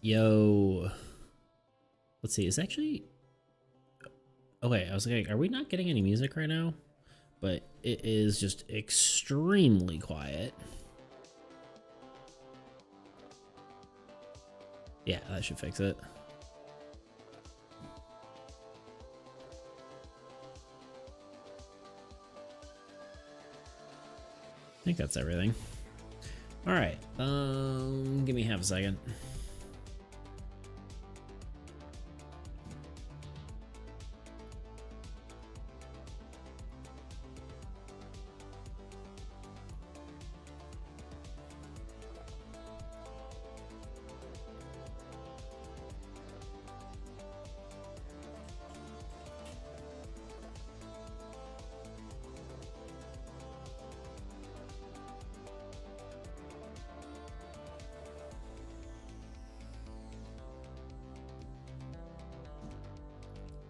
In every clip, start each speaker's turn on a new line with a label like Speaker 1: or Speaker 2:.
Speaker 1: Yo. Let's see, it's actually... Okay, I was like, are we not getting any music right now? But it is just extremely quiet. Yeah, that should fix it. I think that's everything. All right, give me half a second.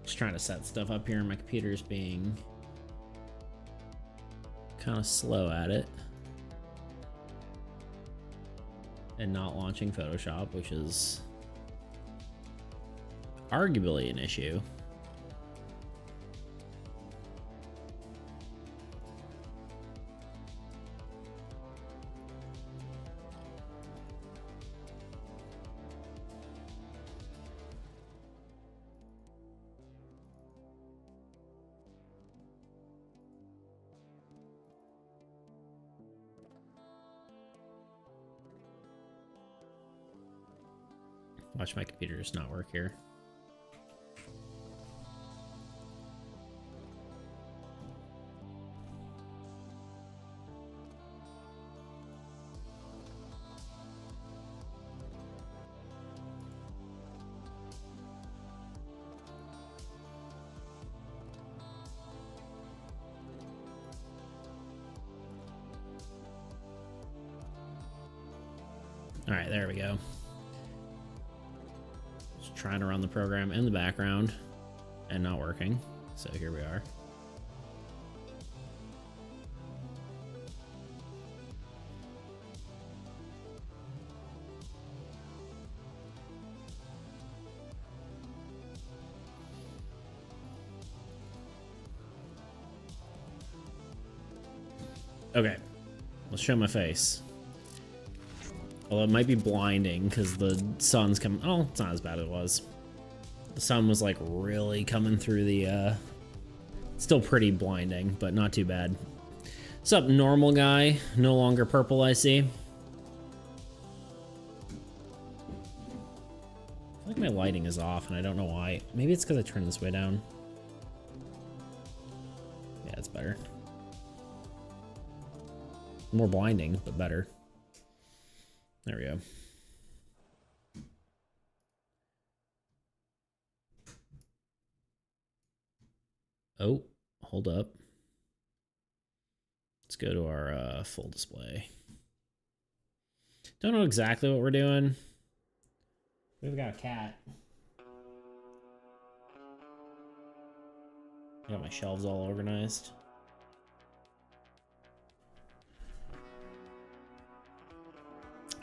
Speaker 1: Just trying to set stuff up here, and my computer's being kind of slow at it and not launching Photoshop, which is arguably an issue. Watch my computer just not work here. All right, there we go. Trying to run the program in the background and not working. So here we are. Okay, let's show my face. Well, it might be blinding because the sun's coming. Oh, it's not as bad as it was. The sun was like really coming through the, still pretty blinding, but not too bad. What's up, normal guy? No longer purple, I see. I feel like my lighting is off and I don't know why. Maybe it's because I turned this way down. Yeah, it's better. More blinding, but better. There we go. Oh, hold up. Let's go to our full display. Don't know exactly what we're doing. We've got a cat. I got my shelves all organized.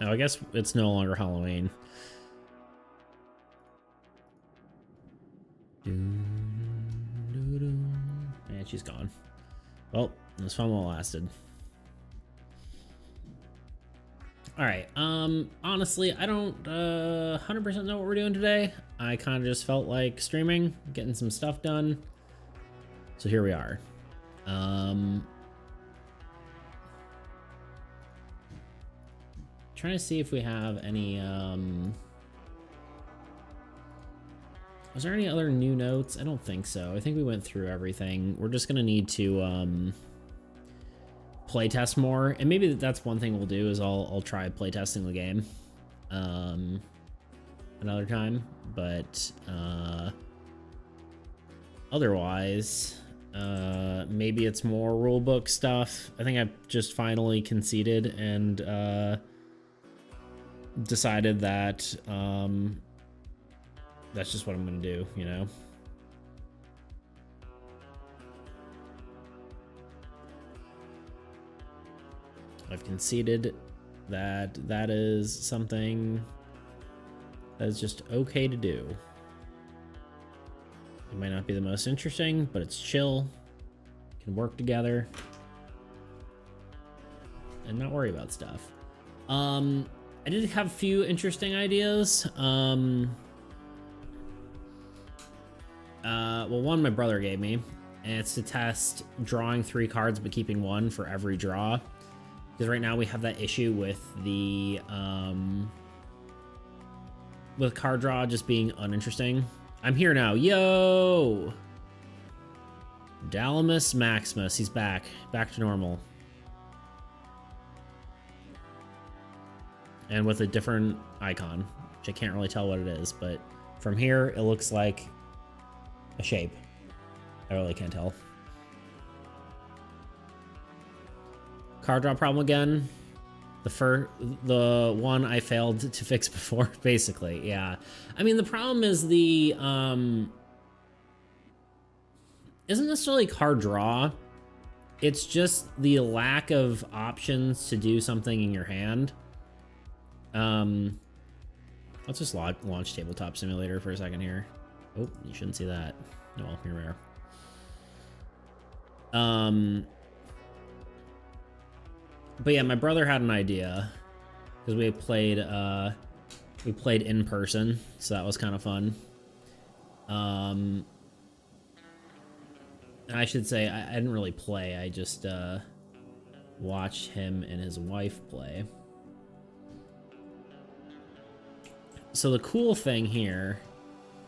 Speaker 1: Oh, I guess it's no longer Halloween. And she's gone. Well, this fun while it lasted. All right. Honestly, I don't 100% know what we're doing today. I kind of just felt like streaming, getting some stuff done. So here we are. Trying to see if we have any was there any other new notes? I don't think so. I think we went through everything. We're just gonna need to play test more, and maybe that's one thing we'll do is I'll try play testing the game another time, but otherwise maybe it's more rulebook stuff. I think I've just finally conceded and decided that that's just what I'm gonna do, you know? I've conceded that that is something That is just okay to do. It might not be the most interesting, but it's chill. Can work together. And not worry about stuff. I did have a few interesting ideas. Well, one my brother gave me, and it's to test drawing 3 cards but keeping 1 for every draw. Because right now we have that issue with the with card draw just being uninteresting. I'm here now. Yo! Dalamus Maximus, he's back. Back to normal. And with a different icon, which I can't really tell what it is, but from here, it looks like a shape. I really can't tell. Card draw problem again. The one I failed to fix before, basically, yeah. I mean, the problem is the, isn't necessarily card draw. It's just the lack of options to do something in your hand. Let's just launch Tabletop Simulator for a second here. Oh, you shouldn't see that. No, well, here we are. But yeah, my brother had an idea because we played in person, so that was kind of fun. And I should say I didn't really play. I just watched him and his wife play. So the cool thing here,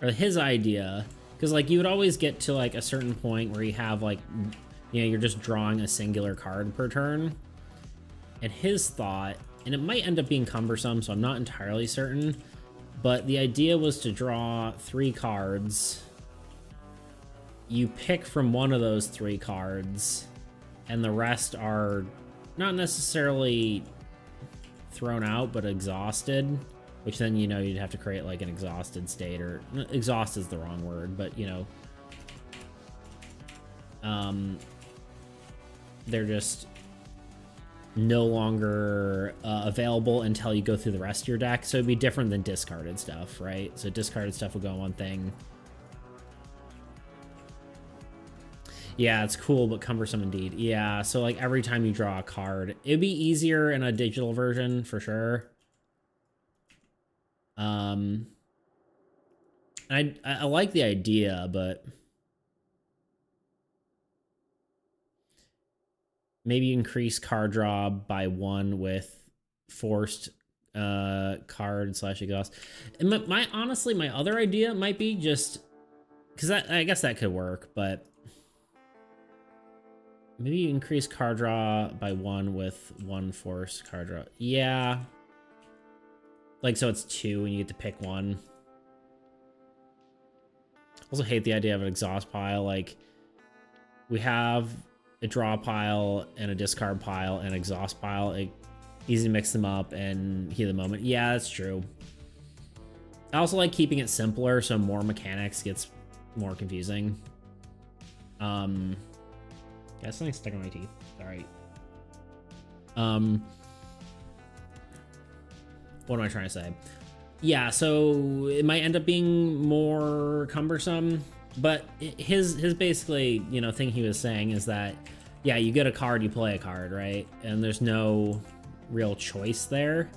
Speaker 1: or his idea, because like you would always get to like a certain point where you have like, you know, you're just drawing a singular card per turn. And his thought, and it might end up being cumbersome, so I'm not entirely certain, but the idea was to draw 3 cards. You pick from one of those 3 cards, and the rest are not necessarily thrown out, but exhausted, which then, you know, you'd have to create like an exhausted state, or exhaust is the wrong word, but you know, they're just no longer available until you go through the rest of your deck. So it'd be different than discarded stuff, right? So discarded stuff would go on one thing. Yeah, it's cool, but cumbersome indeed. Yeah, so like every time you draw a card, it'd be easier in a digital version for sure. I like the idea, but maybe increase card draw by 1 with forced card / exhaust. And honestly, my other idea might be just because I guess that could work, but maybe increase card draw by 1 with 1 forced card draw. Yeah, like so it's 2 and you get to pick 1. Also hate the idea of an exhaust pile. Like we have a draw pile and a discard pile and exhaust pile. Easy to mix them up and heat the moment. Yeah, that's true. I also like keeping it simpler so more mechanics gets more confusing. Got something stuck in my teeth. Sorry. What am I trying to say? Yeah, so it might end up being more cumbersome, but his basically, you know, thing he was saying is that, yeah, you get a card, you play a card, right? And there's no real choice there.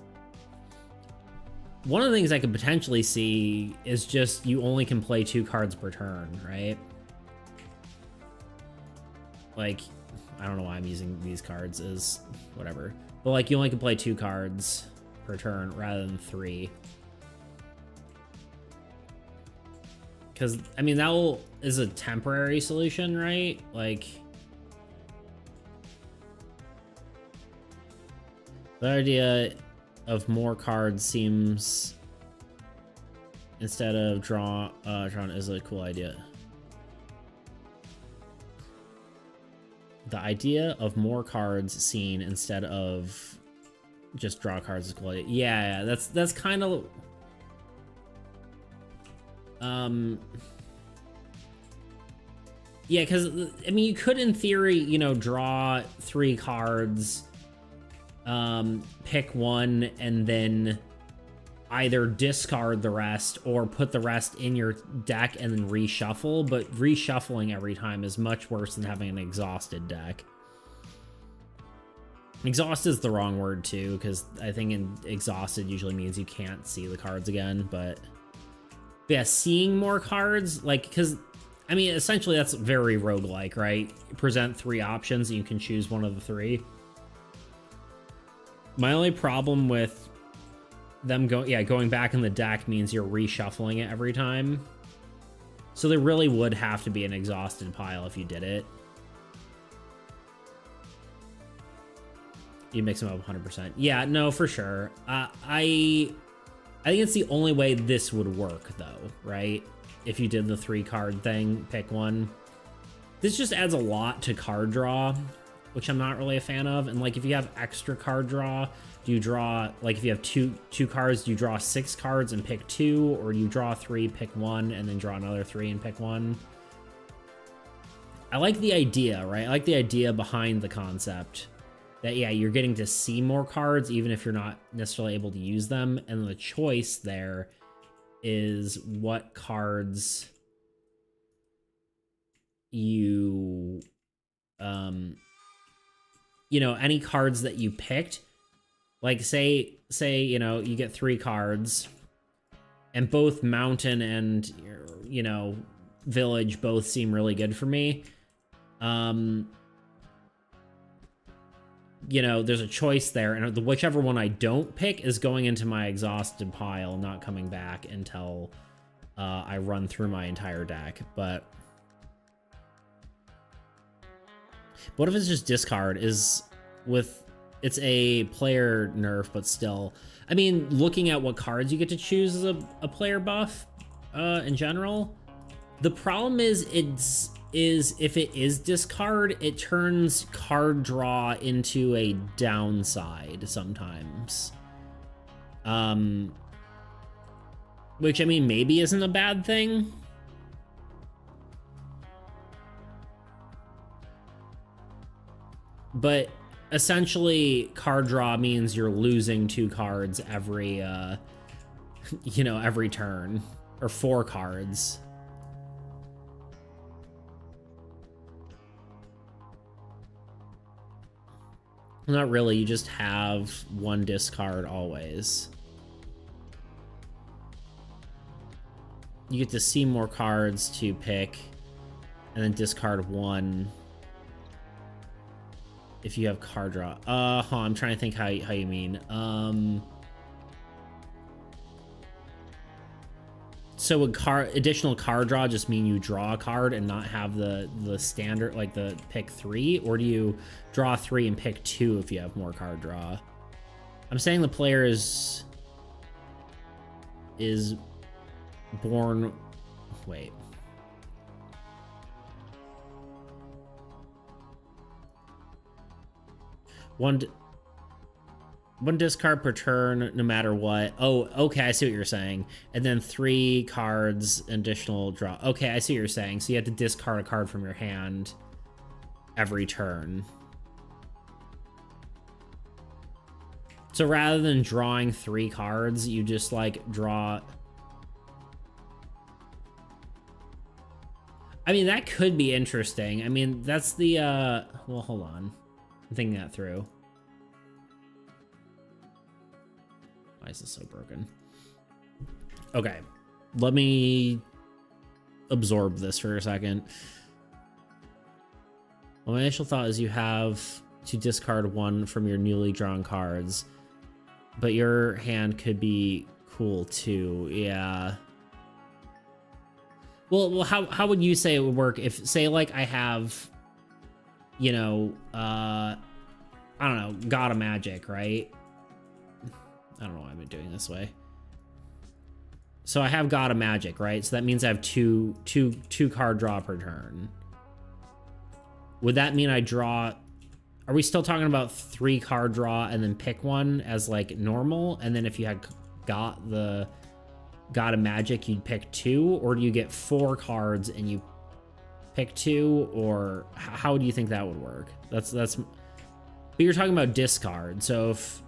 Speaker 1: One of the things I could potentially see is just you only can play 2 cards per turn, right? Like, I don't know why I'm using these cards as whatever, but like you only can play 2 cards per turn rather than 3. Because, I mean, that is a temporary solution, right? Like, the idea of more cards seems, instead of drawn is a cool idea. The idea of more cards seen instead of just draw cards is cool idea. Yeah, that's kind of yeah, because I mean you could in theory, you know, draw 3 cards, pick 1, and then either discard the rest or put the rest in your deck and then reshuffle, but reshuffling every time is much worse than having an exhausted deck. Exhaust is the wrong word too, because I think exhausted usually means you can't see the cards again, but yeah, seeing more cards, like, because I mean, essentially that's very roguelike, right? You present 3 options and you can choose one of the 3. My only problem with them going back in the deck means you're reshuffling it every time. So there really would have to be an exhausted pile if you did it. You mix them up 100%. Yeah, no, for sure. I think it's the only way this would work, though, right? If you did the 3 card thing, pick one. This just adds a lot to card draw, which I'm not really a fan of. And like, if you have extra card draw, do you draw, like, if you have two cards, do you draw 6 cards and pick 2, or do you draw 3, pick 1, and then draw another 3 and pick 1? I like the idea, right? I like the idea behind the concept that, yeah, you're getting to see more cards even if you're not necessarily able to use them, and the choice there is what cards you you know, any cards that you picked, like say you know, you get 3 cards and both mountain and, you know, village both seem really good for me. You know, there's a choice there, and whichever one I don't pick is going into my exhausted pile, not coming back until I run through my entire deck. But what if it's just discard? It's a player nerf, but still, I mean, looking at what cards you get to choose as a player buff in general, the problem is if it is discard, it turns card draw into a downside sometimes. Which, I mean, maybe isn't a bad thing. But essentially, card draw means you're losing 2 cards every, you know, every turn, or 4 cards. Not really, you just have 1 discard always. You get to see more cards to pick, and then discard 1 if you have card draw. I'm trying to think how you mean. So would additional card draw just mean you draw a card and not have the standard, like the pick 3, or do you draw 3 and pick 2 if you have more card draw? I'm saying the player is born. Wait. One discard per turn, no matter what. Oh, okay, I see what you're saying. And then 3 cards, additional draw. Okay, I see what you're saying. So you have to discard a card from your hand every turn. So rather than drawing 3 cards, you just, like, draw... I mean, that could be interesting. I mean, that's the, well, hold on. I'm thinking that through. Why is this so broken? Okay, let me absorb this for a second. Well, my initial thought is you have to discard 1 from your newly drawn cards, but your hand could be cool too. Yeah. Well, how would you say it would work if, say, like, I have, you know, I don't know, God of Magic, right? I don't know why I'm doing this way. So I have God of Magic, right? So that means I have two card draw per turn. Would that mean I draw... Are we still talking about 3 card draw and then pick 1 as, like, normal? And then if you had got the God of Magic, you'd pick 2? Or do you get 4 cards and you pick 2? Or how do you think that would work? That's... But you're talking about discard, so if...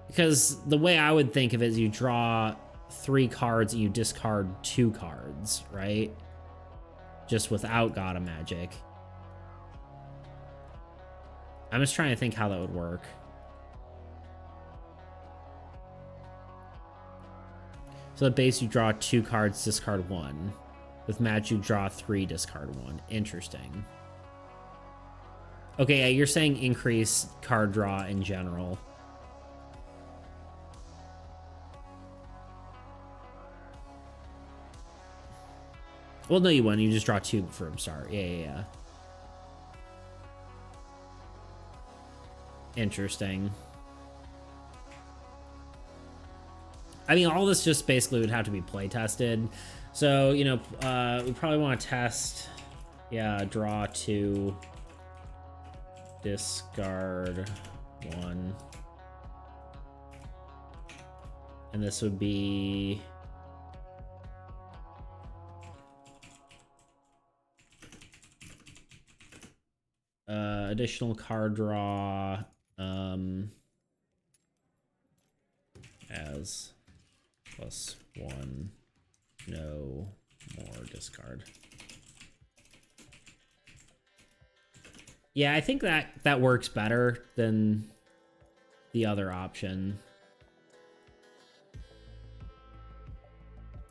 Speaker 1: Because the way I would think of it is you draw 3 cards and you discard 2 cards, right? Just without God of Magic. I'm just trying to think how that would work. So at base, you draw 2 cards, discard 1. With Magic, you draw 3, discard 1. Interesting. Okay, yeah, you're saying increase card draw in general. Well, no, you wouldn't. You just draw 2 from start. Yeah. Interesting. I mean, all this just basically would have to be play tested. So, you know, we probably want to test, yeah, draw 2, discard 1. And this would be... additional card draw, as +1, no more discard. Yeah, I think that works better than the other option.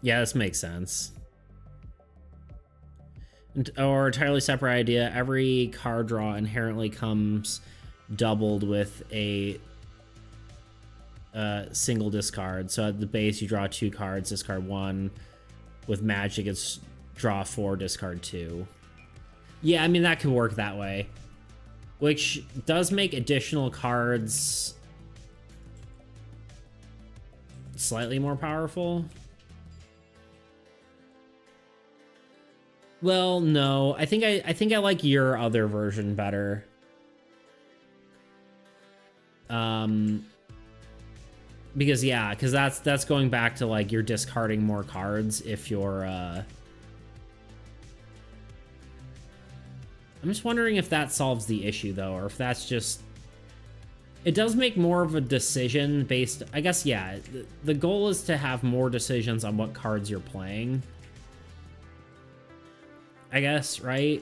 Speaker 1: Yeah, this makes sense. Or entirely separate idea, every card draw inherently comes doubled with a single discard. So at the base, you draw 2 cards, discard 1. With Magic, it's draw 4, discard 2. Yeah, I mean, that could work that way. Which does make additional cards slightly more powerful. Well, no. I think I like your other version better. Because yeah, because that's going back to like you're discarding more cards if you're I'm just wondering if that solves the issue though, or if that's just... It does make more of a decision based... I guess, yeah, the goal is to have more decisions on what cards you're playing. I guess, right?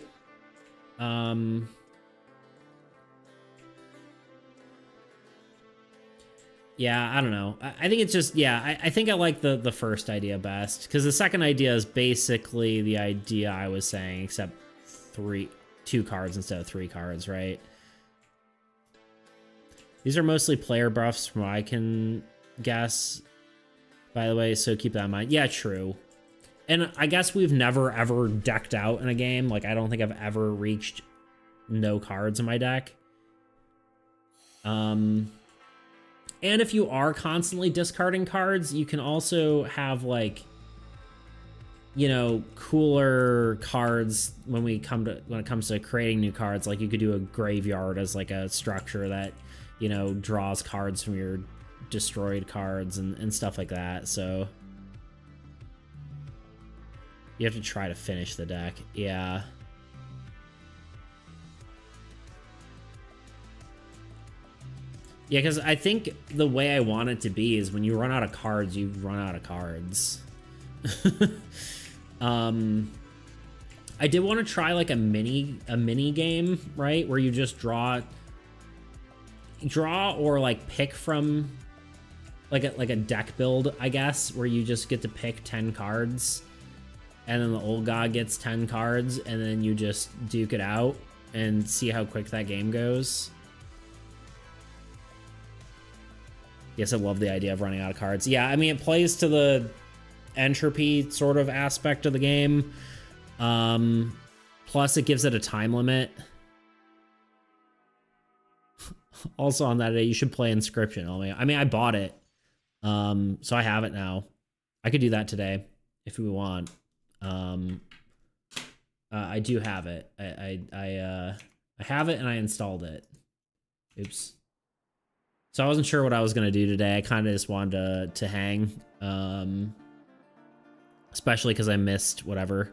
Speaker 1: Yeah, I don't know. I think it's just, yeah, I think I like the first idea best, because the second idea is basically the idea I was saying, except 2 cards instead of 3 cards, right? These are mostly player buffs from what I can guess, by the way, so keep that in mind. Yeah, true. And I guess we've never, ever decked out in a game. Like, I don't think I've ever reached no cards in my deck. And if you are constantly discarding cards, you can also have, like, you know, cooler cards when it comes to creating new cards. Like, you could do a graveyard as, like, a structure that, you know, draws cards from your destroyed cards and stuff like that, so... You have to try to finish the deck. Yeah. Yeah, because I think the way I want it to be is when you run out of cards, you run out of cards. I did want to try like a mini game, right? Where you just draw or like pick from like a deck build, I guess, where you just get to pick 10 cards. And then the old god gets 10 cards, and then you just duke it out and see how quick that game goes. Yes, I love the idea of running out of cards. Yeah, I mean, it plays to the entropy sort of aspect of the game. Plus, it gives it a time limit. Also on that day, you should play Inscription. I mean, I bought it. So I have it now. I could do that today if we want. I do have it. I have it and I installed it. Oops. So I wasn't sure what I was gonna do today. I kind of just wanted to hang, especially because I missed whatever.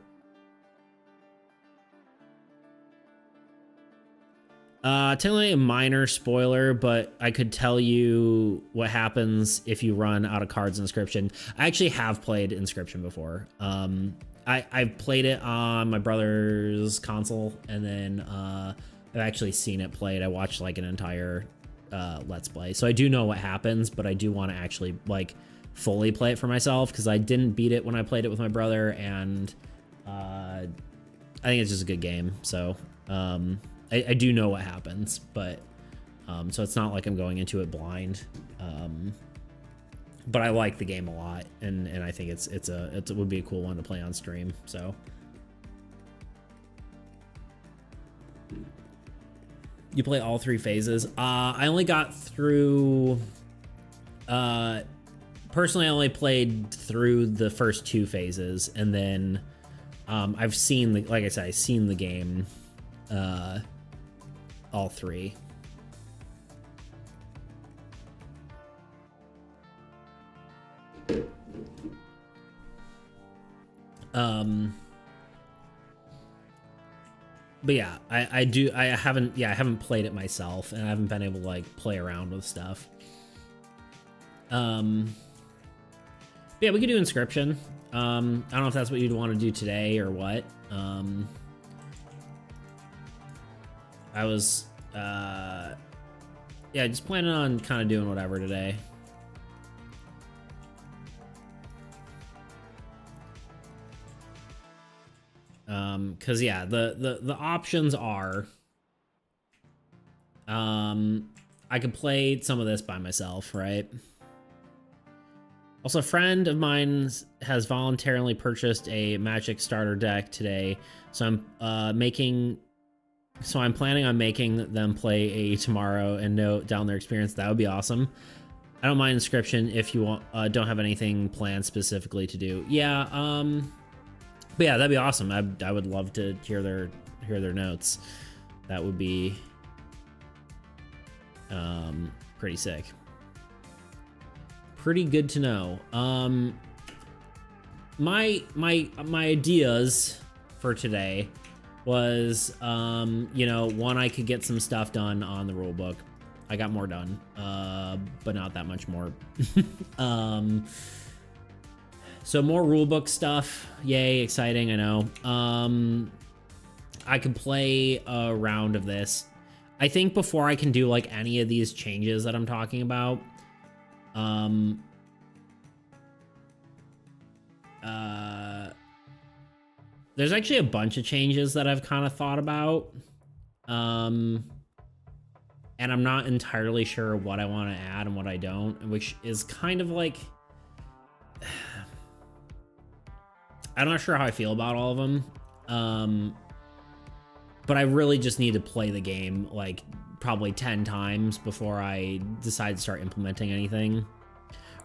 Speaker 1: Technically a minor spoiler, but I could tell you what happens if you run out of cards in Inscription. I actually have played Inscription before. I've played it on my brother's console, and then I've actually seen it played. I watched like an entire Let's Play. So I do know what happens, but I do want to actually like fully play it for myself, because I didn't beat it when I played it with my brother, and I think it's just a good game. So I do know what happens, but so it's not like I'm going into it blind. But I like the game a lot, and I think it would be a cool one to play on stream. So you play all 3 phases. I only got through. Personally, I only played through the first 2 phases, and then I've seen like I said, I've seen the game. All 3. But yeah, I haven't played it myself, and I haven't been able to like play around with stuff. Yeah, we could do Inscription. I don't know if that's what you'd want to do today or what. I was, yeah, just planning on kind of doing whatever today. Cause yeah, the options are, I could play some of this by myself, right? Also, a friend of mine has voluntarily purchased a Magic starter deck today, so I'm planning on making them play AAE tomorrow and note down their experience. That would be awesome. I don't mind Inscription if you want, don't have anything planned specifically to do. Yeah, but yeah, that'd be awesome. I would love to hear their notes. That would be pretty sick. Pretty good to know. My ideas for today was, you know, one, I could get some stuff done on the rulebook. I got more done, but not that much more. So more rulebook stuff. Yay, exciting, I know. I could play a round of this. I think before I can do like any of these changes that I'm talking about, there's actually a bunch of changes that I've kind of thought about. And I'm not entirely sure what I want to add and what I don't, which is kind of like, I'm not sure how I feel about all of them. But I really just need to play the game like probably 10 times before I decide to start implementing anything.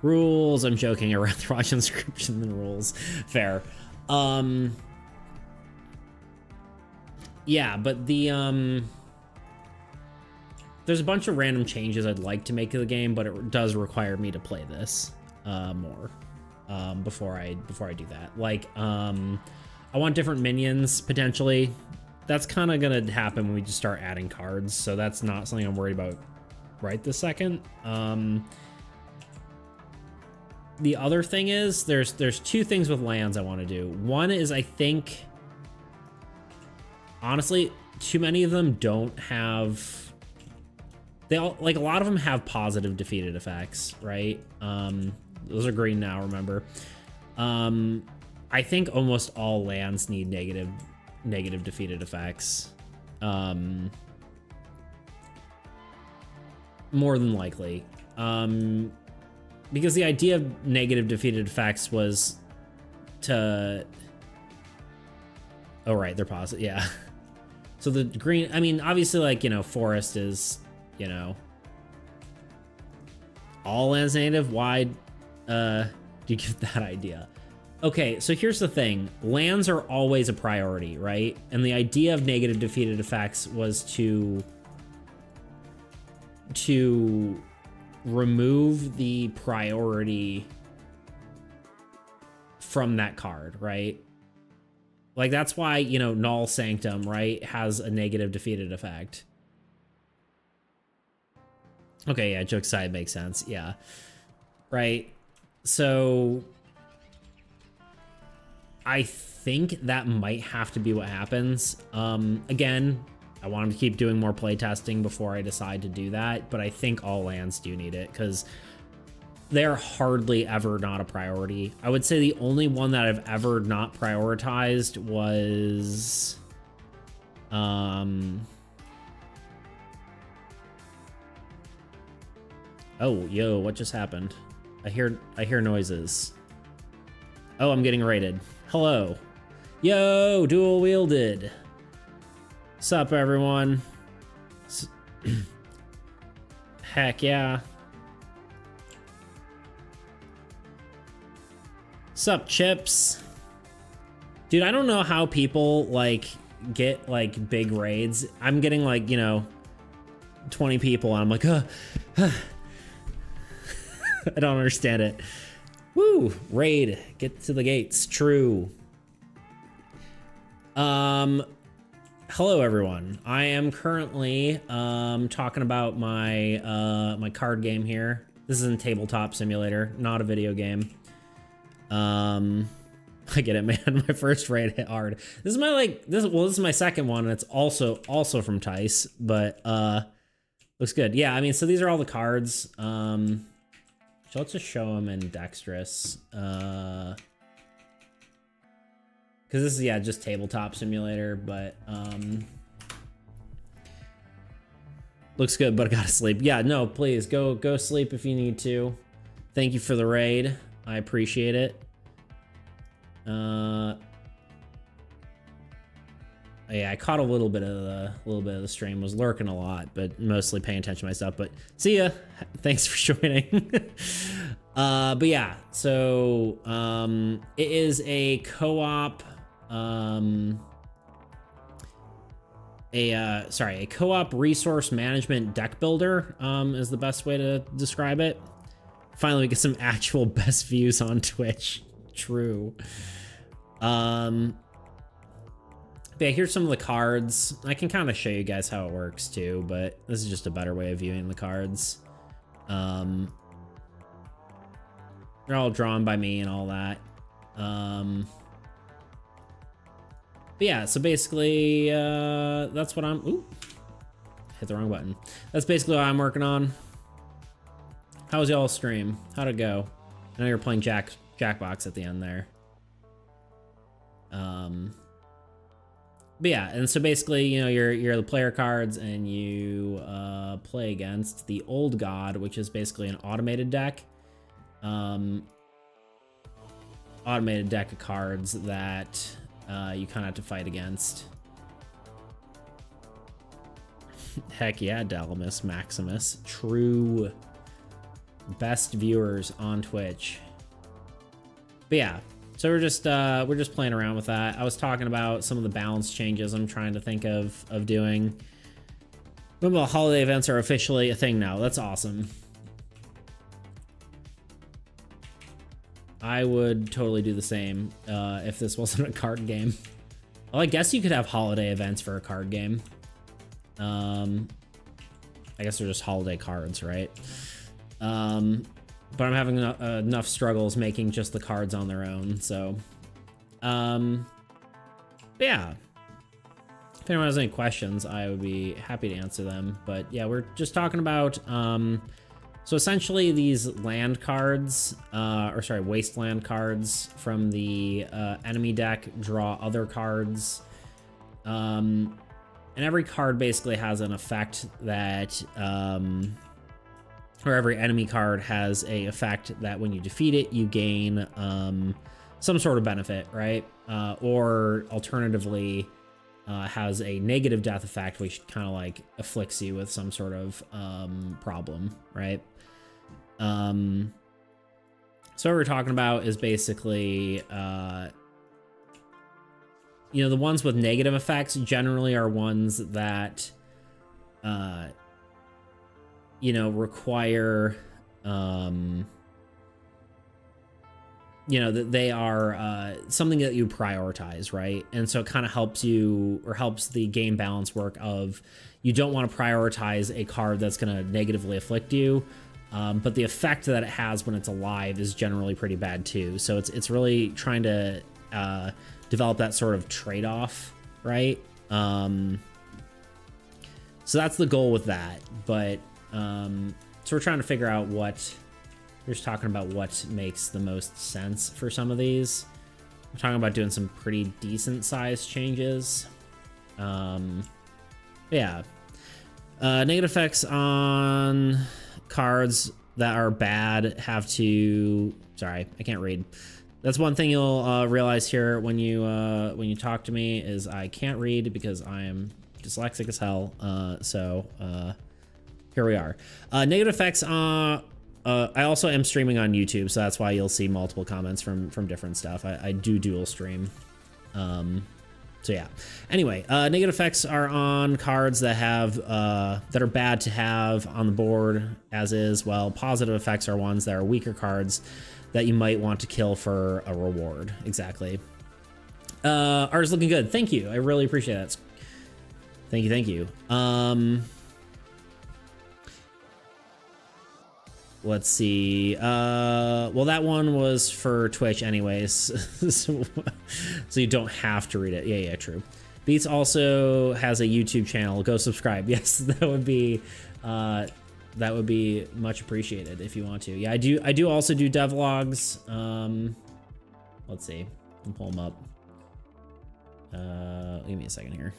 Speaker 1: Rules, I'm joking, I'd rather watch Inscription than rules. Fair. Yeah, but the there's a bunch of random changes I'd like to make to the game, but it does require me to play this more before I do that. Like I want different minions potentially. That's kind of gonna happen when we just start adding cards, so that's not something I'm worried about right this second. The other thing is there's 2 things with lands I want to do. One is, I think, honestly, too many of them don't have, they all, like, a lot of them have positive defeated effects, right? Those are green now, remember. I think almost all lands need negative defeated effects. More than likely. Because the idea of negative defeated effects was to... Oh, right, they're positive, yeah. So the green, I mean, obviously, like, you know, forest is, you know, all lands native. Why do you give that idea? Okay, so here's the thing. Lands are always a priority, right? And the idea of negative defeated effects was to remove the priority from that card, right? Like, that's why, you know, Null Sanctum, right, has a negative defeated effect. Okay, yeah, joke aside makes sense. Yeah. Right. So I think that might have to be what happens. Again, I want to keep doing more playtesting before I decide to do that, but I think all lands do need it because they're hardly ever not a priority. I would say the only one that I've ever not prioritized was oh, yo, what just happened? I hear noises. Oh, I'm getting raided. Hello. Yo, dual wielded. Sup, everyone? Heck yeah. Sup, chips? Dude, I don't know how people, like, get, like, big raids. I'm getting, like, you know, 20 people, and I'm like, I don't understand it. Woo! Raid. Get to the gates. True. Hello, everyone. I am currently, talking about my, my card game here. This is in Tabletop Simulator, not a video game. I get it, man. My first raid hit hard. This is my, like, this is my second one, and it's also from Tice, but, looks good. Yeah, I mean, so these are all the cards. So let's just show them in Dexterous. Because this is, yeah, just Tabletop Simulator, but, looks good, but I gotta sleep. Yeah, no, please, go sleep if you need to. Thank you for the raid. I appreciate it. Yeah, I caught a little bit of the stream. Was lurking a lot, but mostly paying attention to myself. But see ya. Thanks for joining. But yeah, so it is a co-op. A co-op resource management deck builder is the best way to describe it. Finally, we get some actual best views on Twitch. True. But yeah, here's some of the cards. I can kind of show you guys how it works too, but this is just a better way of viewing the cards. They're all drawn by me and all that. But yeah, so basically, that's what I'm, ooh, hit the wrong button. That's basically what I'm working on. How was y'all's stream? How'd it go? I know you're playing Jackbox at the end there. But yeah, and so basically, you know, you're the player cards, and you play against the Old God, which is basically an automated deck. Automated deck of cards that you kind of have to fight against. Heck yeah, Dalamus Maximus. True. Best viewers on Twitch. But yeah. So we're just playing around with that. I was talking about some of the balance changes I'm trying to think of doing. Well, holiday events are officially a thing now. That's awesome. I would totally do the same if this wasn't a card game. Well, I guess you could have holiday events for a card game. I guess they're just holiday cards, right? But I'm having enough struggles making just the cards on their own, so. Yeah. If anyone has any questions, I would be happy to answer them. But yeah, we're just talking about, so essentially these land cards, or sorry, wasteland cards from the enemy deck draw other cards. And every card basically has an effect that, or every enemy card has a effect that when you defeat it, you gain some sort of benefit, right? Or alternatively, has a negative death effect, which kind of like afflicts you with some sort of problem, right? So what we're talking about is basically, you know, the ones with negative effects generally are ones that, you know, require you know, that they are something that you prioritize, right? And so it kind of helps you, or helps the game balance work of, you don't want to prioritize a card that's going to negatively afflict you, but the effect that it has when it's alive is generally pretty bad too. So it's really trying to develop that sort of trade-off, right? So that's the goal with that. But so we're trying to figure out what, we're just talking about what makes the most sense for some of these. We're talking about doing some pretty decent size changes. Yeah. Negative effects on cards that are bad have to, sorry, I can't read. That's one thing you'll realize here when you talk to me, is I can't read because I am dyslexic as hell. So here we are. Negative effects on, I also am streaming on YouTube, so that's why you'll see multiple comments from different stuff. I do dual stream. So yeah. Anyway, negative effects are on cards that have that are bad to have on the board as is, while positive effects are ones that are weaker cards that you might want to kill for a reward. Exactly. Art is looking good. Thank you. I really appreciate that. Thank you. Thank you. Let's see. Well, that one was for Twitch anyways, so you don't have to read it. Yeah, true. Beats also has a YouTube channel. Go subscribe. Yes, that would be much appreciated if you want to. Yeah, I do also do devlogs. Let's see. I'll pull them up. Give me a second here.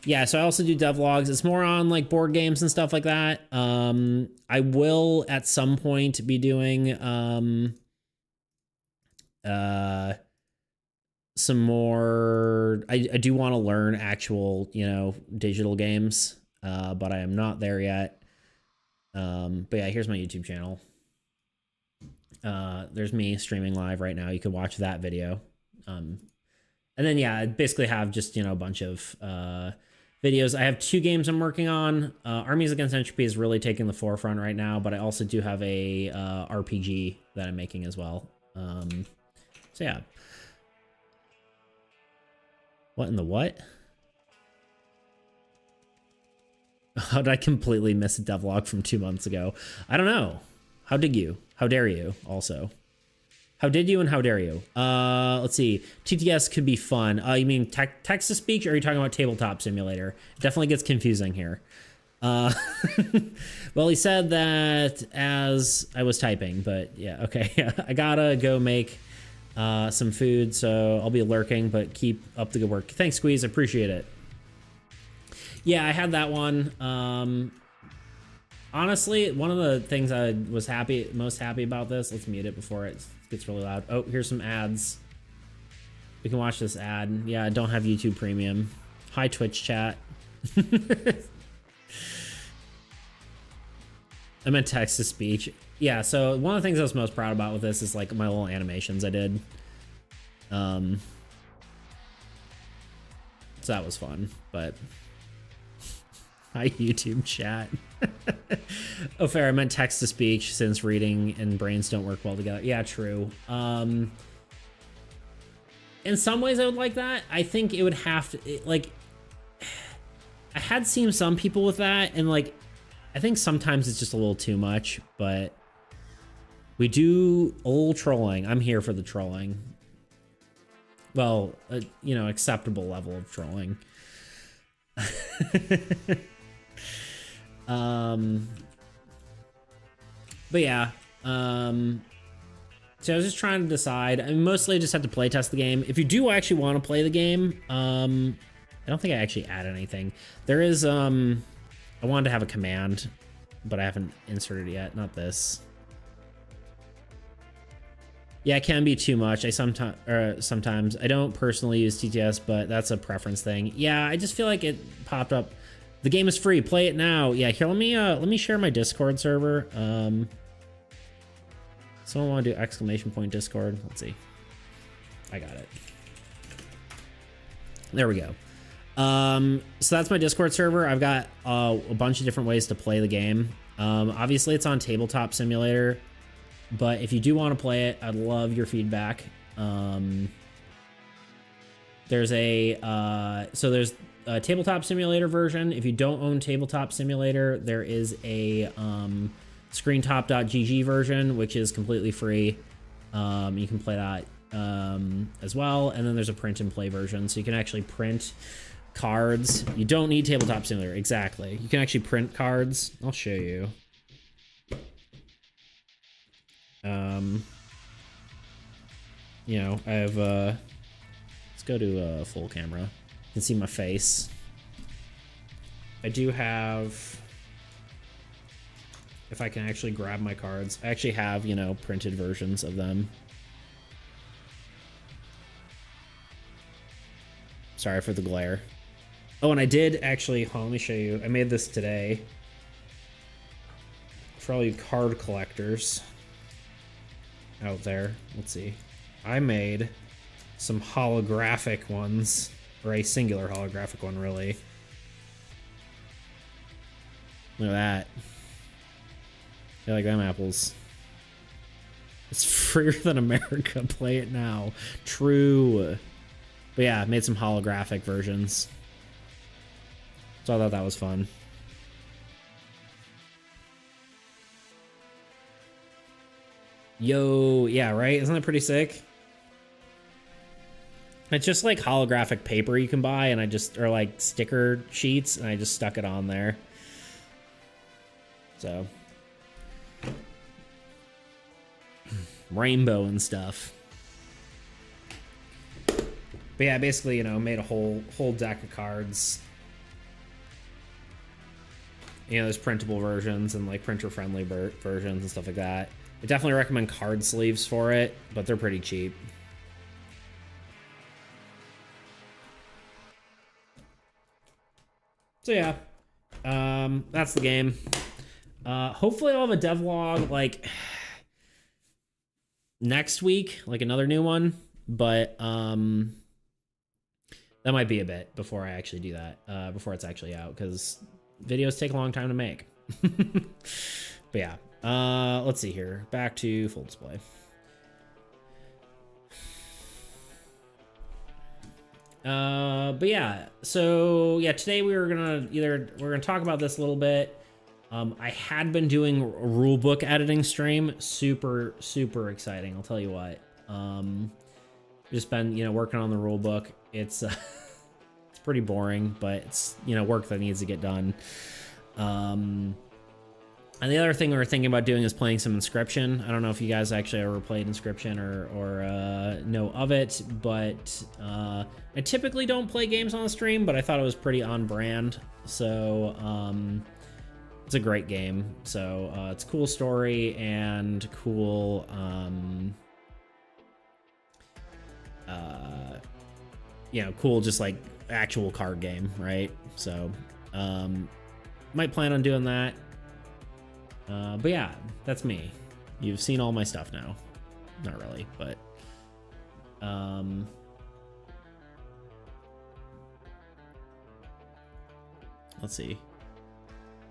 Speaker 1: Yeah, so I also do devlogs. It's more on like board games and stuff like that. I will at some point be doing some more. I do want to learn actual, you know, digital games, but I am not there yet. But yeah, here's my YouTube channel. There's me streaming live right now. You can watch that video. And then yeah, I basically have just, you know, a bunch of videos. I have 2 games I'm working on. Armies Against Entropy is really taking the forefront right now, but I also do have a RPG that I'm making as well. So yeah. What in the what? How did I completely miss a devlog from 2 months ago? I don't know. How did you? How dare you also? How did you and how dare you? Let's see. TTS could be fun. You mean text-to-speech, or are you talking about Tabletop Simulator? It definitely gets confusing here. Well, he said that as I was typing, but yeah, okay. I gotta go make some food, so I'll be lurking, but keep up the good work. Thanks, Squeeze. I appreciate it. Yeah, I had that one. Honestly, one of the things I was most happy about this, let's mute it before it gets really loud. Oh, here's some ads. We can watch this ad. Yeah, I don't have YouTube Premium. Hi, Twitch chat. I meant text-to-speech. Yeah, so one of the things I was most proud about with this is like my little animations I did. So that was fun, but hi, YouTube chat. Oh, fair. I meant text to speech since reading and brains don't work well together. Yeah, true. In some ways I would like that. I think it would have to, like, I had seen some people with that, and like, I think sometimes it's just a little too much, but we do old trolling. I'm here for the trolling. Well, you know, acceptable level of trolling. But yeah, so I was just trying to decide. I mean, mostly I just had to play test the game. If you do actually want to play the game, I don't think I actually added anything. There is, I wanted to have a command, but I haven't inserted it yet. Not this. Yeah, it can be too much. Sometimes I don't personally use TTS, but that's a preference thing. Yeah, I just feel like it popped up. The game is free. Play it now. Yeah, here, let me share my Discord server. Someone want to do exclamation point Discord? Let's see. I got it. There we go. So that's my Discord server. I've got a bunch of different ways to play the game. Obviously, it's on Tabletop Simulator, but if you do want to play it, I'd love your feedback. There's a Tabletop Simulator version. If you don't own Tabletop Simulator, there is a screentop.gg version, which is completely free. You can play that as well. And then there's a print and play version, so you can actually print cards. You don't need Tabletop Simulator, exactly. You can actually print cards. I'll show you. You know, I have let's go to full camera. You can see my face. I do have, if I can actually grab my cards, I actually have, you know, printed versions of them. Sorry for the glare. Oh, and I did actually, hold on, let me show you. I made this today for all you card collectors out there. Let's see. I made some holographic ones, or a singular holographic one, really. Look at that. You like them apples? It's freer than America. Play it now. True. But yeah, I made some holographic versions. So I thought that was fun. Yo, yeah, right? Isn't that pretty sick? It's just like holographic paper you can buy, and I just, or like sticker sheets, and I just stuck it on there. So. Rainbow and stuff. But yeah, basically, you know, made a whole deck of cards. You know, there's printable versions and like printer-friendly versions and stuff like that. I definitely recommend card sleeves for it, but they're pretty cheap. So yeah, that's the game. Hopefully I'll have a devlog like next week, like another new one, but that might be a bit before I actually do that, before it's actually out, because videos take a long time to make. But yeah, let's see here. Back to full display. But yeah, so yeah, today we're gonna talk about this a little bit. I had been doing a rulebook editing stream, super exciting. I'll tell you what. Just been, you know, working on the rulebook. It's it's pretty boring, but it's, you know, work that needs to get done. And the other thing we were thinking about doing is playing some Inscription. I don't know if you guys actually ever played Inscription or know of it, but I typically don't play games on the stream, but I thought it was pretty on brand. So it's a great game. So it's a cool story and cool you know, cool just like actual card game, right? So might plan on doing that. But yeah, that's me. You've seen all my stuff now. Not really, but let's see.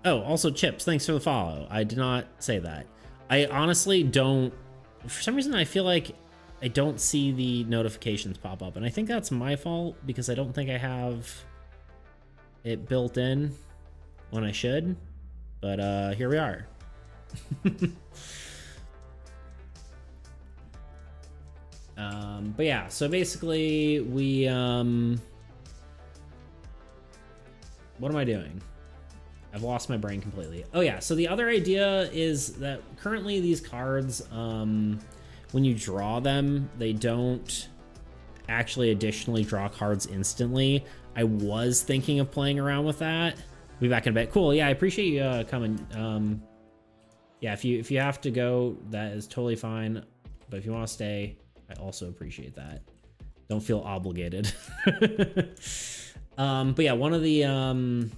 Speaker 1: Oh, also Chips, thanks for the follow. I did not say that. I honestly don't, for some reason I feel like I don't see the notifications pop up, and I think that's my fault because I don't think I have it built in when I should, but here we are. But yeah, so basically we what am I doing? I've lost my brain completely. Oh yeah, so the other idea is that currently these cards, when you draw them, they don't actually additionally draw cards instantly. I was thinking of playing around with that. Be back in a bit. Cool, yeah, I appreciate you coming. Yeah, if you have to go, that is totally fine. But if you want to stay, I also appreciate that. Don't feel obligated. But yeah, one of the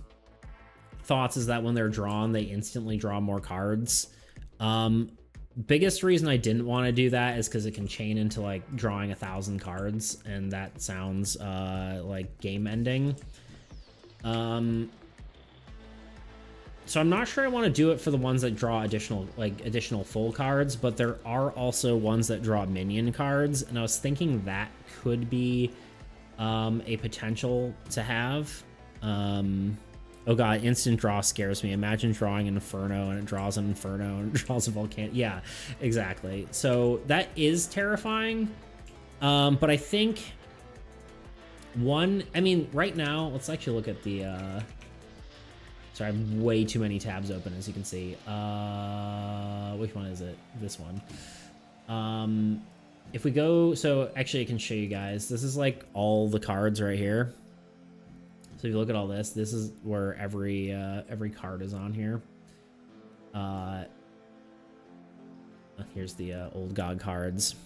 Speaker 1: thoughts is that when they're drawn, they instantly draw more cards. Biggest reason I didn't want to do that is because it can chain into like drawing 1,000 cards, and that sounds like game ending. So I'm not sure I want to do it for the ones that draw additional full cards, but there are also ones that draw minion cards, and I was thinking that could be a potential to have. Oh god, instant draw scares me. Imagine drawing an Inferno and it draws an Inferno and it draws a Volcano. Yeah, exactly. So that is terrifying. But I think I mean, right now, let's actually look at the, sorry, I have way too many tabs open, as you can see. Which one is it? This one. If we go, so actually I can show you guys. This is like all the cards right here. So if you look at all this, this is where every card is on here. Here's the Old God cards.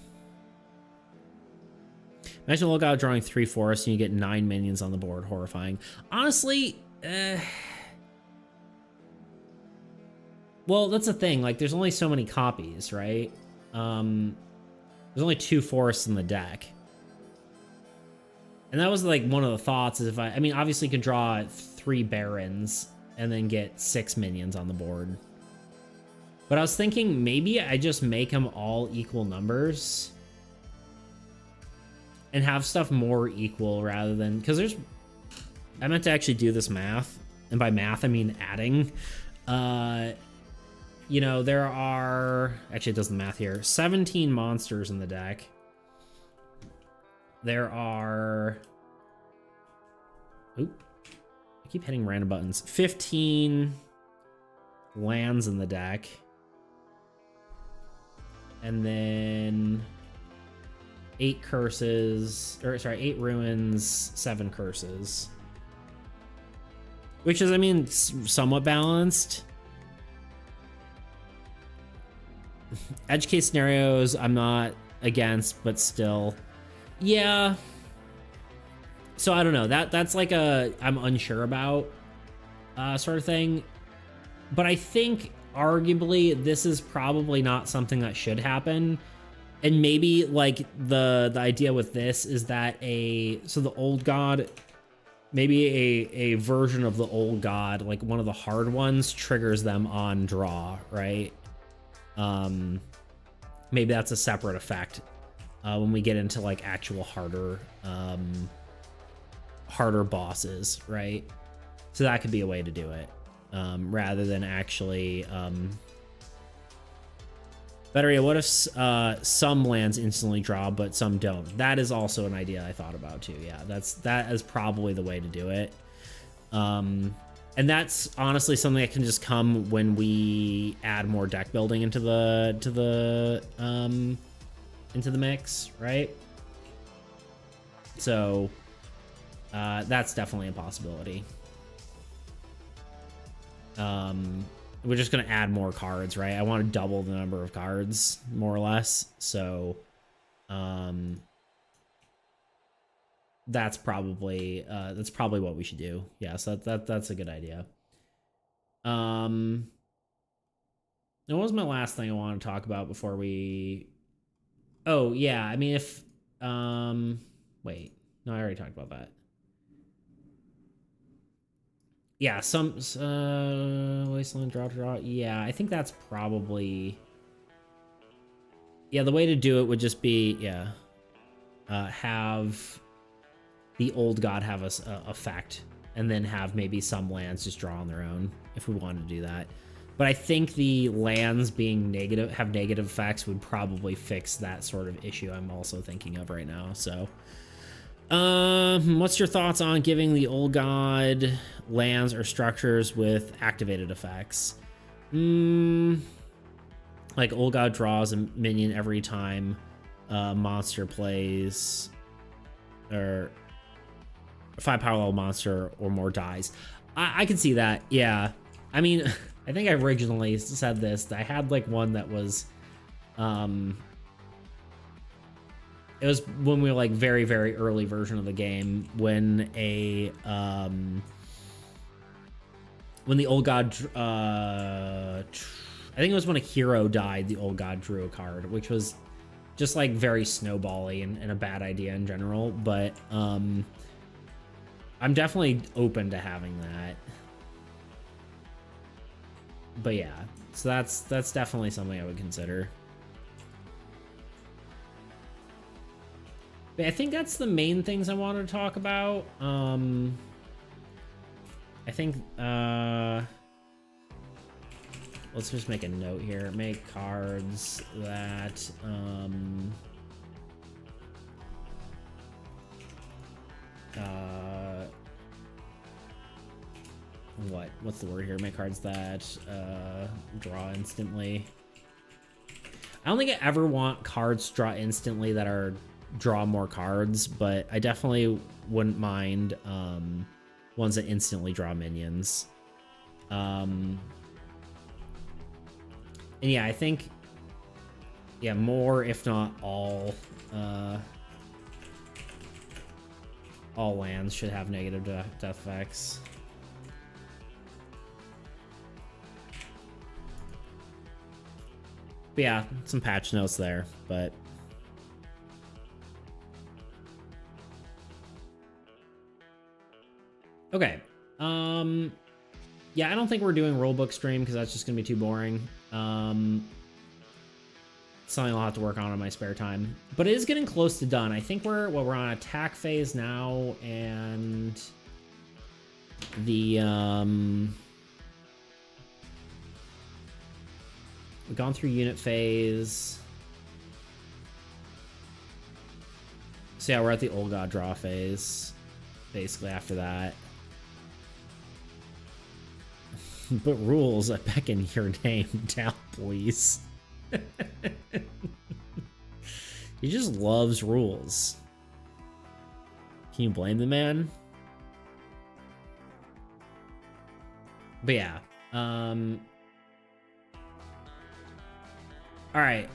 Speaker 1: Imagine Old God drawing 3 forests and you get 9 minions on the board. Horrifying. Honestly, well, that's the thing. Like, there's only so many copies, right? There's only 2 forests in the deck. And that was like one of the thoughts is if I mean, obviously you could draw 3 barons and then get 6 minions on the board. But I was thinking maybe I just make them all equal numbers and have stuff more equal rather than, because I meant to actually do this math, and by math I mean adding. You know, there are, actually it does the math here, 17 monsters in the deck. There are, oop, I keep hitting random buttons. 15 lands in the deck. And then 8 curses, or sorry, 8 ruins, 7 curses. Which is, I mean, somewhat balanced. Edge case scenarios, I'm not against, but still. Yeah. So I don't know. That's like a I'm unsure about sort of thing. But I think arguably this is probably not something that should happen. And maybe like the idea with this is that so the Old God, maybe a version of the Old God, like one of the hard ones, triggers them on draw, right? Maybe that's a separate effect. When we get into like actual harder bosses, right? So that could be a way to do it, rather than actually better yet, what if some lands instantly draw but some don't? That is also an idea I thought about too. Yeah, that is probably the way to do it. And that's honestly something that can just come when we add more deck building into the mix, right? So that's definitely a possibility. We're just gonna add more cards, right? I want to double the number of cards, more or less. So that's probably what we should do. Yeah, so that's a good idea. And what was my last thing I want to talk about before we? Oh yeah, I mean if wait, no, I already talked about that. Yeah, some wasteland draw. Yeah, I think that's probably, yeah, the way to do it would just be, yeah, have the Old God have a effect, and then have maybe some lands just draw on their own if we wanted to do that. But I think the lands being have negative effects would probably fix that sort of issue I'm also thinking of right now. So what's your thoughts on giving the Old God lands or structures with activated effects? Like Old God draws a minion every time monster plays, or 5 power level monster or more dies. I can see that. Yeah, I mean, I think I originally said this. I had like one that was, it was when we were like very, very early version of the game, when when the Old God, I think it was when a hero died, the Old God drew a card, which was just like very snowbally and a bad idea in general. But I'm definitely open to having that. But yeah, so that's definitely something I would consider. But I think that's the main things I wanted to talk about. I think let's just make a note here. Make cards that what's the word here? Make cards that draw instantly. I don't think I ever want cards draw instantly that are draw more cards, but I definitely wouldn't mind ones that instantly draw minions. And yeah, I think more if not all lands should have negative death effects. But yeah, some patch notes there, but okay. Yeah, I don't think we're doing rulebook stream because that's just gonna be too boring. Something I'll have to work on in my spare time, but it is getting close to done. I think we're on attack phase now, and the we've gone through unit phase. So yeah, we're at the old god draw phase, basically after that. But rules, I beckon your name down, please. He just loves rules. Can you blame the man? But yeah. All right.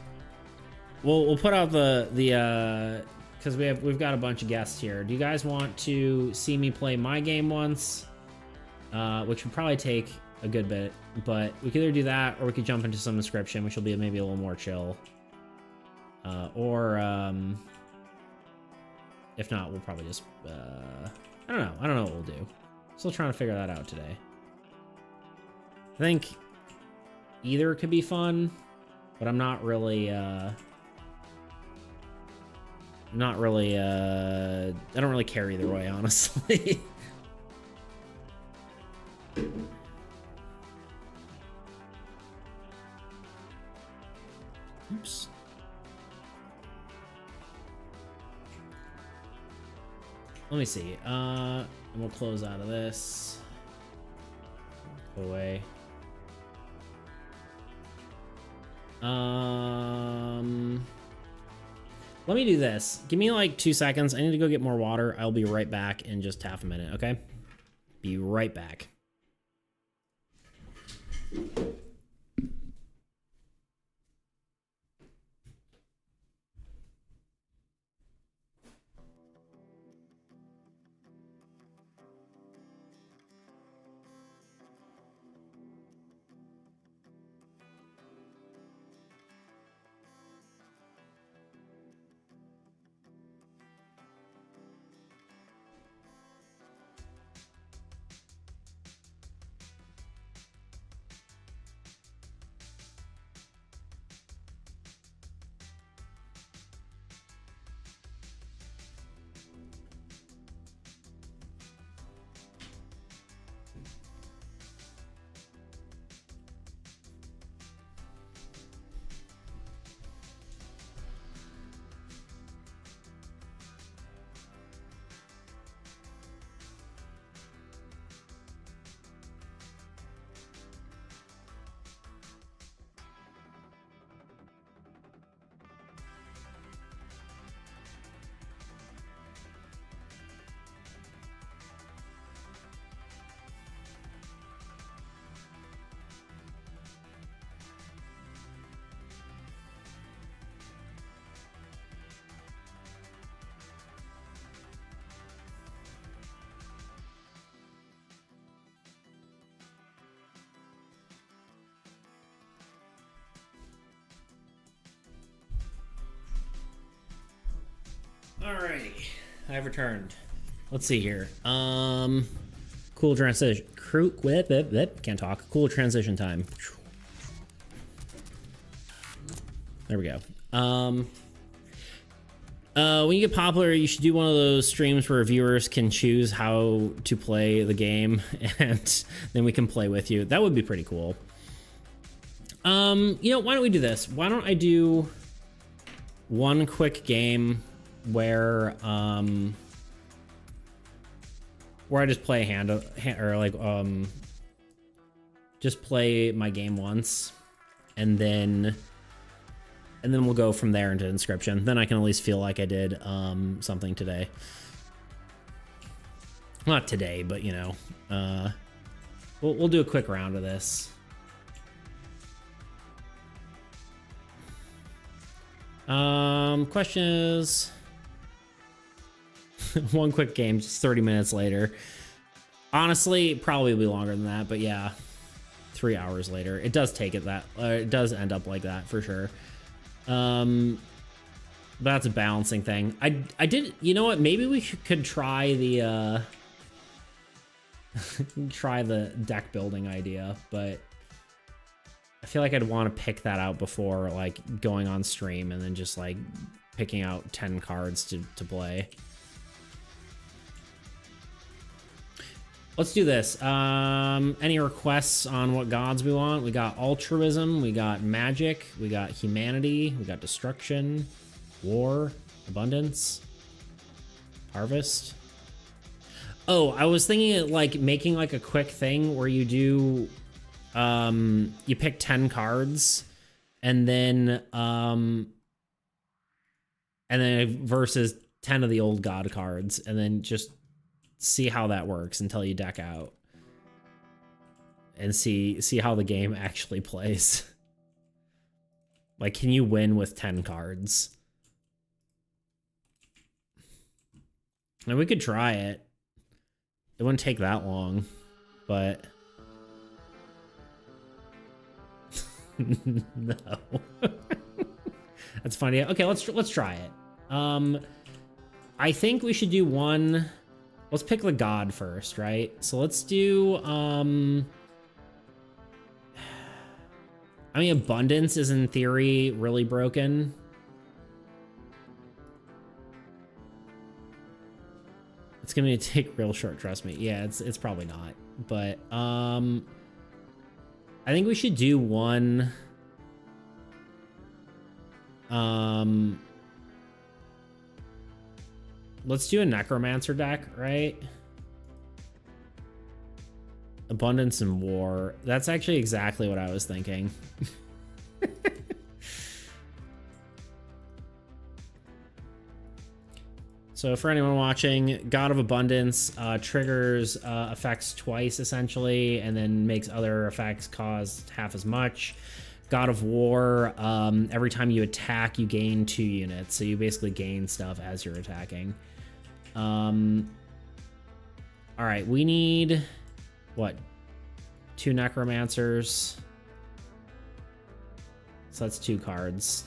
Speaker 1: We'll put out the because we've got a bunch of guests here. Do you guys want to see me play my game once? Which would probably take a good bit, but we could either do that or we could jump into some description, which will be maybe a little more chill. Or if not, we'll probably just I don't know what we'll do. Still trying to figure that out today. I think either could be fun, but I'm not really I don't really care either way, honestly. Oops. Let me see. And we'll close out of this. Go away. Let me do this. Give me like 2 seconds. I need to go get more water. I'll be right back in just half a minute, okay? Be right back. Alrighty, I've returned. Let's see here. Cool transition. Can't talk. Cool transition time. There we go. When you get popular, you should do one of those streams where viewers can choose how to play the game, and then we can play with you. That would be pretty cool. You know, why don't we do this? Why don't I do one quick game where I just play a hand or like just play my game once, and then we'll go from there into Inscription. Then I can at least feel like I did something today. Not today, but you know, we'll do a quick round of this. Question is one quick game, just 30 minutes later. Honestly, probably be longer than that, but yeah, 3 hours later. It does take it that, it does end up like that for sure. But that's a balancing thing. I did, you know what? Maybe we could try the try the deck building idea, but I feel like I'd want to pick that out before like going on stream and then just like picking out 10 cards to play. Let's do this. Any requests on what gods we want? We got altruism, we got magic, we got humanity, we got destruction, war, abundance, harvest. Oh, I was thinking like making like a quick thing where you do, you pick 10 cards and then versus 10 of the old god cards, and then just see how that works until you deck out and see how the game actually plays. Like, can you win with 10 cards? And we could try it. It wouldn't take that long, but no. That's funny. Okay, let's try it. I think we should do one. Let's pick the god first, right? So let's do, I mean, abundance is in theory really broken. It's gonna take real short, trust me. Yeah, it's probably not. But I think we should do one. Let's do a necromancer deck, right? Abundance and war. That's actually exactly what I was thinking. So for anyone watching, God of Abundance triggers effects twice essentially, and then makes other effects cost half as much. God of War, every time you attack, you gain 2 units. So you basically gain stuff as you're attacking. All right, we need, what, 2 necromancers. So that's 2 cards.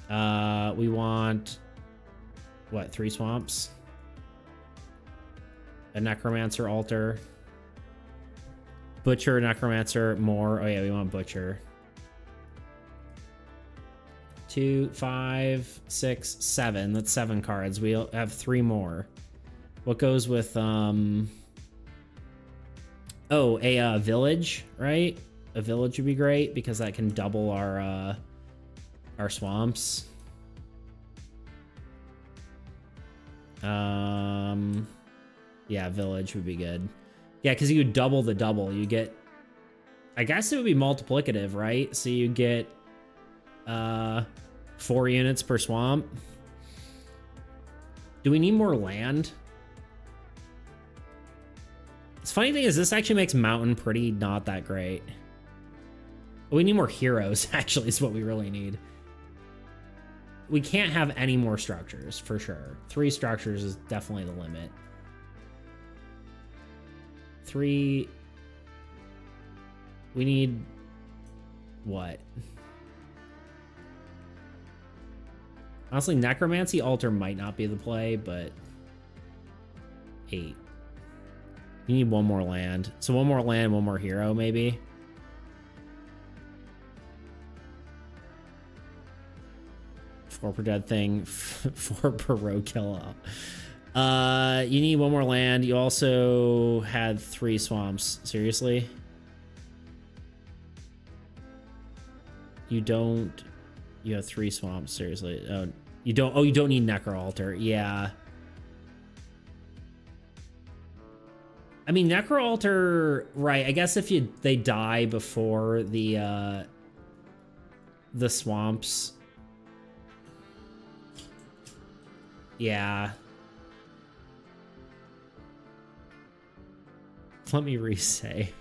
Speaker 1: We want, what, 3 swamps? A necromancer altar. Butcher, necromancer, more. Oh yeah, we want butcher. 2, 5, 6, 7. That's 7 cards. We'll have 3 more. What goes with oh, a village, right? A village would be great because that can double our swamps. Yeah, village would be good. Yeah, because you double the double. You get, I guess it would be multiplicative, right? So you get 4 units per swamp. Do we need more land? The funny thing is this actually makes mountain pretty not that great. We need more heroes, actually, is what we really need. We can't have any more structures, for sure. 3 structures is definitely the limit. 3... We need... what? Honestly, Necromancy Altar might not be the play, but 8. You need one more land. So one more land, one more hero, maybe. 4 per dead thing, 4 per rogue kill. You need one more land. You also had 3 swamps. Seriously? You don't. You have 3 swamps. Seriously? Oh, you don't. Oh, you don't need Necro Altar. Yeah. I mean, Necro Altar, right? I guess if they die before the swamps. Yeah. Let me re-say.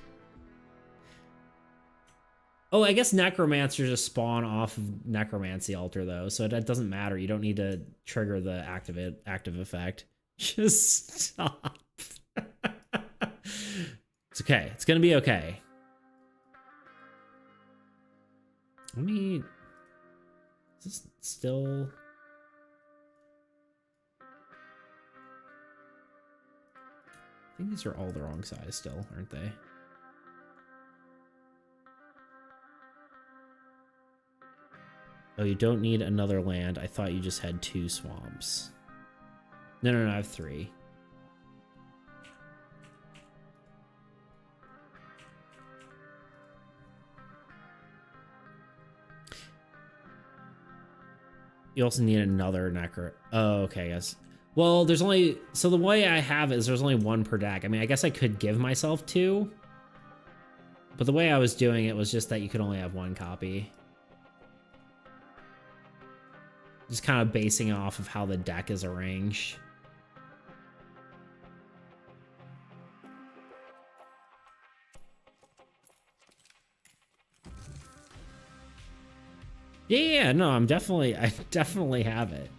Speaker 1: Oh, I guess Necromancer just spawn off of Necromancy Altar, though, so that doesn't matter. You don't need to trigger the active effect. Just stop. It's okay. It's gonna be okay. Let me... Is this still... I think these are all the wrong size still, aren't they? Oh, you don't need another land. I thought you just had 2 swamps. No, I have 3. You also need another Necro. Oh, okay, yes. Well, there's only... So the way I have it is there's only 1 per deck. I mean, I guess I could give myself 2. But the way I was doing it was just that you could only have 1 copy. Just kind of basing off of how the deck is arranged. Yeah, no, I definitely have it.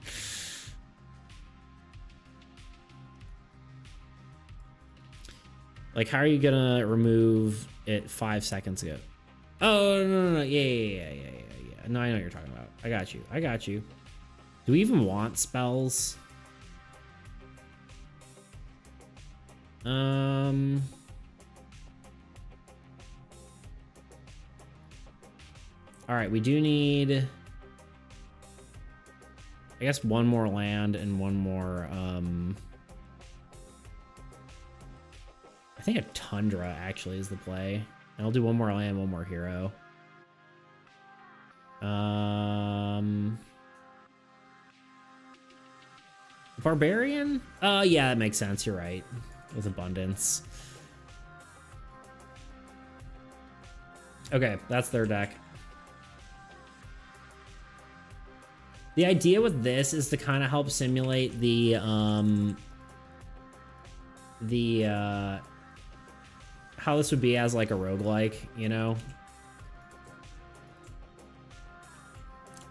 Speaker 1: Like, how are you gonna remove it 5 seconds ago? Oh, no. Yeah. No, I know what you're talking about. I got you. Do we even want spells? All right, we do need, I guess, 1 more land and 1 more, I think a Tundra actually is the play. And I'll do 1 more land, 1 more hero. Barbarian? Yeah, that makes sense. You're right. With abundance. Okay, that's their deck. The idea with this is to kind of help simulate the how this would be as like a roguelike, you know?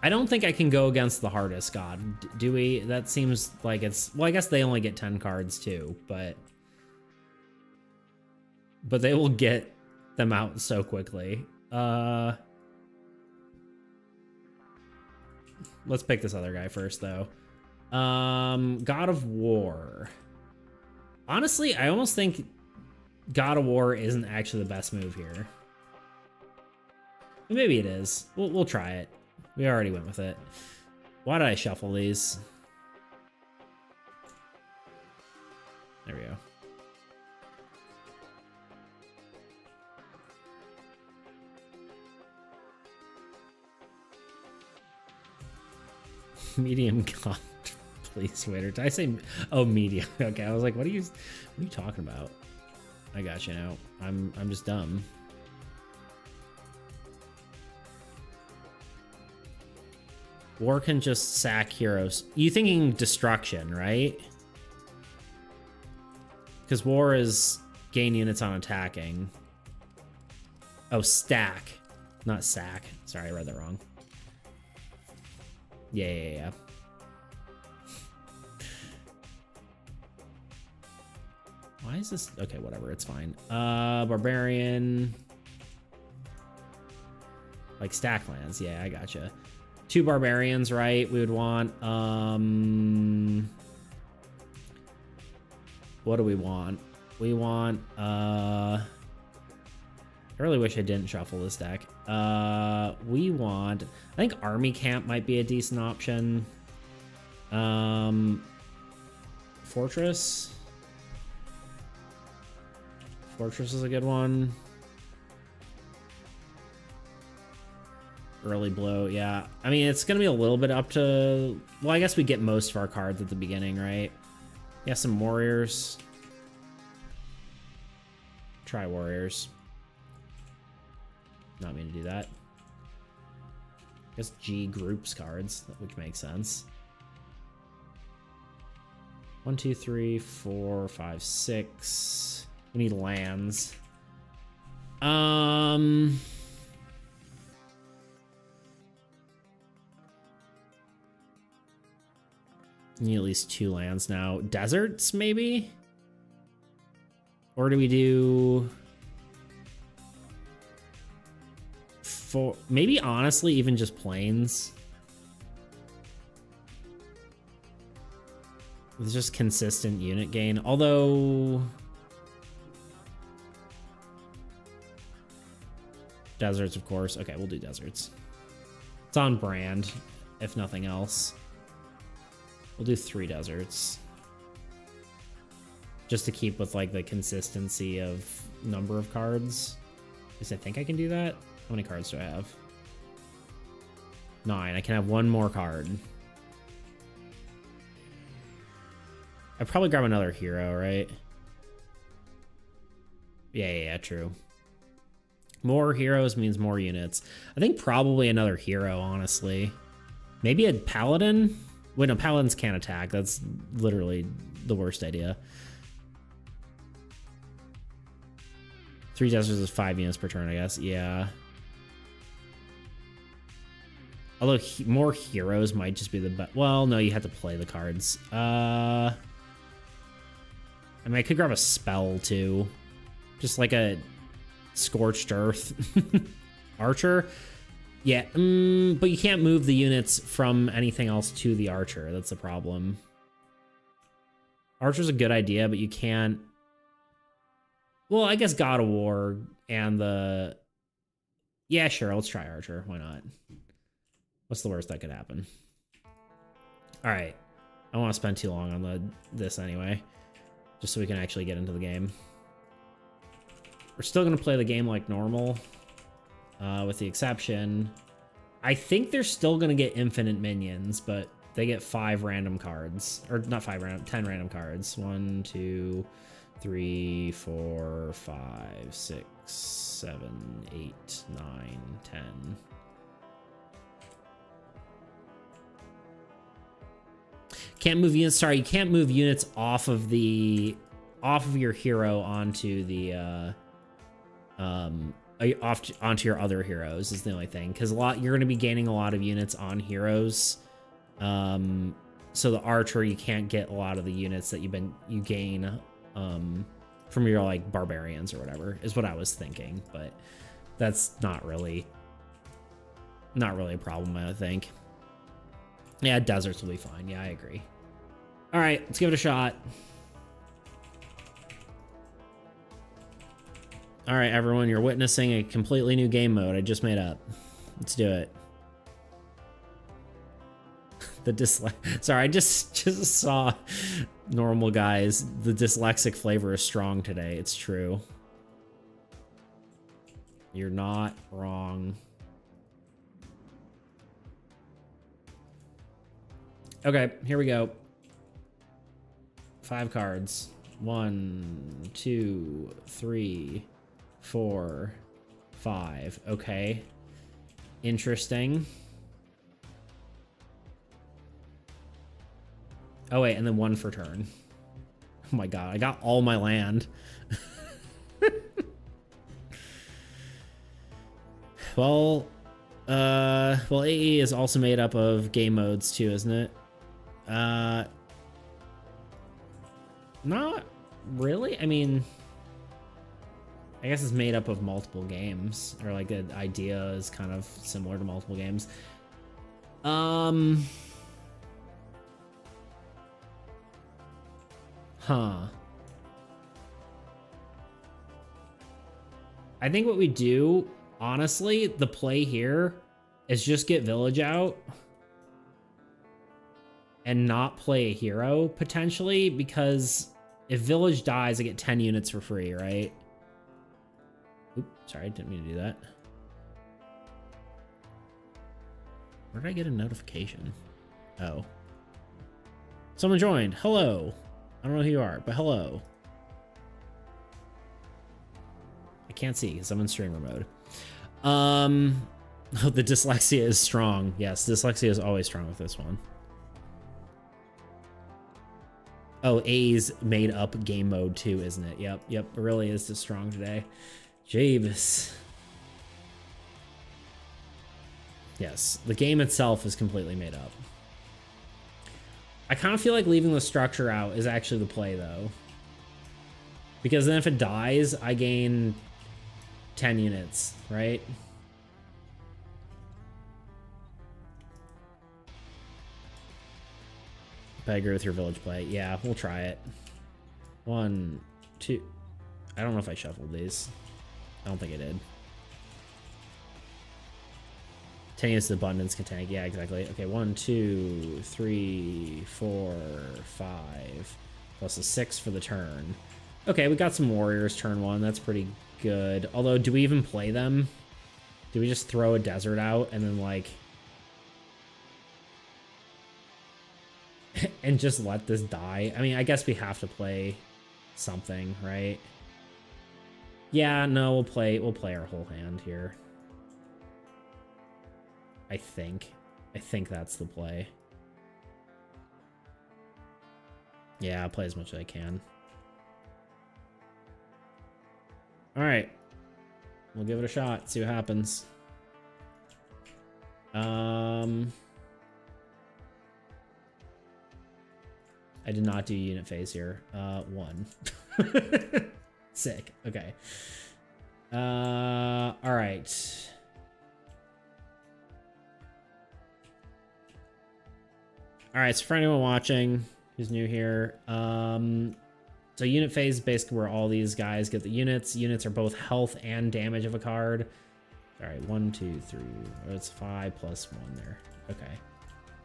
Speaker 1: I don't think I can go against the hardest god, do we? That seems like it's... Well, I guess they only get 10 cards too, but they will get them out so quickly. Let's pick this other guy first, though. God of War. Honestly, I almost think God of War isn't actually the best move here. Maybe it is. We'll try it. We already went with it. Why did I shuffle these? There we go. Medium god, please, waiter. Did I say... Oh, medium. Okay, I was like, what are you talking about? I got you now. I'm just dumb. War can just sack heroes. You thinking destruction, right? Because war is gain units on attacking. Oh, stack, not sack. Sorry, I read that wrong. Yeah. Why is this? Okay, whatever, it's fine. Barbarian. Like stack lands, yeah, I gotcha. 2 barbarians, right? We would want, what do we want? We want, I really wish I didn't shuffle this deck. We want, I think Army Camp might be a decent option. Fortress. Fortress is a good one. Early blow, yeah. I mean, it's gonna be a little bit up to, well, I guess we get most of our cards at the beginning, right? Yeah, some warriors. Try warriors. Not mean to do that. I guess G groups cards, which makes sense. 1, 2, 3, 4, 5, 6. We need lands. Need at least 2 lands now. Deserts, maybe? Or do we do... maybe, honestly, even just plains? It's just consistent unit gain. Although... deserts, of course. Okay, we'll do deserts. It's on brand, if nothing else. We'll do 3 deserts. Just to keep with, like, the consistency of number of cards. Because I think I can do that. How many cards do I have? 9. I can have 1 more card. I'd probably grab another hero, right? Yeah, true. More heroes means more units. I think probably another hero, honestly. Maybe a paladin? Wait, no, paladins can't attack. That's literally the worst idea. 3 deserts is 5 units per turn, I guess. Yeah. Although more heroes might just be the best. Well, no, you have to play the cards. I mean, I could grab a spell, too. Just like a Scorched Earth. Archer? Yeah, but you can't move the units from anything else to the Archer. That's the problem. Archer's a good idea, but you can't... well, I guess God of War and the... yeah, sure, let's try Archer. Why not? What's the worst that could happen? All right. I don't want to spend too long on this anyway. Just so we can actually get into the game. We're still going to play the game like normal. With the exception, I think they're still going to get infinite minions, but they get 5 random cards. Or not 5 random, 10 random cards. 1, 2, 3, 4, 5, 6, 7, 8, 9, 10. Can't move units. Sorry, you can't move units off of your hero onto the onto your other heroes is the only thing, because you're going to be gaining a lot of units on heroes. So the archer, you can't get a lot of the units that you gain from your like barbarians or whatever is what I was thinking, but that's not really a problem, I think. Yeah, deserts will be fine. Yeah, I agree. All right, let's give it a shot. All right, everyone, you're witnessing a completely new game mode I just made up. Let's do it. Sorry, I just saw normal guys. The dyslexic flavor is strong today. It's true. You're not wrong. Okay, here we go. 5 cards. 1, 2, 3, 4, 5. Okay. Interesting. Oh, wait, and then 1 for turn. Oh my god, I got all my land. Well, AAE is also made up of game modes too, isn't it? Not really. I mean, I guess it's made up of multiple games, or like the idea is kind of similar to multiple games. Huh. I think what we do, honestly, the play here is just get village out and not play a hero, potentially, because if village dies, I get 10 units for free, right? Oop, sorry, didn't mean to do that. Where did I get a notification? Oh. Someone joined. Hello. I don't know who you are, but hello. I can't see because I'm in streamer mode. Oh, the dyslexia is strong. Yes, dyslexia is always strong with this one. Oh, A's made up game mode too, isn't it? Yep, it really is just strong today. Javis. Yes, the game itself is completely made up. I kind of feel like leaving the structure out is actually the play, though. Because then if it dies, I gain 10 units, right? But I agree with your village play. Yeah, we'll try it. 1, 2. I don't know if I shuffled these. I don't think I did. 10 units of abundance can tank. Yeah, exactly. Okay, 1, 2, 3, 4, 5. Plus a 6 for the turn. Okay, we got some warriors turn 1. That's pretty good. Although, do we even play them? Do we just throw a desert out and then, like... and just let this die? I mean, I guess we have to play something, right? Yeah, no, we'll play our whole hand here. I think that's the play. Yeah, I'll play as much as I can. All right, we'll give it a shot. See what happens. I did not do unit phase here. 1. Sick. Okay. All right. All right, so for anyone watching who's new here, so unit phase is basically where all these guys get the units. Units are both health and damage of a card. All right, 1, 2, 3. Oh, it's 5 plus 1 there. Okay,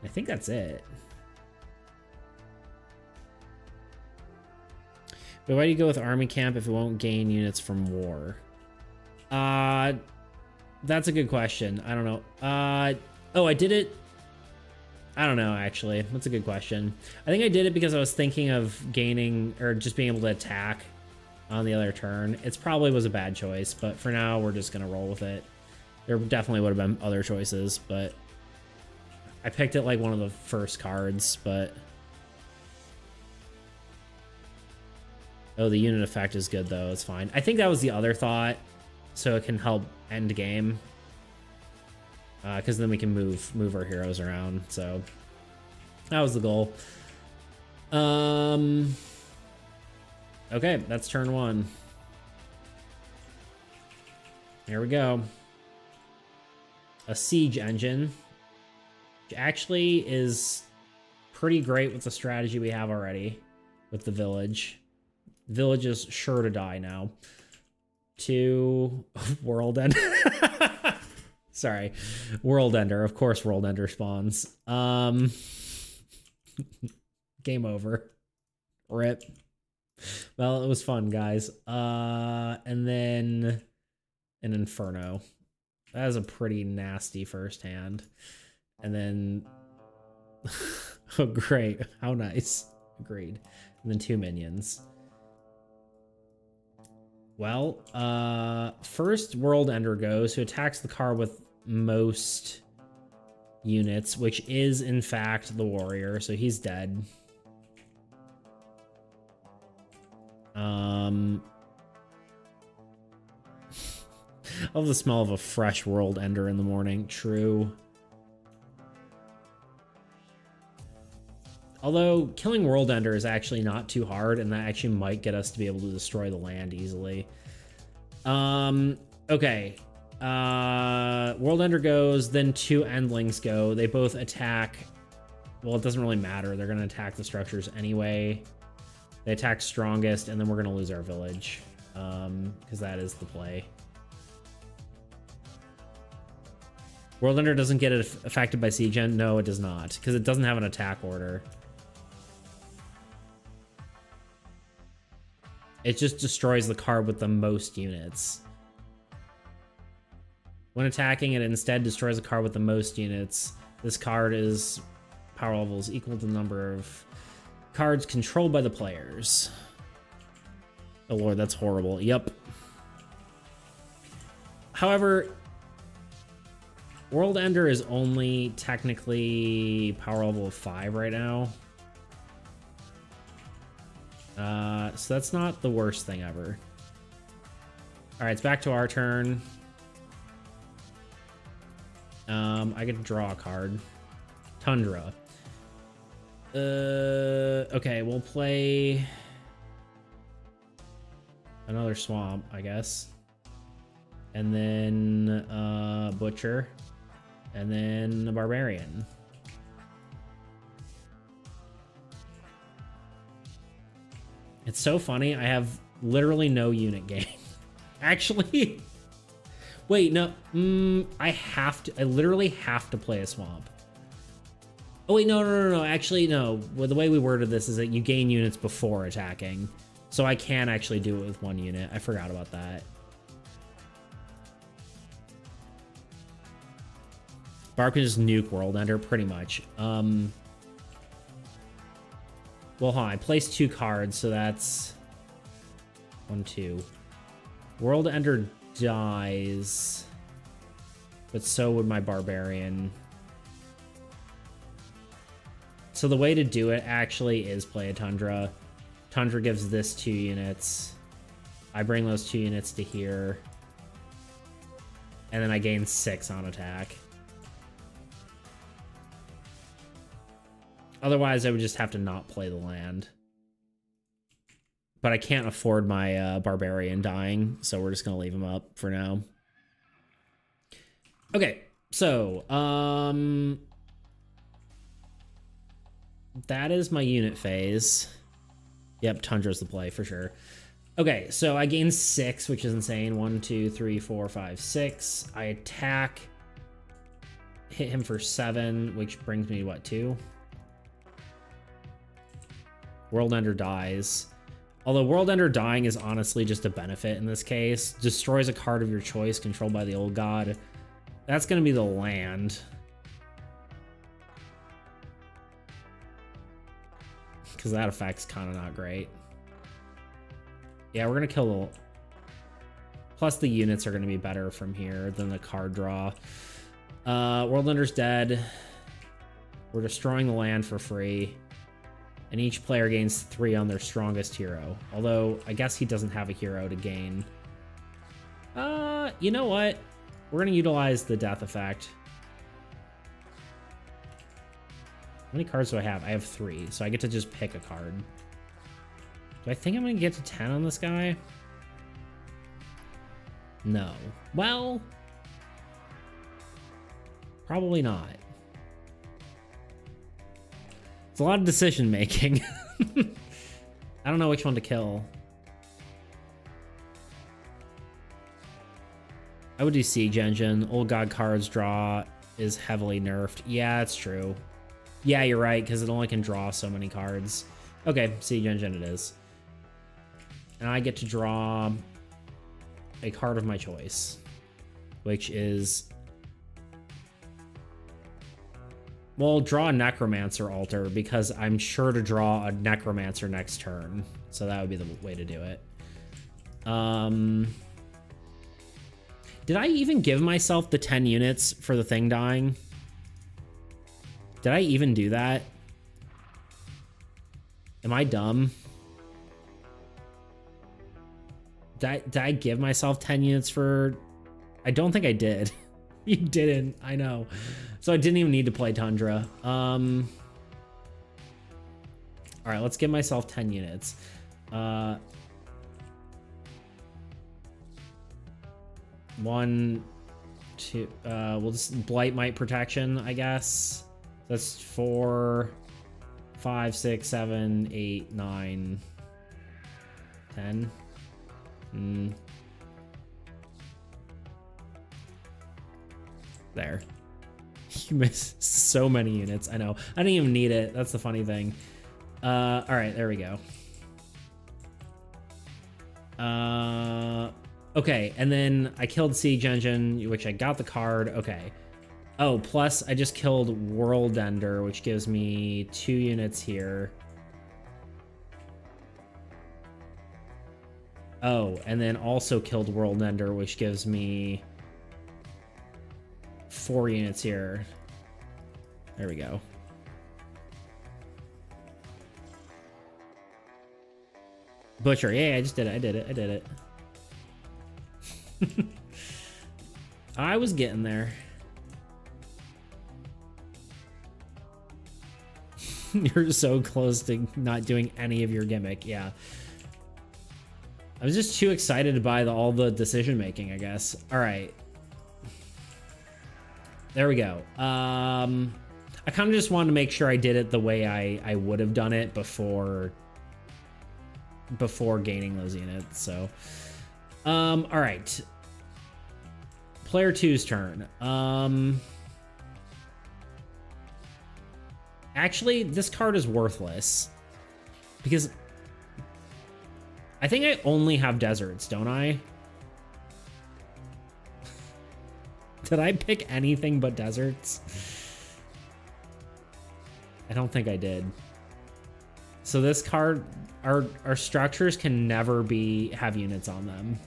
Speaker 1: I think that's it. But why do you go with army camp if it won't gain units from war? That's a good question. I don't know. Oh, I did it. I don't know, actually. That's a good question. I think I did it because I was thinking of gaining or just being able to attack on the other turn. It probably was a bad choice, but for now, we're just going to roll with it. There definitely would have been other choices, but I picked it like one of the first cards, but... Oh, the unit effect is good, though. It's fine. I think that was the other thought, so it can help end game. Because then we can move our heroes around, so that was the goal. Okay, that's turn 1. Here we go. A siege engine, which actually is pretty great with the strategy we have already with the village. Village is sure to die now. 2 World Ender. Sorry, World Ender. Of course, World Ender spawns. Game over. Rip. Well, it was fun, guys. And then an Inferno. That is a pretty nasty first hand. And then, oh great, how nice. Agreed. And then 2 minions. Well, first World Ender goes, who attacks the card with most units, which is in fact the warrior, so he's dead. I love the smell of a fresh World Ender in the morning. True. Although killing World Ender is actually not too hard, and that actually might get us to be able to destroy the land easily. Okay. World Ender goes, then 2 Endlings go. They both attack. Well, it doesn't really matter. They're going to attack the structures anyway. They attack strongest, and then we're going to lose our village. Because that is the play. World Ender doesn't get affected by Siege Engine. No, it does not, because it doesn't have an attack order. It just destroys the card with the most units. When attacking, it instead destroys a card with the most units. This card is power level is equal to the number of cards controlled by the players. Oh lord, that's horrible. Yep. However, World Ender is only technically power level of 5 right now. So that's not the worst thing ever. Alright, it's back to our turn. I get to draw a card. Tundra. Okay, we'll play another swamp, I guess. And then Butcher. And then a Barbarian. It's so funny, I have literally no unit gain. Actually, wait, no, I literally have to play a swamp. Oh wait, no, actually no. Well, the way we worded this is that you gain units before attacking. So I can actually do it with one unit. I forgot about that. Barb can just nuke World Ender, pretty much. Well, hold on, I placed 2 cards, so that's 1, 2. World Ender dies, but so would my Barbarian. So the way to do it actually is play a Tundra. Tundra gives this 2 units. I bring those 2 units to here. And then I gain 6 on attack. Otherwise, I would just have to not play the land. But I can't afford my Barbarian dying, so we're just going to leave him up for now. Okay, so, that is my unit phase. Yep, Tundra's the play for sure. Okay, so I gain 6, which is insane. 1, 2, 3, 4, 5, 6. I attack, hit him for 7, which brings me, what, 2? World Ender dies. Although World Ender dying is honestly just a benefit in this case. Destroys a card of your choice controlled by the old god. That's going to be the land. Because that effect's kind of not great. Yeah, we're going to kill the... Plus the units are going to be better from here than the card draw. World Ender's dead. We're destroying the land for free. And each player gains 3 on their strongest hero. Although, I guess he doesn't have a hero to gain. You know what? We're going to utilize the death effect. How many cards do I have? I have 3, so I get to just pick a card. Do I think I'm going to get to 10 on this guy? No. Well, probably not. It's a lot of decision making. I don't know which one to kill. I would do Siege Engine. Old God cards draw is heavily nerfed. Yeah, it's true. Yeah, you're right, because it only can draw so many cards. Okay, Siege Engine it is. And I get to draw a card of my choice, which is... Well, draw a Necromancer altar, because I'm sure to draw a Necromancer next turn. So that would be the way to do it. Did I even give myself the 10 units for the thing dying? Did I even do that? Am I dumb? Did I give myself 10 units for... I don't think I did. You didn't, I know. So I didn't even need to play Tundra. All right, let's give myself 10 units. 1, 2, we'll just Blight Might Protection, I guess. That's 4, 5, 6, 7, 8, 9, 10. There. You missed so many units. I know. I didn't even need it. That's the funny thing. All right, there we go. Okay, and then I killed Siege Engine, which I got the card. Okay. Oh, plus I just killed World Ender, which gives me 2 units here. Oh, and then also killed World Ender, which gives me 4 units here. There we go. Butcher, yeah, I just did it. I did it. I was getting there. You're so close to not doing any of your gimmick, yeah. I was just too excited by all the decision making, I guess. All right. There we go. I kind of just wanted to make sure I did it the way I would have done it before gaining those units. So, all right. Player 2's turn. Actually, this card is worthless because I think I only have deserts, don't I? Did I pick anything but deserts? I don't think I did. So this card, our structures can never have units on them.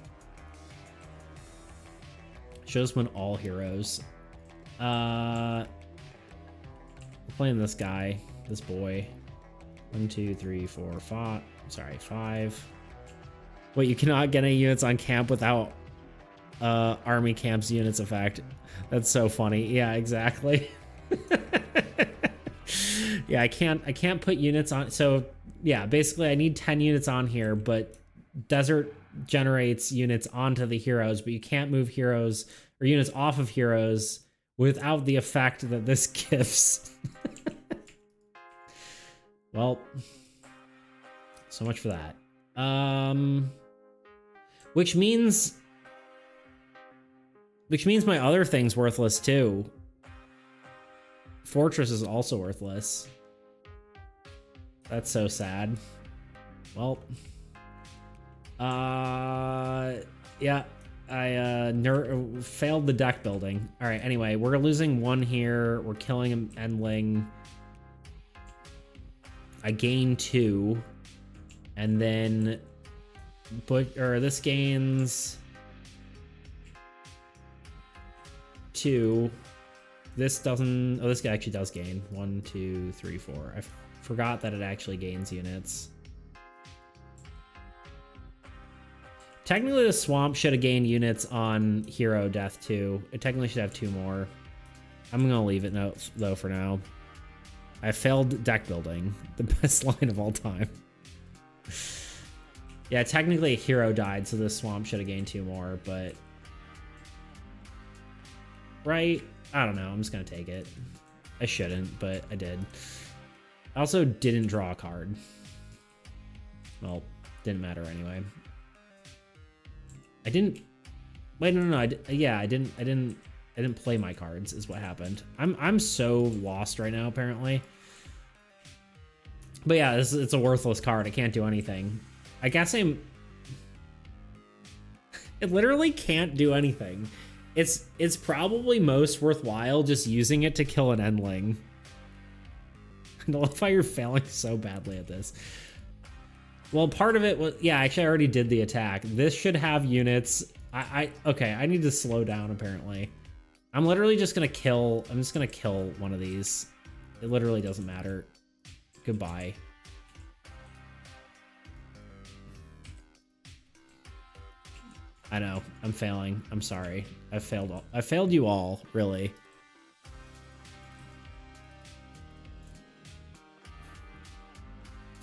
Speaker 1: Shows when all heroes. Playing this guy, this boy. 1, 2, 3, 4, 5. Sorry, 5. Wait, you cannot get any units on camp without army camp's units effect. That's so funny. Yeah, exactly. Yeah, I can't put units on. So yeah, basically I need 10 units on here, but desert generates units onto the heroes, but you can't move heroes or units off of heroes without the effect that this gives. Well, so much for that. Which means my other thing's worthless too. Fortress is also worthless. That's so sad. Well, yeah, I failed the deck building. All right, anyway, we're losing 1 here. We're killing an Endling. I gain 2, and then this gains 2. This doesn't. Oh, this guy actually does gain 1, 2, 3, 4. I forgot that it actually gains units. Technically, the swamp should have gained units on hero death too. It technically should have 2 more. I'm gonna leave it though for now. I failed deck building, the best line of all time. Yeah, technically a hero died, so this swamp should have gained 2 more, but right? I don't know. I'm just gonna take it. I shouldn't, but I did. I also didn't draw a card. Well, didn't matter anyway. I didn't. Wait, no. Yeah, I didn't play my cards. Is what happened. I'm so lost right now, apparently. But yeah, it's a worthless card. I can't do anything. I guess it literally can't do anything. It's probably most worthwhile just using it to kill an Endling. I love how you're failing so badly at this. Well, part of it was, yeah, actually I already did the attack. This should have units. Okay, I need to slow down apparently. I'm literally just gonna kill, I'm just gonna kill one of these. It literally doesn't matter. Goodbye. I know, I'm failing. I'm sorry. I failed you all, really.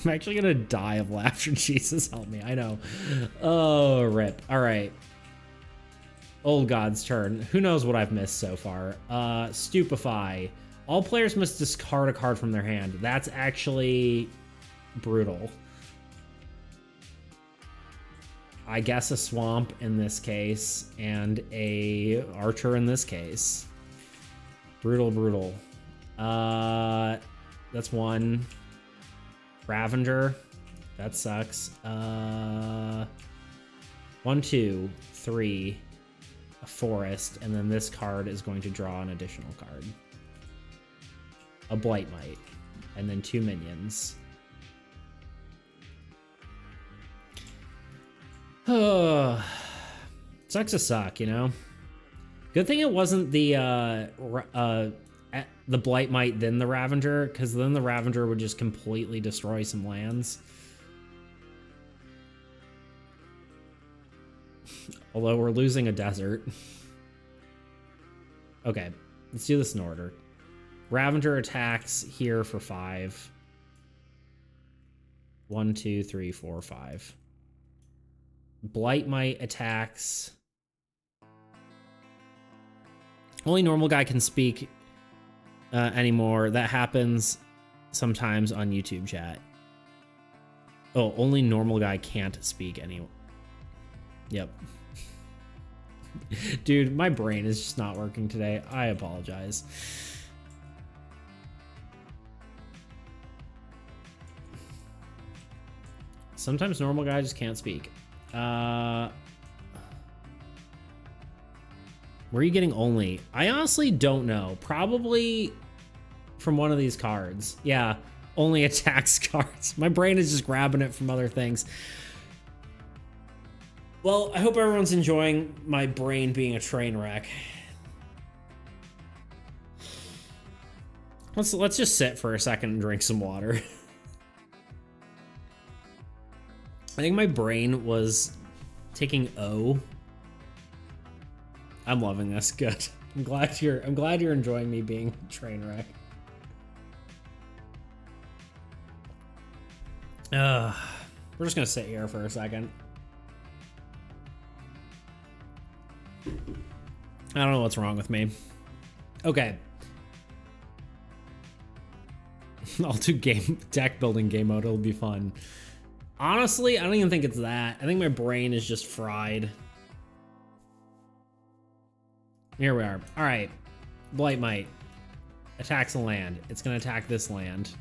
Speaker 1: I'm actually gonna die of laughter. Jesus help me. I know. Oh, rip. All right. Old God's turn. Who knows what I've missed so far? Stupefy. All players must discard a card from their hand. That's actually brutal. I guess a swamp in this case, and a archer in this case. Brutal, brutal. That's one. Ravager. That sucks. 1, 2, 3. A forest, and then this card is going to draw an additional card. A Blight Might. And then 2 minions. Sucks to suck, you know? Good thing it wasn't the Blight Might, then the Ravager, because then the Ravager would just completely destroy some lands. Although we're losing a desert. Okay, let's do this in order. Ravager attacks here for 5. 1, 2, 3, 4, 5. Blight Might attacks. Only normal guy can speak anymore. That happens sometimes on YouTube chat. Oh, only normal guy can't speak anymore. Yep. Dude, my brain is just not working today. I apologize. Sometimes normal guy just can't speak. Where are you getting only? I honestly don't know. Probably from one of these cards. Yeah, only attacks cards. My brain is just grabbing it from other things. Well, I hope everyone's enjoying my brain being a train wreck. Let's just sit for a second and drink some water. I think my brain was taking O. I'm loving this. Good. I'm glad you're enjoying me being a train wreck. We're just gonna sit here for a second. I don't know what's wrong with me. Okay. I'll do deck building game mode. It'll be fun. Honestly, I don't even think it's that. I think my brain is just fried. Here we are. All right. Blight Might attacks a land. It's going to attack this land.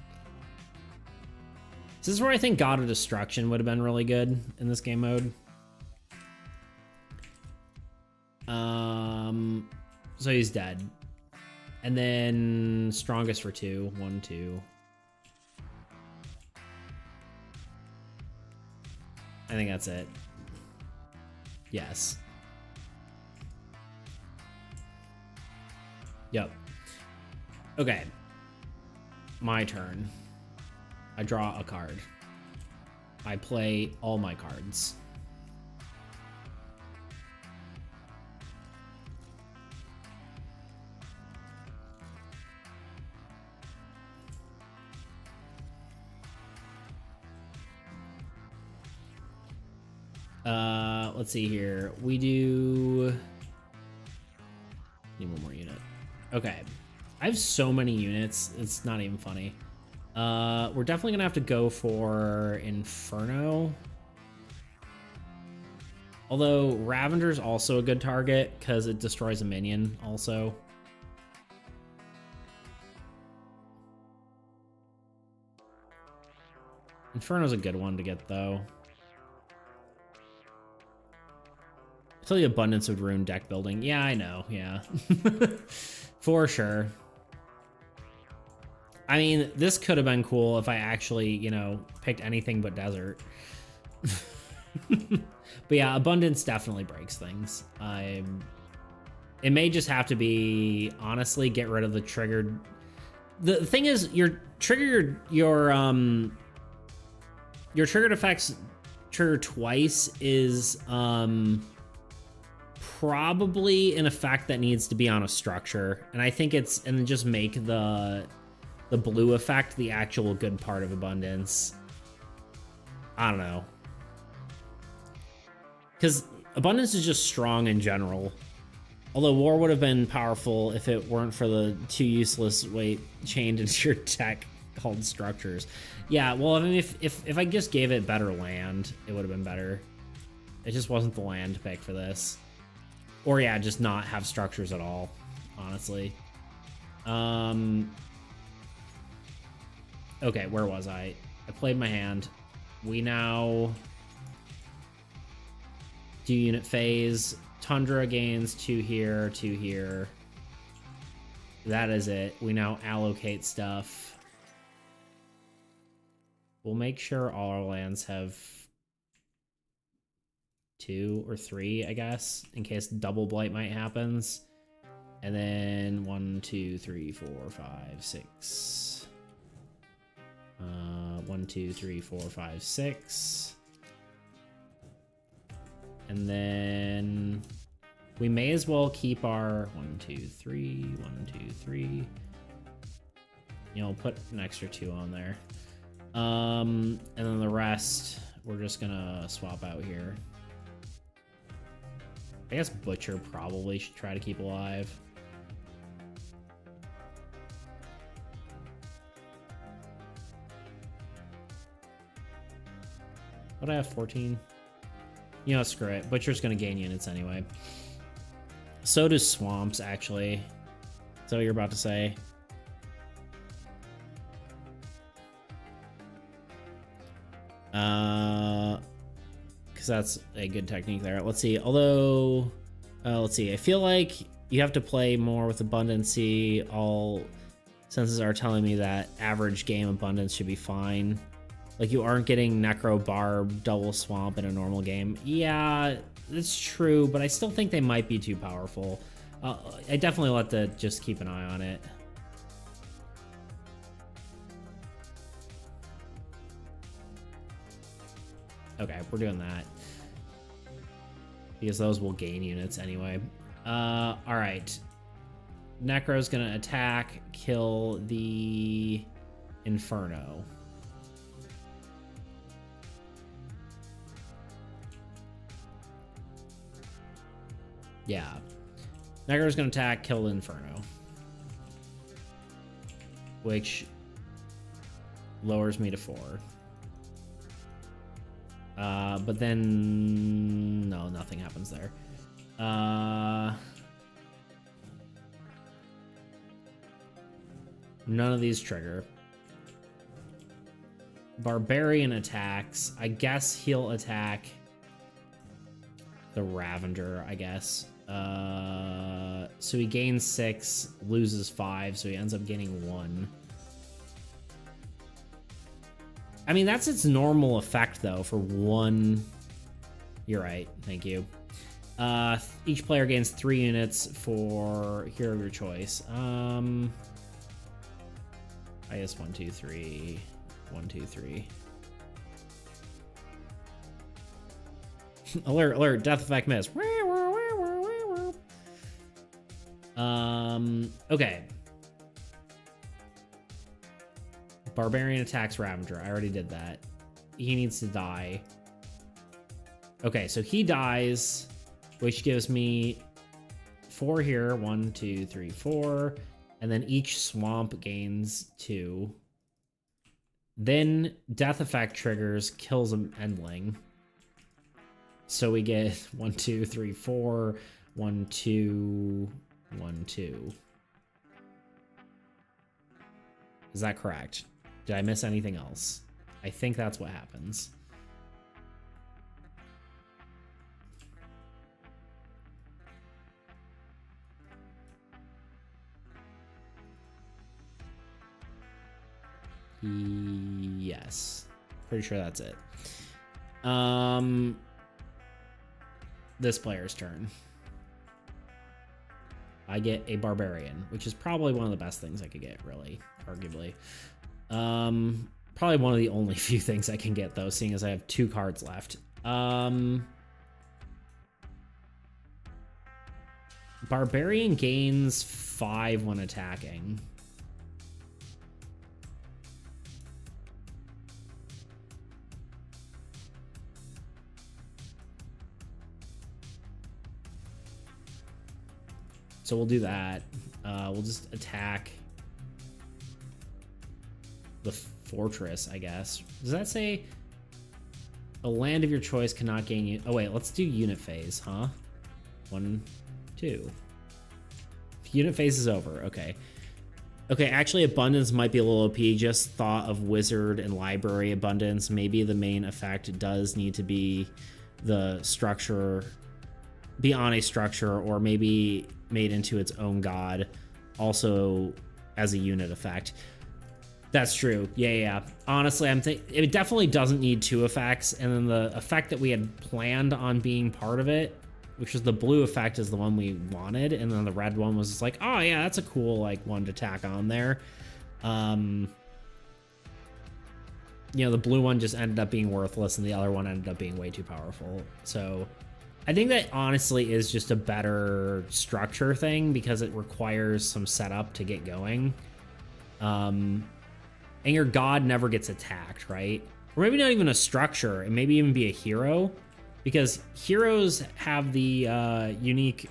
Speaker 1: This is where I think God of Destruction would have been really good in this game mode. So he's dead. And then strongest for 2. 1, 2. I think that's it. Yes. Yep. Okay. My turn. I draw a card. I play all my cards. Let's see here. We do... Need one more unit. Okay. I have so many units. It's not even funny. We're definitely gonna have to go for Inferno. Although Ravager's also a good target because it destroys a minion also. Inferno's a good one to get though. I tell you Abundance would ruin deck building. Yeah, I know. Yeah. For sure. I mean, this could have been cool if I actually, you know, picked anything but desert. But yeah, Abundance definitely breaks things. It may just have to be, honestly, get rid of the triggered... The thing is, your triggered effects trigger twice is probably an effect that needs to be on a structure, and I think it's, and just make the blue effect the actual good part of Abundance. I don't know, because Abundance is just strong in general. Although War would have been powerful if it weren't for the 2 useless weight chained into your deck called structures. Yeah, well, I mean, if I just gave it better land, it would have been better. It just wasn't the land to pick for this. Or yeah, just not have structures at all, honestly. Okay, where was I? I played my hand. We now do unit phase. Tundra gains 2 here, 2 here. That is it. We now allocate stuff. We'll make sure all our lands have 2 or 3, I guess, in case double blight might happens. And then 1, 2, 3, 4, 5, 6. 1, 2, 3, 4, 5, 6. And then we may as well keep our 1, 2, 3, 1, 2, 3. You know, put an extra 2 on there. And then the rest, we're just gonna swap out here. I guess Butcher probably should try to keep alive. What, I have 14? You know, screw it. Butcher's gonna gain units anyway. So does Swamps, actually. Is that what you're about to say? Because that's a good technique there. Let's see. Although, let's see. I feel like you have to play more with Abundancy. All senses are telling me that average game Abundance should be fine. Like, you aren't getting Necro Barb, Double Swamp in a normal game. Yeah, it's true, but I still think they might be too powerful. I definitely want to just keep an eye on it. Okay, we're doing that. Because those will gain units anyway. Alright. Necro's gonna attack, kill the Inferno. Yeah. Necro's gonna attack, kill the Inferno. Which lowers me to 4. But then... no, nothing happens there. None of these trigger. Barbarian attacks. I guess he'll attack the Ravager, I guess. So he gains 6, loses 5, so he ends up gaining 1. I mean, that's its normal effect, though, for 1... You're right, thank you. Each player gains 3 units for hero of your choice. I guess 1, 2, 3. 1, 2, 3. Alert, alert, death effect miss. Okay. Barbarian attacks Ravager. I already did that. He needs to die. Okay, so he dies, which gives me 4 here. 1, 2, 3, 4. And then each swamp gains 2. Then death effect triggers, kills an endling. So we get 1, 2, 3, 4. 1, 2, 1, 2. Is that correct? Did I miss anything else? I think that's what happens. Yes. Pretty sure that's it. This player's turn. I get a Barbarian, which is probably one of the best things I could get, really, arguably. Probably one of the only few things I can get, though, seeing as I have 2 cards left. Barbarian gains 5 when attacking. So we'll do that. We'll just attack the fortress, I guess. Does that say a land of your choice cannot gain you? Oh, wait, let's do unit phase, huh? 1, 2. Unit phase is over. Okay. Okay, actually, abundance might be a little OP. Just thought of wizard and library abundance. Maybe the main effect does need to be the structure, be on a structure, or maybe made into its own god, also as a unit effect. That's true. Yeah. Honestly, it definitely doesn't need 2 effects, and then the effect that we had planned on being part of it, which is the blue effect, is the one we wanted, and then the red one was just like, oh yeah, that's a cool like one to tack on there. You know, the blue one just ended up being worthless, and the other one ended up being way too powerful. So I think that honestly is just a better structure thing because it requires some setup to get going. And your god never gets attacked, right? Or maybe not even a structure, and maybe even be a hero, because heroes have the unique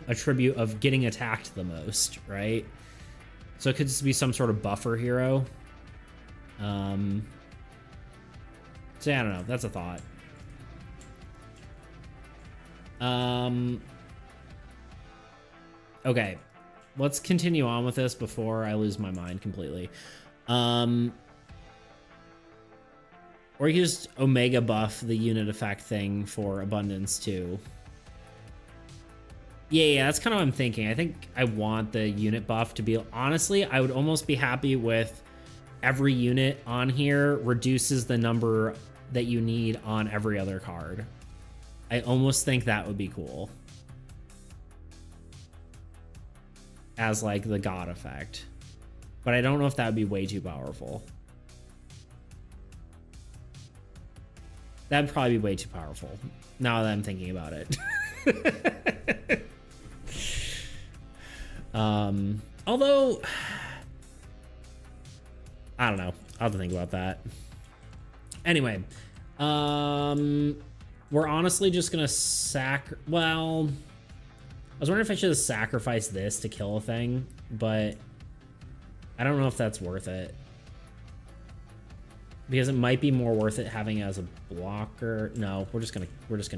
Speaker 1: attribute of getting attacked the most, right? So it could just be some sort of buffer hero. So yeah, I don't know. That's a thought. Okay, let's continue on with this before I lose my mind completely. Or you just Omega buff the unit effect thing for abundance too. Yeah, that's kind of what I'm thinking. I think I want the unit buff to be... Honestly, I would almost be happy with every unit on here reduces the number that you need on every other card. I almost think that would be cool. As like the god effect. But I don't know if that would be way too powerful. That'd probably be way too powerful, now that I'm thinking about it. Although, I don't know. I'll have to think about that. Anyway, we're honestly just gonna well, I was wondering if I should have sacrificed this to kill a thing, but I don't know if that's worth it. Because it might be more worth it having it as a blocker. No, we're just gonna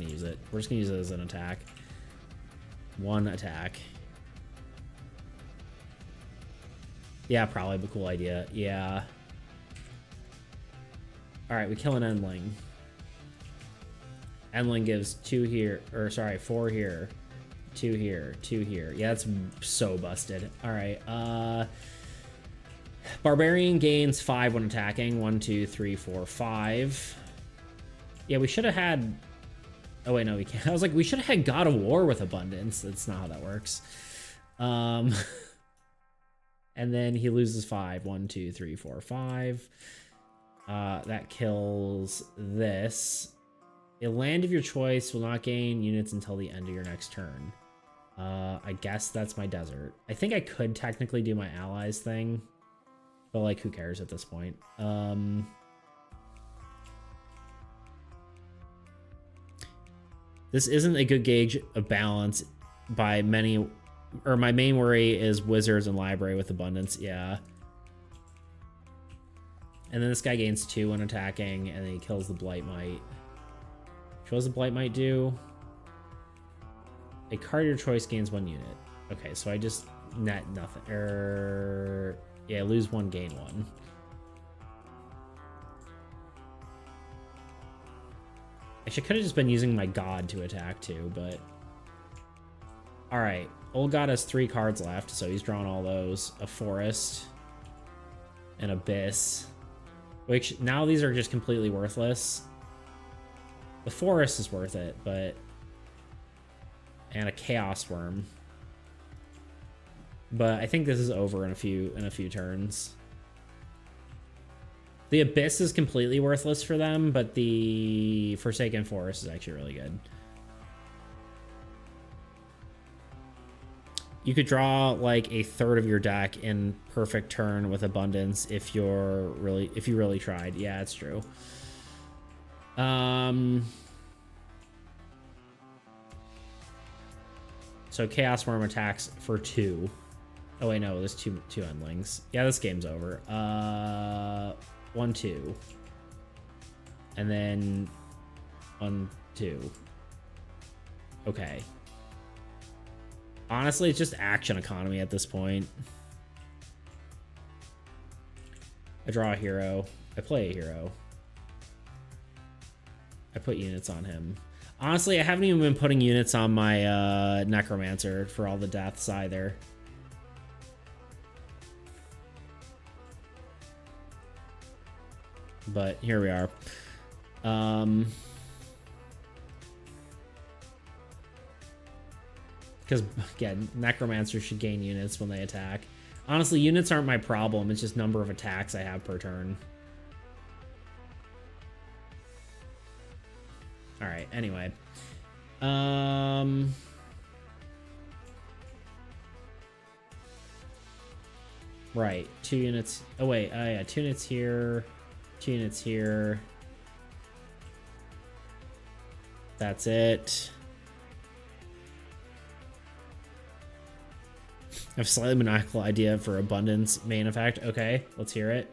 Speaker 1: use it. We're just gonna use it as an attack. One attack. Yeah, probably a cool idea. Yeah. Alright, we kill an Endling. Endling gives 2 here, or sorry, 4 here. 2 here, 2 here. Yeah, that's so busted. Alright, Barbarian gains 5 when attacking. 1, 2, 3, 4, 5. Yeah, we should have had... Oh, wait, no, we can't. I was like, we should have had God of War with abundance. That's not how that works. And then he loses 5. 1, 2, 3, 4, 5. That kills this. A land of your choice will not gain units until the end of your next turn. I guess that's my desert. I think I could technically do my allies thing. But, like, who cares at this point? This isn't a good gauge of balance by many... Or my main worry is wizards and library with abundance. Yeah. And then this guy gains 2 when attacking, and then he kills the Blight Might. What does the Blight Might do? A card of your choice gains 1 unit. Okay, so I just net nothing. Yeah, lose 1, gain 1. Actually, I could have just been using my god to attack too, but... Alright, old god has 3 cards left, so he's drawn all those. A forest. An abyss. Which, now these are just completely worthless. The forest is worth it, but... And a chaos worm. But I think this is over in a few turns. The abyss is completely worthless for them, but the Forsaken Forest is actually really good. You could draw like a third of your deck in perfect turn with abundance if you really tried. Yeah, it's true. So Chaos Worm attacks for 2. Oh wait, no, there's two Endlings. Yeah, this game's over. 1, 2. And then 1, 2. Okay. Honestly, it's just action economy at this point. I draw a hero. I play a hero. I put units on him. Honestly, I haven't even been putting units on my Necromancer for all the deaths either. But here we are. Because, yeah, Necromancer should gain units when they attack. Honestly, units aren't my problem. It's just number of attacks I have per turn. Alright, anyway. Right, 2 units. Oh, wait. Yeah, 2 units here. 2 units here. That's it. I have a slightly maniacal idea for abundance main effect. Okay, let's hear it.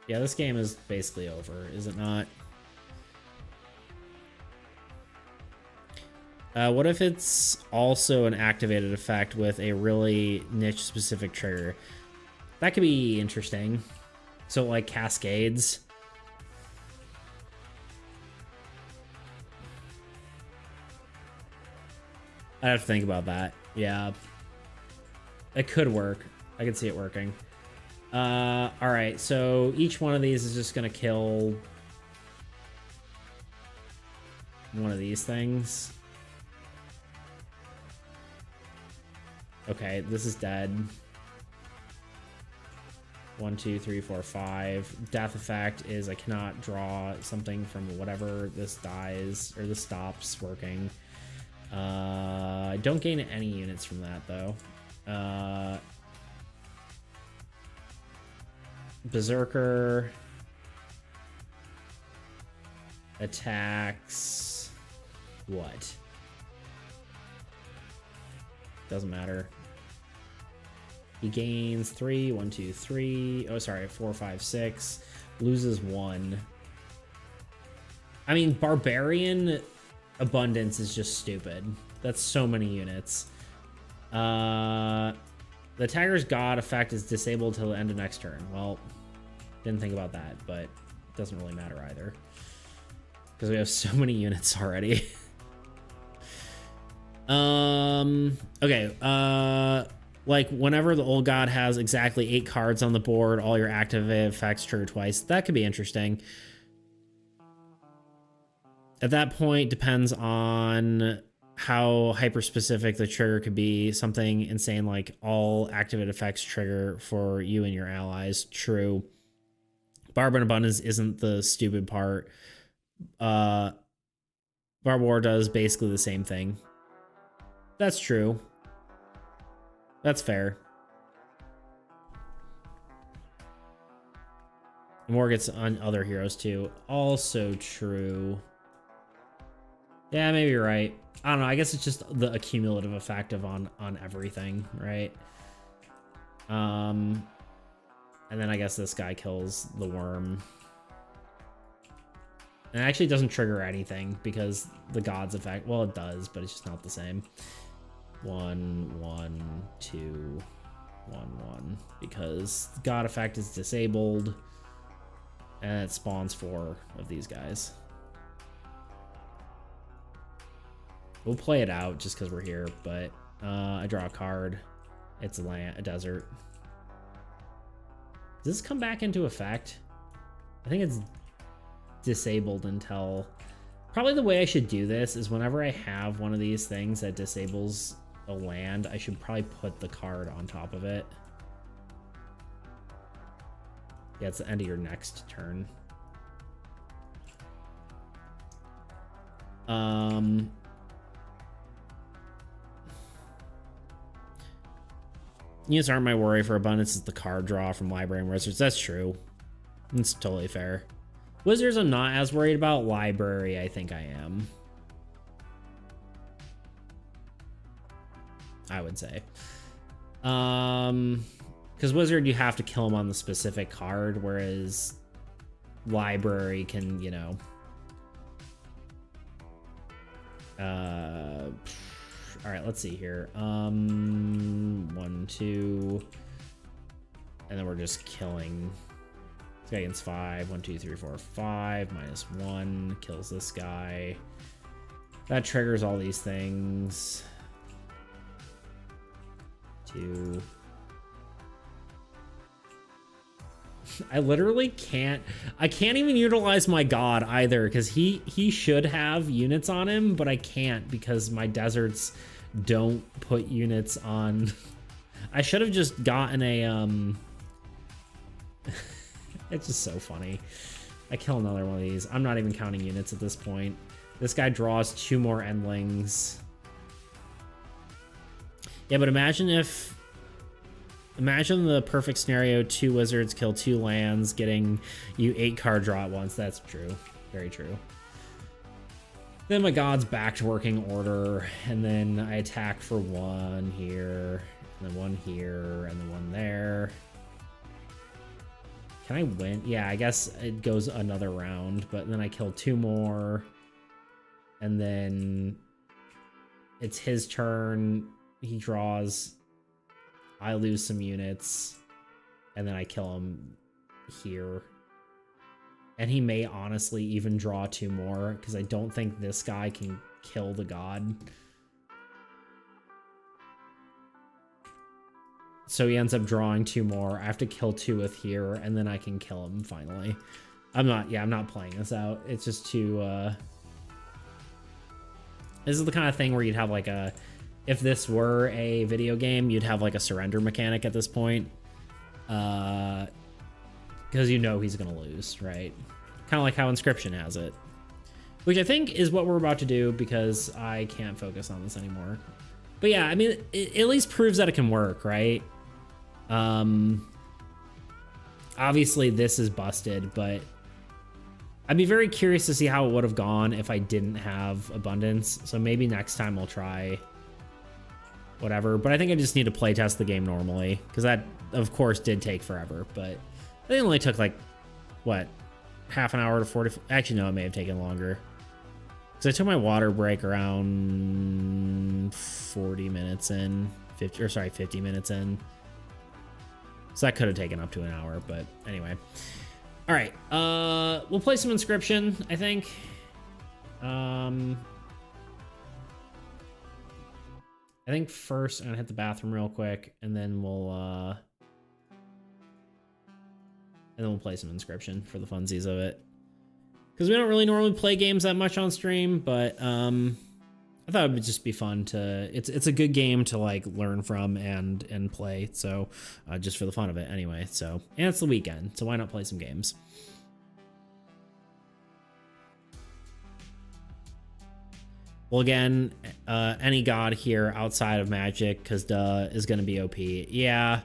Speaker 1: Yeah, this game is basically over, is it not? What if it's also an activated effect with a really niche-specific trigger? That could be interesting. So, like, cascades. I'd have to think about that. Yeah. It could work. I could see it working. Alright, so each one of these is just gonna kill one of these things. Okay, this is dead. 1, 2, 3, 4, 5. Death effect is I cannot draw something from whatever this dies, or this stops working. I don't gain any units from that, though. Berserker attacks what? Doesn't matter. He gains 3, 1, 2, 3. Oh, sorry, 4, 5, 6. Loses 1. I mean, Barbarian Abundance is just stupid. That's so many units. The Tiger's God effect is disabled till the end of next turn. Well, didn't think about that, but it doesn't really matter either. Because we have so many units already. Okay, like, whenever the old god has exactly 8 cards on the board, all your activated effects trigger twice. That could be interesting. At that point, depends on how hyper-specific the trigger could be. Something insane like all activated effects trigger for you and your allies. True. Barb and Abundance isn't the stupid part. Barb War does basically the same thing. That's true. That's fair. War gets on other heroes too. Also true. Yeah, maybe you're right. I don't know. I guess it's just the accumulative effect of on everything, right? And then I guess this guy kills the worm. And it actually doesn't trigger anything because the god's effect, well, it does, but it's just not the same. 1, 1, 2, 1, 1, because the god effect is disabled and it spawns 4 of these guys. We'll play it out just because we're here, but I draw a card. It's a desert. Does this come back into effect? I think it's disabled until... Probably the way I should do this is whenever I have one of these things that disables a land, I should probably put the card on top of it. Yeah, it's the end of your next turn. Units aren't my worry for abundance. Is the card draw from Library and Wizards. That's true. It's totally fair. Wizards I'm not as worried about. Library I think I am. I would say. Because Wizard you have to kill him on the specific card, whereas Library can, you know... Alright, let's see here. 1, 2... And then we're just killing... This guy against 5. 1, 2, 3, 4, 5. -1. Kills this guy. That triggers all these things. 2. I literally can't... I can't even utilize my god either, because he should have units on him, but I can't because my deserts don't put units on... I should have just gotten a... It's just so funny. I kill another one of these. I'm not even counting units at this point. This guy draws 2 more endlings. Yeah, but imagine if... Imagine the perfect scenario, 2 wizards kill 2 lands, getting you 8 card draw at once. That's true. Very true. Then my god's back to working order, and then I attack for 1 here, and then 1 here, and then 1 there. Can I win? Yeah, I guess it goes another round, but then I kill 2 more, and then it's his turn. He draws. I lose some units, and then I kill him here. And he may honestly even draw 2 more, because I don't think this guy can kill the god. So he ends up drawing 2 more. I have to kill 2 with here, and then I can kill him finally. I'm not playing this out. It's just too, This is the kind of thing where you'd have like a... If this were a video game, you'd have like a surrender mechanic at this point. Because you know he's going to lose, right? Kind of like how Inscription has it. Which I think is what we're about to do, because I can't focus on this anymore. But yeah, I mean, it at least proves that it can work, right? Obviously this is busted, but I'd be very curious to see how it would have gone if I didn't have Abundance. So maybe next time I'll try whatever, but I think I just need to play test the game normally, because that of course did take forever, but it only took like, what, half an hour to 40, actually no, it may have taken longer. Because I took my water break around 40 minutes in, 50 minutes in. So that could have taken up to an hour, but anyway. All right, we'll play some Inscription, I think. I think first I'm gonna hit the bathroom real quick, and then we'll play some Inscription for the funsies of it. Because we don't really normally play games that much on stream, but I thought it would just be fun to... It's a good game to like learn from and play, so just for the fun of it anyway. So, and it's the weekend, so why not play some games? Well, again, any god here outside of Magic, because duh, is going to be OP. Yeah.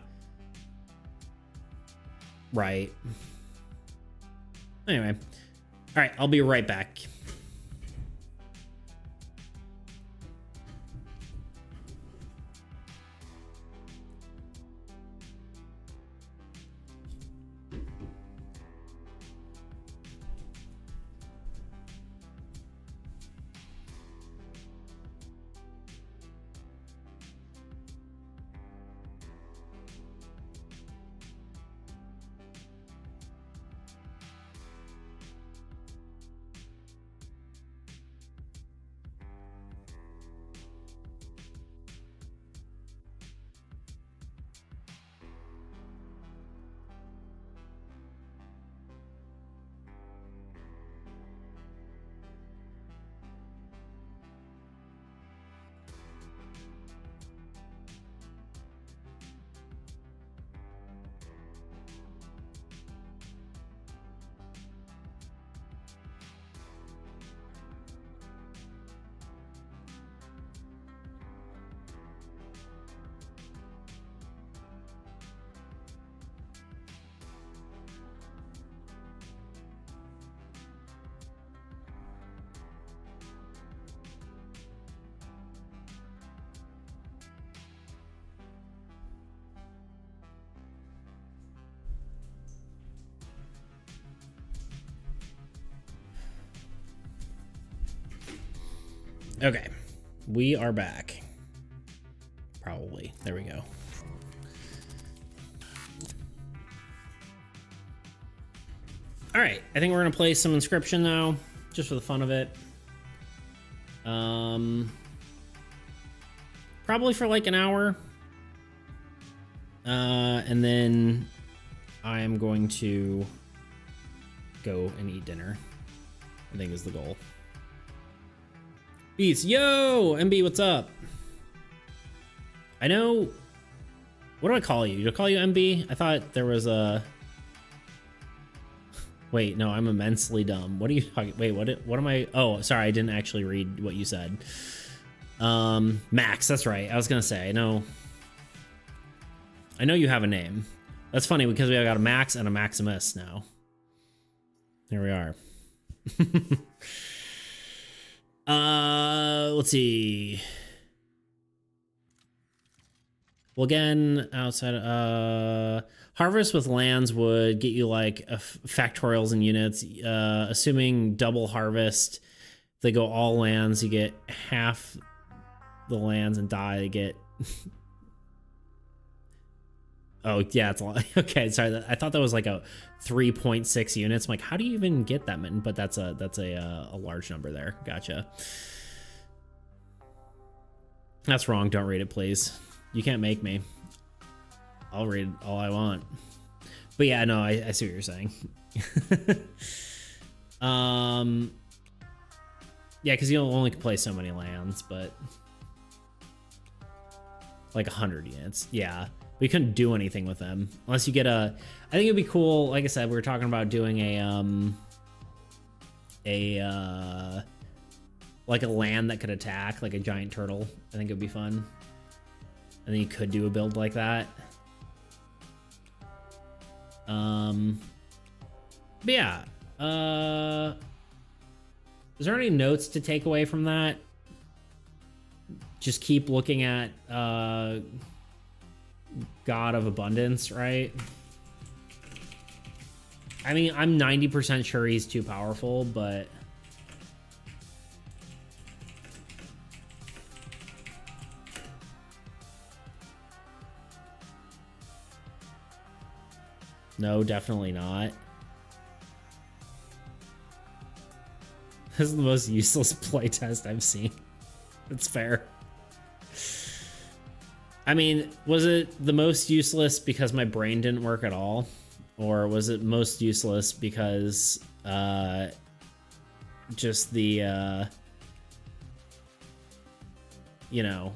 Speaker 1: Right. Anyway. All right, I'll be right back. Okay, we are back. Probably. There we go. All right, I think we're gonna play some Inscription now, just for the fun of it. Probably for like an hour. And then I am going to go and eat dinner, I think is the goal. Beats, yo, MB, what's up? I know, what do I call you? Do I call you MB? I thought there was a, wait, no, I'm immensely dumb. What are you talking, wait, what am I, oh, sorry, I didn't actually read what you said. Max, that's right, I was gonna say, I know you have a name. That's funny because we got a Max and a Maximus now. Here we are. Let's see. Well, again, outside, harvest with lands would get you like factorials and units. Assuming double harvest, if they go all lands, you get half the lands, and die, they get. Oh yeah, it's a lot. Okay, sorry. I thought that was like a 3.6 units. I'm like, how do you even get that many? But that's a large number there. Gotcha. That's wrong. Don't read it, please. You can't make me. I'll read all I want. But yeah, no, I see what you're saying. Yeah, because you only can play so many lands, but like 100 units. Yeah. We couldn't do anything with them unless you get a. I think it'd be cool. Like I said, we were talking about doing like a land that could attack, like a giant turtle. I think it'd be fun. And then you could do a build like that. But yeah. Is there any notes to take away from that? Just keep looking at God of Abundance, right? I mean, I'm 90% sure he's too powerful, but no, definitely not. This is the most useless playtest I've seen. It's fair. I mean, was it the most useless because my brain didn't work at all? Or was it most useless because just the, you know,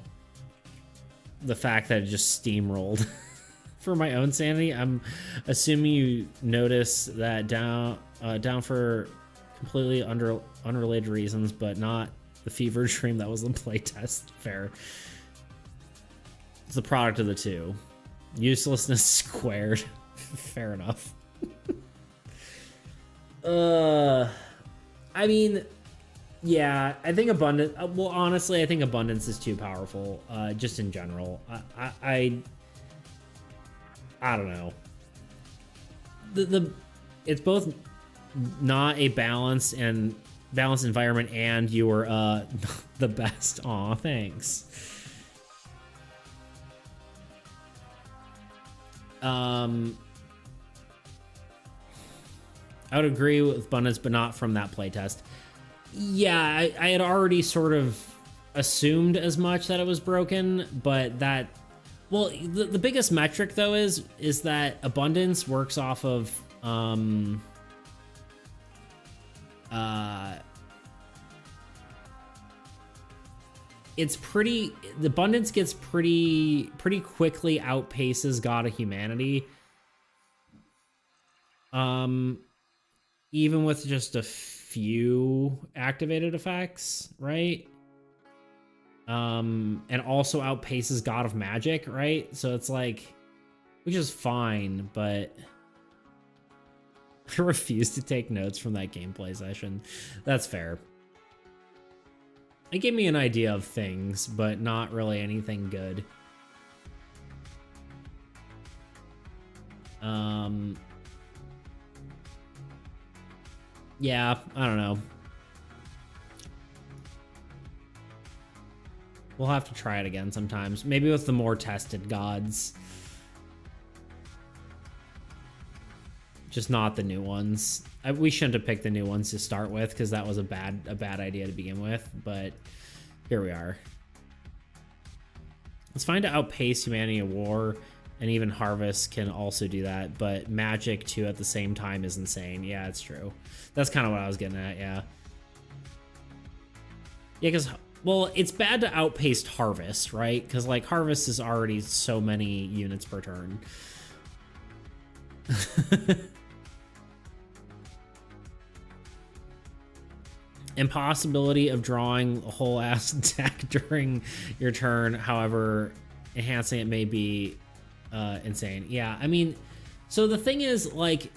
Speaker 1: the fact that it just steamrolled for my own sanity? I'm assuming you notice that down for completely unrelated reasons, but not the fever dream that was the playtest. Fair. It's the product of the two. Uselessness squared. Fair enough. I mean, yeah, I think abundance. Well, honestly, I think abundance is too powerful. Just in general, I don't know. It's both not a balanced environment, and you were the best. Aw, thanks. I would agree with abundance, but not from that playtest. Yeah, I had already sort of assumed as much that it was broken, but that, well, the biggest metric though is that abundance works off of it's pretty, the abundance gets pretty quickly outpaces God of Humanity. Even with just a few activated effects, right? And also outpaces God of Magic, right? So it's like, which is fine, but I refuse to take notes from that gameplay session. That's fair. It gave me an idea of things, but not really anything good. Yeah, I don't know. We'll have to try it again sometimes. Maybe with the more tested gods. Just not the new ones. We shouldn't have picked the new ones to start with because that was a bad idea to begin with, but here we are. It's fine to outpace Humanity of War, and even Harvest can also do that, but Magic too at the same time is insane. Yeah, it's true. That's kind of what I was getting at, yeah. Yeah, because, well, it's bad to outpace Harvest, right? Because, like, Harvest is already so many units per turn. Impossibility of drawing a whole ass deck during your turn, however enhancing it may be insane. Yeah, I mean, so the thing is, like,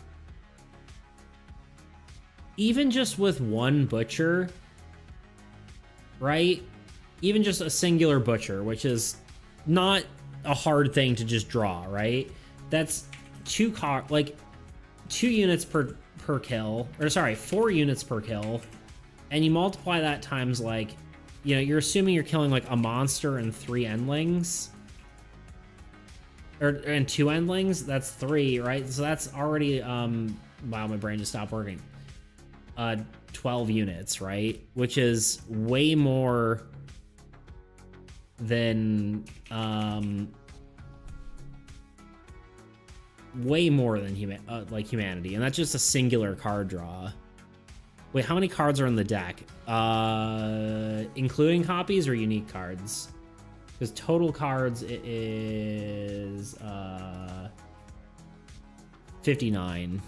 Speaker 1: even just with one butcher, right? Even just a singular butcher, which is not a hard thing to just draw, right? That's 2 units per kill, or sorry, 4 units per kill. And you multiply that times, like, you know, you're assuming you're killing like a monster and 3 endlings. And 2 endlings, that's 3, right? So that's already, wow, my brain just stopped working. 12 units, right? Which is way more than, humanity. And that's just a singular card draw. Wait, how many cards are in the deck? Including copies or unique cards? Because total cards it is 59.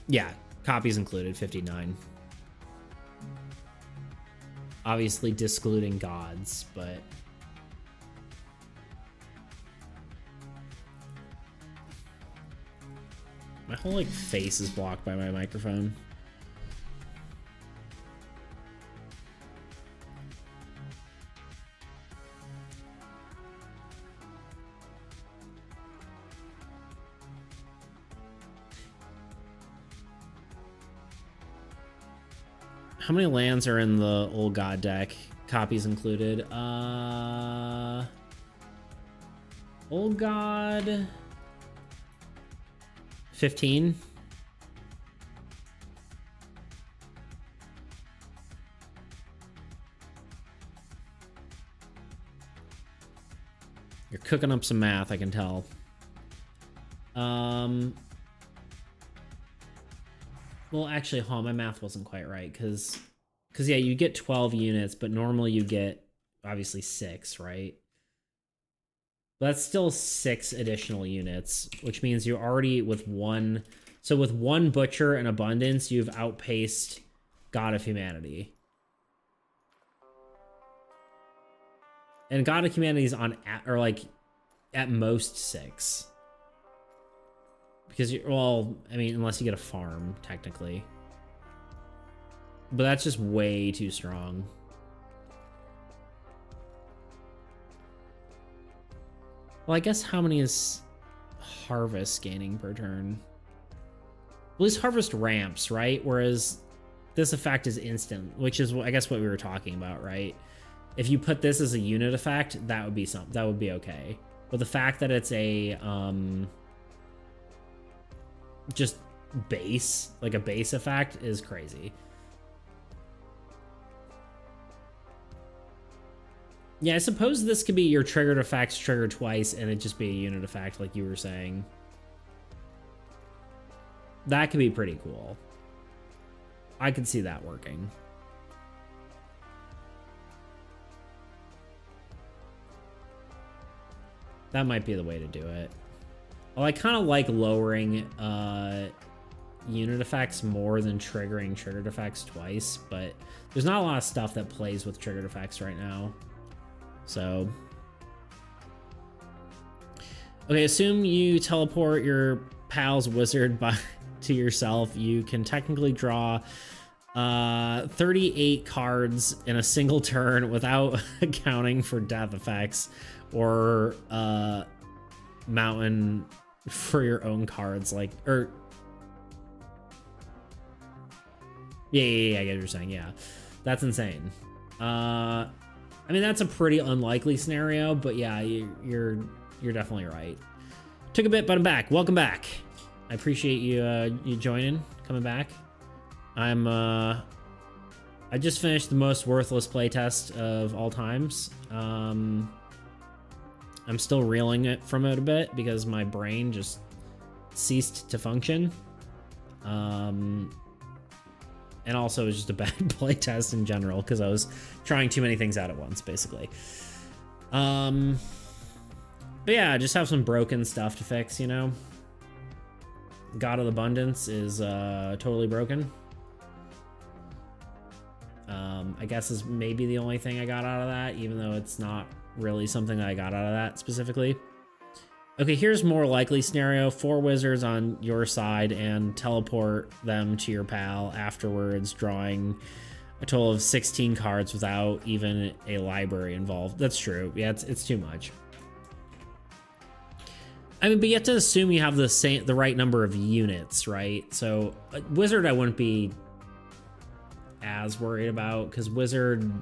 Speaker 1: Yeah, copies included, 59. Obviously discluding gods, but my whole, like, face is blocked by my microphone. How many lands are in the old god deck? Copies included. Old god... 15. You're cooking up some math, I can tell. Well, actually, my math wasn't quite right, because yeah, you get 12 units, but normally you get, obviously, 6, right? But that's still 6 additional units, which means you're already with 1. So with 1 Butcher and Abundance, you've outpaced God of Humanity. And God of Humanity is on, or like, at most 6. Because, well, I mean, unless you get a farm, technically. But that's just way too strong. Well, I guess how many is Harvest gaining per turn? Well, at least Harvest ramps, right? Whereas this effect is instant, which is, I guess, what we were talking about, right? If you put this as a unit effect, that would be okay. But the fact that it's a just base, like a base effect, is crazy. Yeah, I suppose this could be your triggered effects triggered twice and it just be a unit effect, like you were saying. That could be pretty cool. I could see that working. That might be the way to do it. Well, I kind of like lowering unit effects more than triggering triggered effects twice, but there's not a lot of stuff that plays with triggered effects right now. So, okay, assume you teleport your pal's wizard to yourself. You can technically draw 38 cards in a single turn without accounting for death effects or mountain for your own cards, like, or Yeah, I get what you're saying. Yeah, that's insane. I mean, that's a pretty unlikely scenario, but yeah, you're definitely right. Took a bit, but I'm back. Welcome back. I appreciate you joining, coming back. I just finished the most worthless playtest of all times. I'm still reeling it from it a bit because my brain just ceased to function. And also it was just a bad playtest in general because I was trying too many things out at once, basically. But yeah, I just have some broken stuff to fix, you know? God of Abundance is totally broken. I guess is maybe the only thing I got out of that, even though it's not really something that I got out of that specifically. Okay, here's more likely scenario. 4 wizards on your side and teleport them to your pal afterwards, drawing a total of 16 cards without even a library involved. That's true. Yeah, it's too much. I mean, but you have to assume you have the right number of units, right? So wizard I wouldn't be as worried about, because wizard,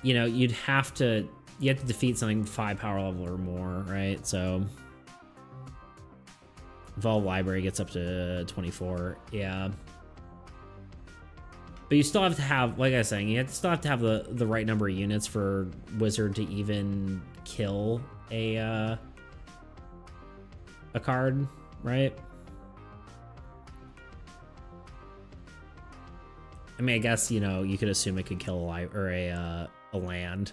Speaker 1: you know, you have to defeat something 5 power level or more, right? So Evolve Library gets up to 24, yeah. But you still have to have, like I was saying, still have to have the right number of units for wizard to even kill a card, right? I mean, I guess, you know, you could assume it could kill a land,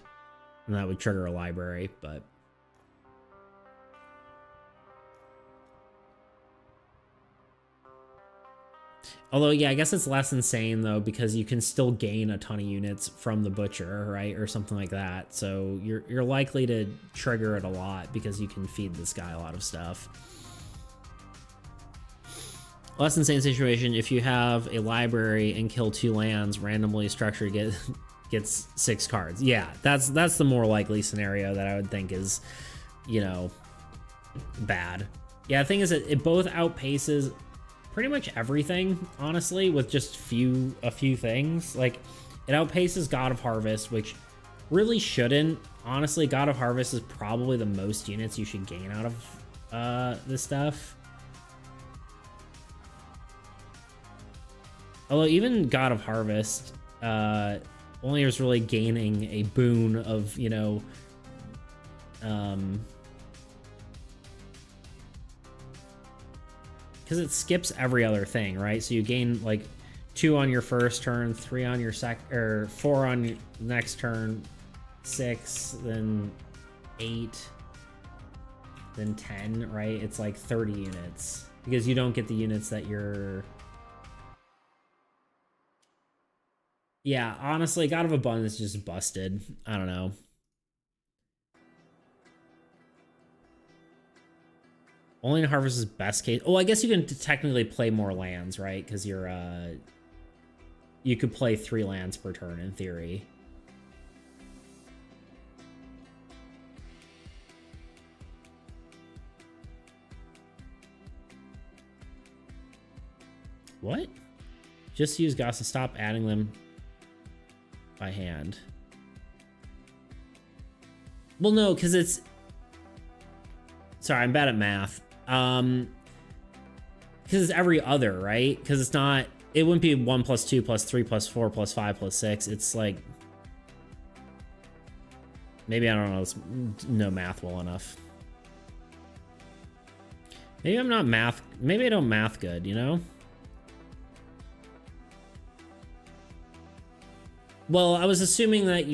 Speaker 1: and that would trigger a library, but although, yeah, I guess it's less insane though, because you can still gain a ton of units from the butcher, right, or something like that. So you're likely to trigger it a lot because you can feed this guy a lot of stuff. Less insane situation, if you have a library and kill 2 lands, randomly structured gets 6 cards. Yeah, that's the more likely scenario that I would think is, you know, bad. Yeah, the thing is that it both outpaces pretty much everything, honestly, with just a few things. Like, it outpaces God of Harvest, which really shouldn't. Honestly, God of Harvest is probably the most units you should gain out of this stuff. Although even God of Harvest only was really gaining a boon of, you know, because it skips every other thing, right? So you gain like 2 on your first turn, 3 on your or 4 on your next turn, 6, then 8, then 10, right? It's like 30 units because you don't get the units that you're. Yeah, honestly, God of Abundance just busted. I don't know. Only in Harvest is best case. Oh, I guess you can technically play more lands, right? Because you're you could play 3 lands per turn in theory. What? Just use Goss to stop adding them by hand. Well, no, because it's. Sorry, I'm bad at math. Because it's every other, right? Because it's not. It wouldn't be 1 + 2 + 3 + 4 + 5 + 6. It's like. Maybe I don't know math well enough. Maybe I'm not math. Maybe I don't math good, you know? Well, I was assuming that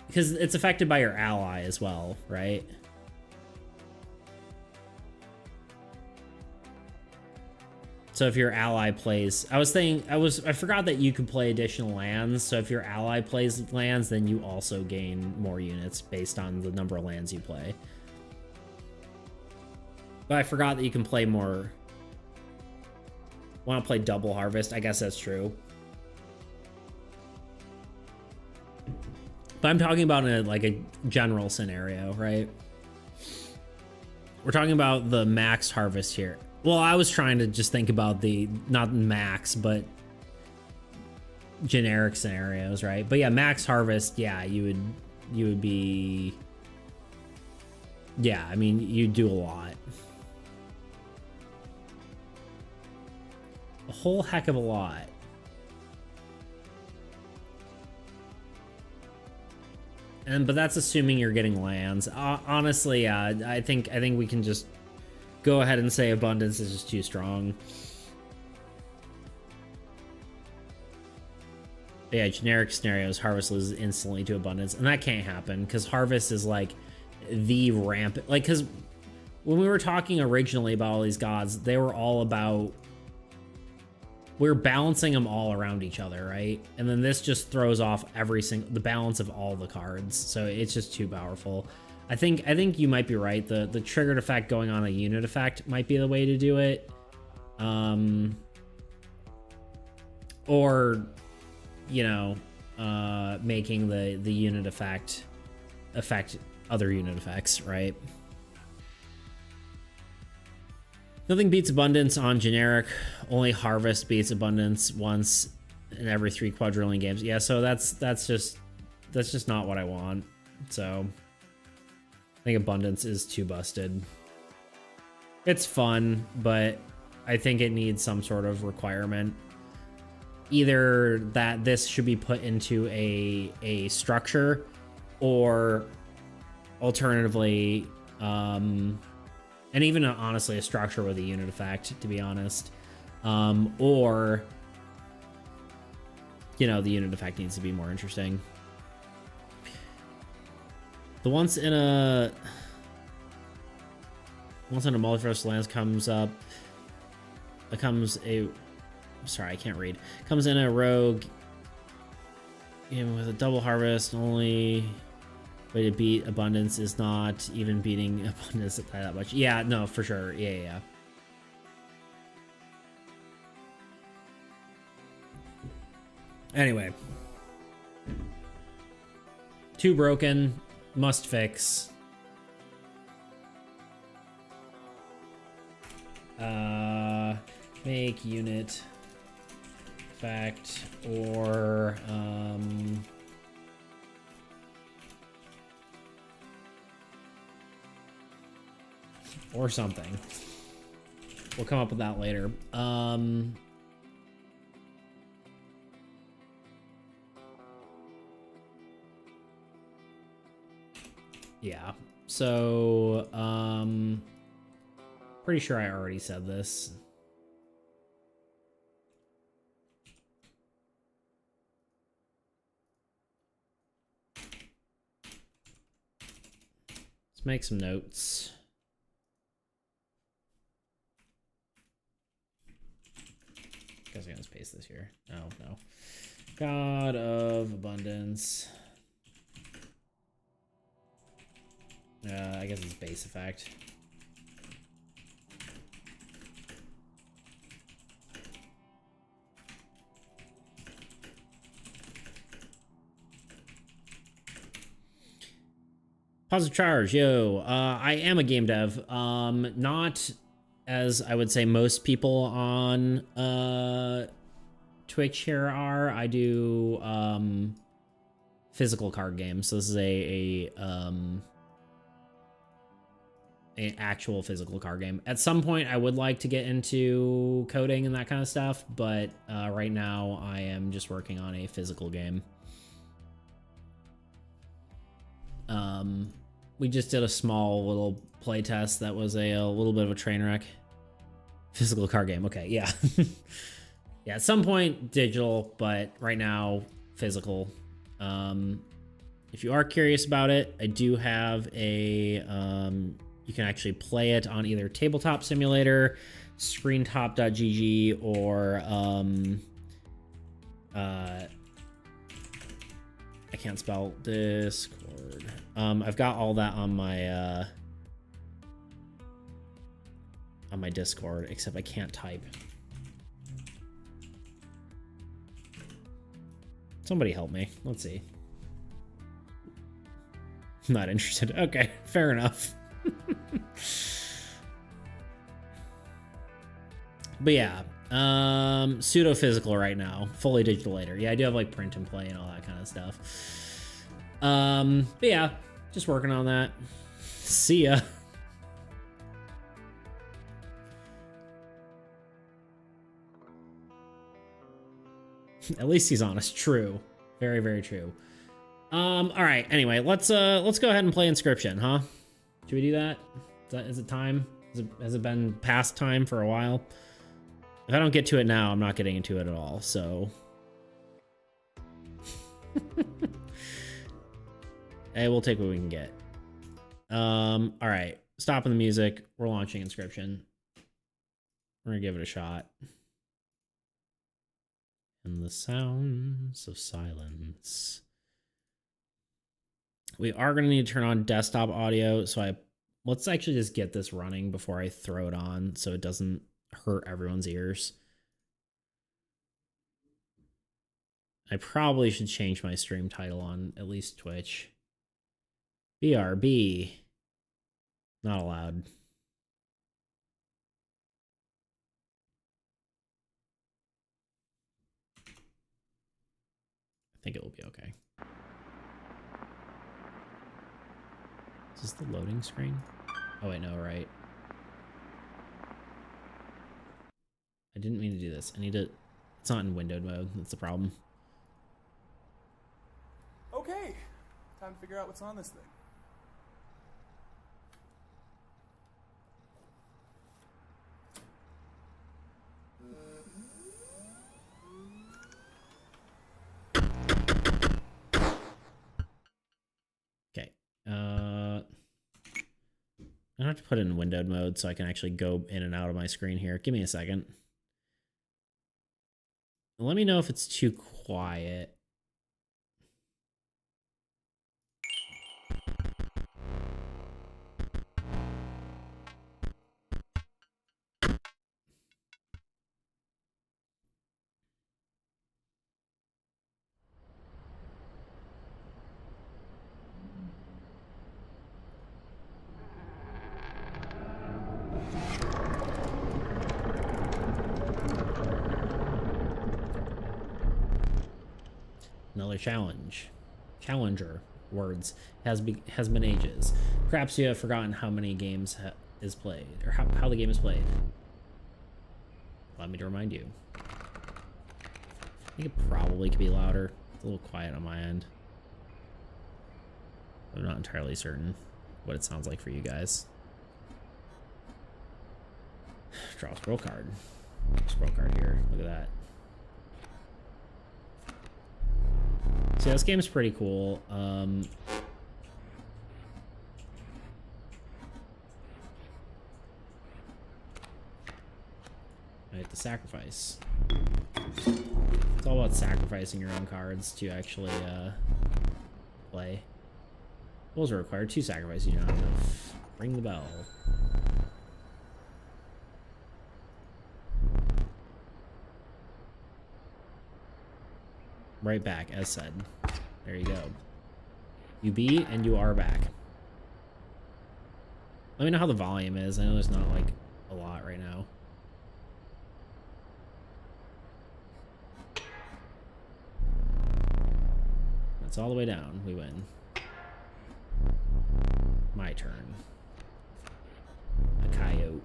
Speaker 1: because it's affected by your ally as well, right? So if your ally plays, I forgot that you could play additional lands. So if your ally plays lands, then you also gain more units based on the number of lands you play. But I forgot that you can play more. Want to play double harvest? I guess that's true. But I'm talking about a general scenario, right? We're talking about the max harvest here. Well, I was trying to just think about the, not max, but generic scenarios, right? But yeah, max harvest, yeah, you would be, yeah, I mean, you do a lot. A whole heck of a lot. But that's assuming you're getting lands. Honestly, yeah, I think we can just go ahead and say abundance is just too strong. Yeah, generic scenarios, harvest loses instantly to abundance, and that can't happen because harvest is like the ramp. Like, because when we were talking originally about all these gods, they were all about, we're balancing them all around each other, right? And then this just throws off the balance of all the cards, so it's just too powerful. I think you might be right. The triggered effect going on a unit effect might be the way to do it, or you know, making the unit effect affect other unit effects, right? Nothing beats abundance on generic. Only harvest beats abundance once in every 3 quadrillion games. Yeah, so that's just not what I want. So I think abundance is too busted. It's fun, but I think it needs some sort of requirement. Either that this should be put into a structure, or alternatively, and even honestly a structure with a unit effect, to be honest, or you know, the unit effect needs to be more interesting. The once in a multiverse lands comes up, sorry, I can't read. Comes in a rogue with a double harvest. Only way to beat abundance is not even beating abundance by that much. Yeah, no, for sure. Yeah. Anyway. Too broken. Must fix. Make unit effect or something. We'll come up with that later. Yeah. So, pretty sure I already said this. Let's make some notes. Guess I'm gonna paste this here. Oh, no. God of Abundance. I guess it's base effect. Positive charge, yo. I am a game dev. Not as I would say most people on Twitch here are. I do physical card games. So this is an actual physical card game. At some point, I would like to get into coding and that kind of stuff, but right now I am just working on a physical game. We just did a small little play test that was a little bit of a train wreck. Physical card game, okay, yeah. Yeah, at some point digital, but right now physical. If you are curious about it, I do have a you can actually play it on either Tabletop Simulator, screentop.gg, or I can't spell Discord. I've got all that on my Discord, except I can't type. Somebody help me. Let's see. Not interested. Okay, fair enough. But yeah, pseudo physical right now, fully digital later. Yeah, I do have like print and play and all that kind of stuff. But yeah, just working on that. See ya. At least he's honest. True. Very, very true. All right. Anyway, let's go ahead and play Inscription, huh? Should we do that? Is it time? Has it been past time for a while? If I don't get to it now, I'm not getting into it at all, so. Hey, we'll take what we can get. All right. Stopping the music. We're launching Inscription. We're gonna give it a shot. And the sounds of silence. We are going to need to turn on desktop audio, so let's actually just get this running before I throw it on so it doesn't hurt everyone's ears. I probably should change my stream title on at least Twitch. BRB. Not allowed. I think it will be okay. Is this the loading screen? Oh, wait, no, right. I didn't mean to do this. I need to... It's not in windowed mode. That's the problem.
Speaker 2: Okay. Time to figure out what's on this thing.
Speaker 1: Okay. I have to put it in windowed mode so I can actually go in and out of my screen here. Give me a second. Let me know if it's too quiet. Another challenge. Challenger words has been ages. Perhaps you have forgotten how many games is played, or how the game is played. Allow me to remind you. I think it probably could be louder. It's a little quiet on my end. I'm not entirely certain what it sounds like for you guys. Draw a scroll card. Scroll card here. Look at that. So yeah, this game's pretty cool. I have to sacrifice. It's all about sacrificing your own cards to actually play. Rules are required. 2 sacrifices. You don't have enough. Ring the bell. Right back, as said. There you go. You be and you are back. Let me know how the volume is. I know there's not like a lot right now. That's all the way down. We win. My turn. A coyote.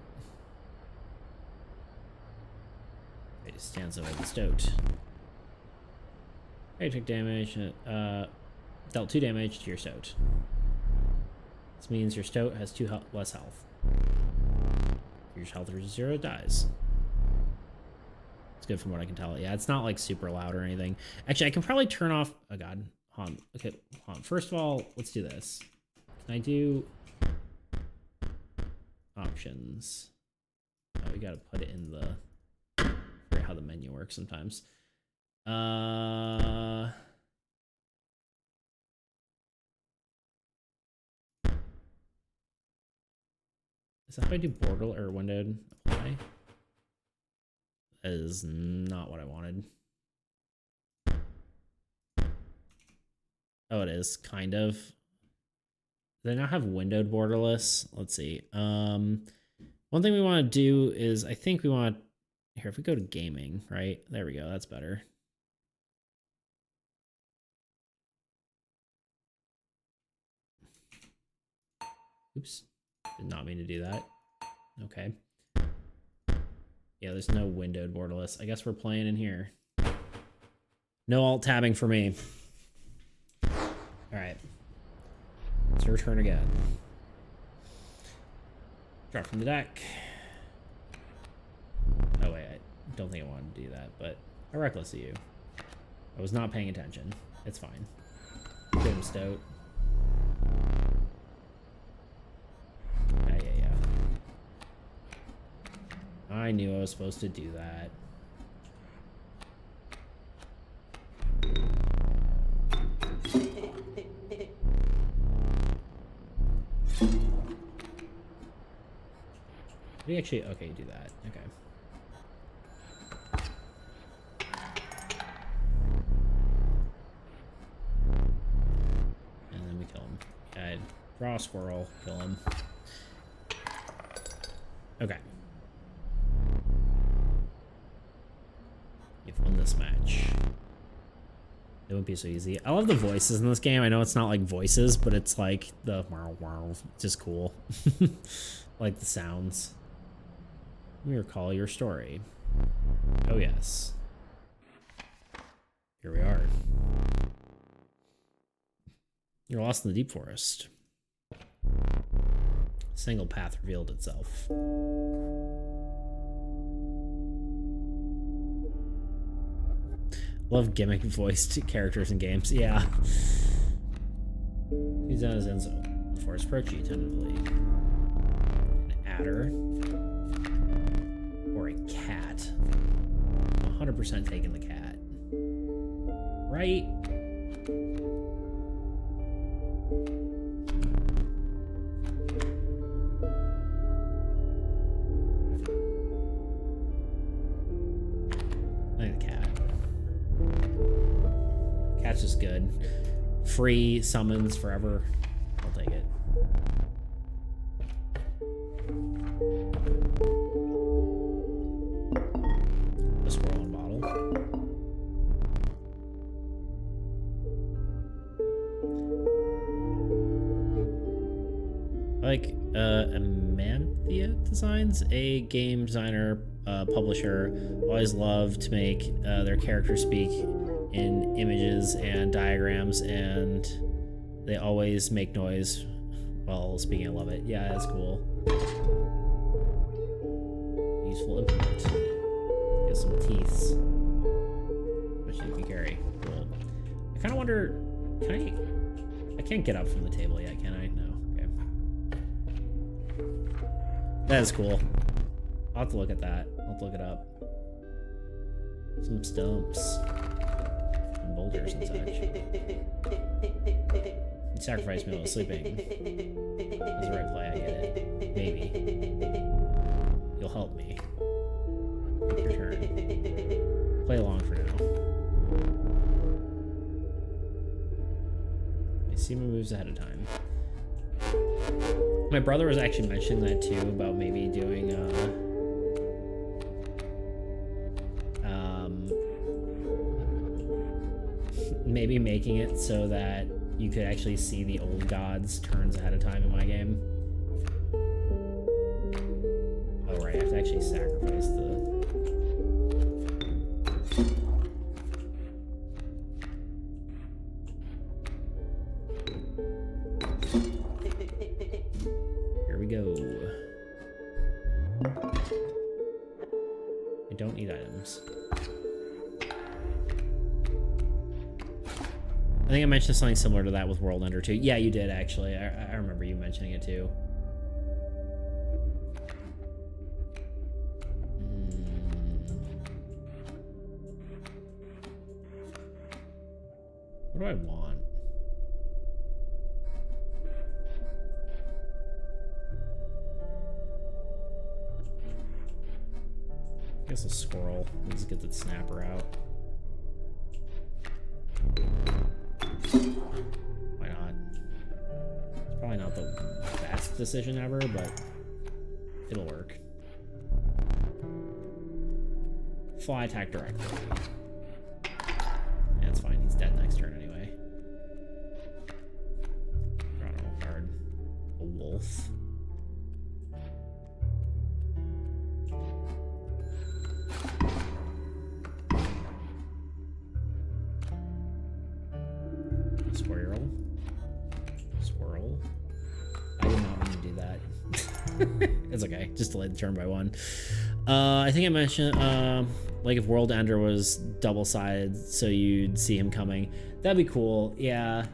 Speaker 1: It stands over the stoat. You took damage, dealt 2 damage to your stoat. This means your stoat has 2 less health. Your health reaches 0, it dies. It's good from what I can tell. Yeah, it's not like super loud or anything. Actually, I can probably turn off... Oh god, hold on. Okay, hold on. First of all, let's do this. Can I do... Options? Oh, we gotta put it in the... I forget how the menu works sometimes. Is that how I do border or windowed apply? That is not what I wanted. Oh, it is kind of. Do they now have windowed borderless? Let's see. One thing we want to do is I think we want to Here, if we go to gaming, right? There we go. That's better. Oops. Did not mean to do that. Okay. Yeah, there's no windowed borderless. I guess we're playing in here. No alt tabbing for me. Alright. It's your turn again. Drop from the deck. Oh wait, I don't think I wanted to do that, but I reckless of you. I was not paying attention. It's fine. Get him Stoat. Yeah. I knew I was supposed to do that. Did he actually? Okay, do that. Okay. And then we kill him. Yeah, draw a squirrel, kill him. Okay. You've won this match. It wouldn't be so easy. I love the voices in this game. I know it's not like voices, but it's like the wow wow. It's just cool. Like the sounds. Let me recall your story. Oh yes. Here we are. You're lost in the deep forest. A single path revealed itself. Love gimmick voiced characters in games. Yeah. He's on his end zone. The forest approach you tentatively. An adder. Or a cat. 100% taking the cat. Right? I think the cat. Cat's just good. Free summons forever. I'll take it. A squirrel in a bottle. Like Amanthea Designs, a game designer, publisher, always love to make their characters speak in images and diagrams, and they always make noise while speaking. I love it. Yeah, that's cool. Useful implement. Get some teeth, which you can carry. Cool. I kind of wonder, I can't get up from the table yet, can I? No. Okay. That is cool. I'll have to look at that. I'll have to look it up. Some stumps. And boulders and such. You sacrificed me while sleeping. That's the right play, I get it. Maybe. You'll help me. Your turn. Play along for now. I see my moves ahead of time. My brother was actually mentioning that too, about maybe doing maybe making it so that you could actually see the old gods' turns ahead of time in my game. Oh right, I have to actually sacrifice the... Here we go. I don't need items. I think I mentioned something similar to that with World Ender 2. Yeah, you did, actually. I remember you mentioning it, too. What do I want? I guess a squirrel. Let's get the snapper out. Why not? It's probably not the best decision ever, but it'll work. fly attack directly. Yeah, it's fine. He's dead next turn anyway. Draw an old card. A wolf. Squirrel. Squirrel. I did not want to do that. It's okay. Just delayed the turn by 1. I think I mentioned like if World Ender was double-sided, so you'd see him coming. That'd be cool. Yeah.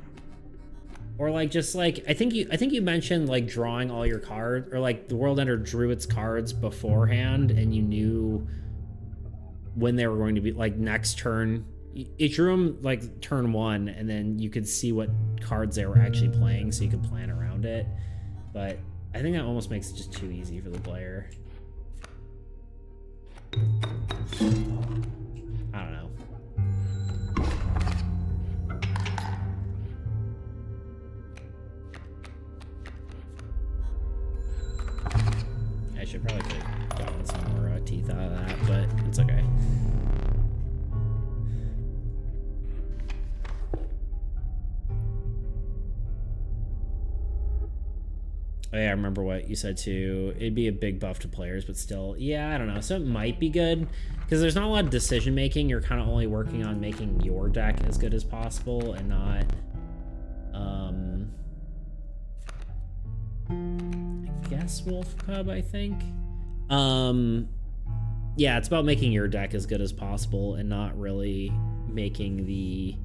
Speaker 1: Or like just like I think you mentioned like drawing all your cards, or like the World Ender drew its cards beforehand, and you knew when they were going to be like next turn. It drew them like turn 1, and then you could see what cards they were actually playing, so you could plan around it. But I think that almost makes it just too easy for the player. I don't know. I should probably have gotten some more teeth out of that, but it's okay. Oh yeah, I remember what you said too. It'd be a big buff to players, but still, yeah, I don't know. So it might be good, because there's not a lot of decision making. You're kind of only working on making your deck as good as possible, and not, I guess Wolf Cub, I think. Yeah, it's about making your deck as good as possible, and not really making the,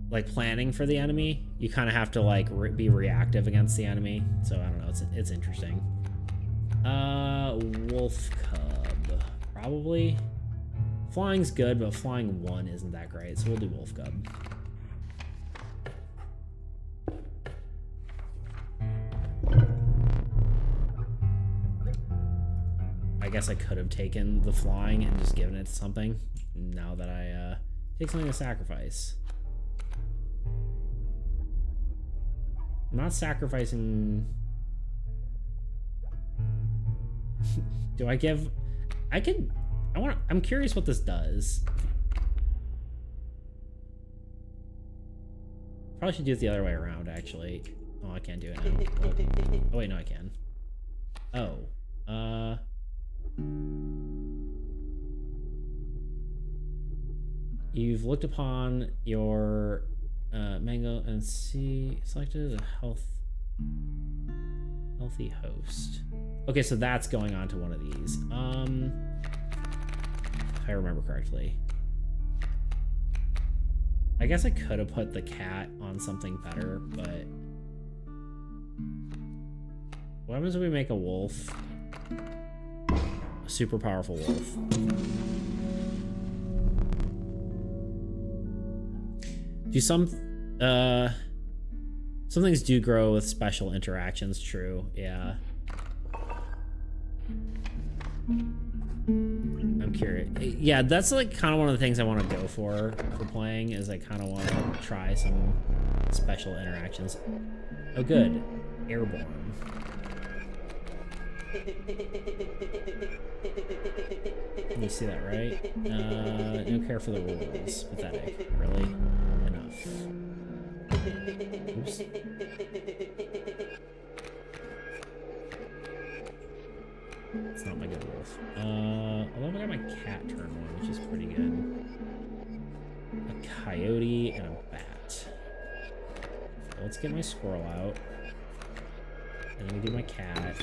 Speaker 1: like, planning for the enemy. You kind of have to like be reactive against the enemy. So I don't know, it's interesting. Wolf Cub, probably. Flying's good, but flying 1 isn't that great, so we'll do Wolf Cub. I guess I could have taken the flying and just given it to something. Now that I take something to sacrifice. I'm not sacrificing. Do I give? I'm curious what this does. Probably should do it the other way around, actually. Oh, I can't do it now. Oh wait, no, I can. Oh, you've looked upon your mango and selected a healthy host. Okay, so that's going on to one of these. If I remember correctly. I guess I could have put the cat on something better, but what happens if we make a wolf? A super powerful wolf. Do some things do grow with special interactions, true, yeah. I'm curious. Yeah, that's like kind of one of the things I want to go for playing, is I kind of want to try some special interactions. Oh good, airborne. You see that, right? No care for the rules. Pathetic. Really? Enough. Oops. It's not my good wolf. Although I got my cat turn 1, which is pretty good. A coyote and a bat. So let's get my squirrel out. And then we do my cat.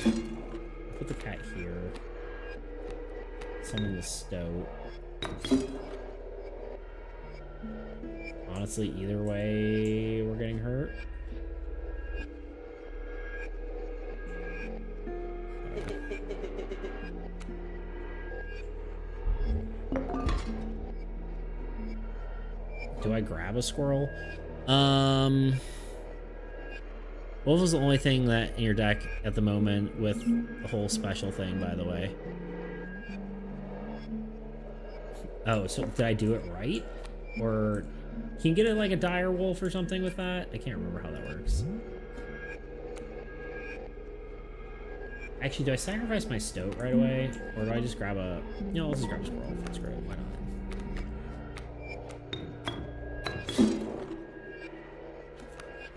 Speaker 1: Put the cat here. Summon the stoat. Honestly, either way, we're getting hurt. Do I grab a squirrel? Wolf is the only thing that in your deck at the moment with the whole special thing, by the way. Oh, so did I do it right? Or can you get it like a dire wolf or something with that? I can't remember how that works. Actually, do I sacrifice my stoat right away? Or do I just grab a... No, let's just grab a squirrel. Screw it, why not?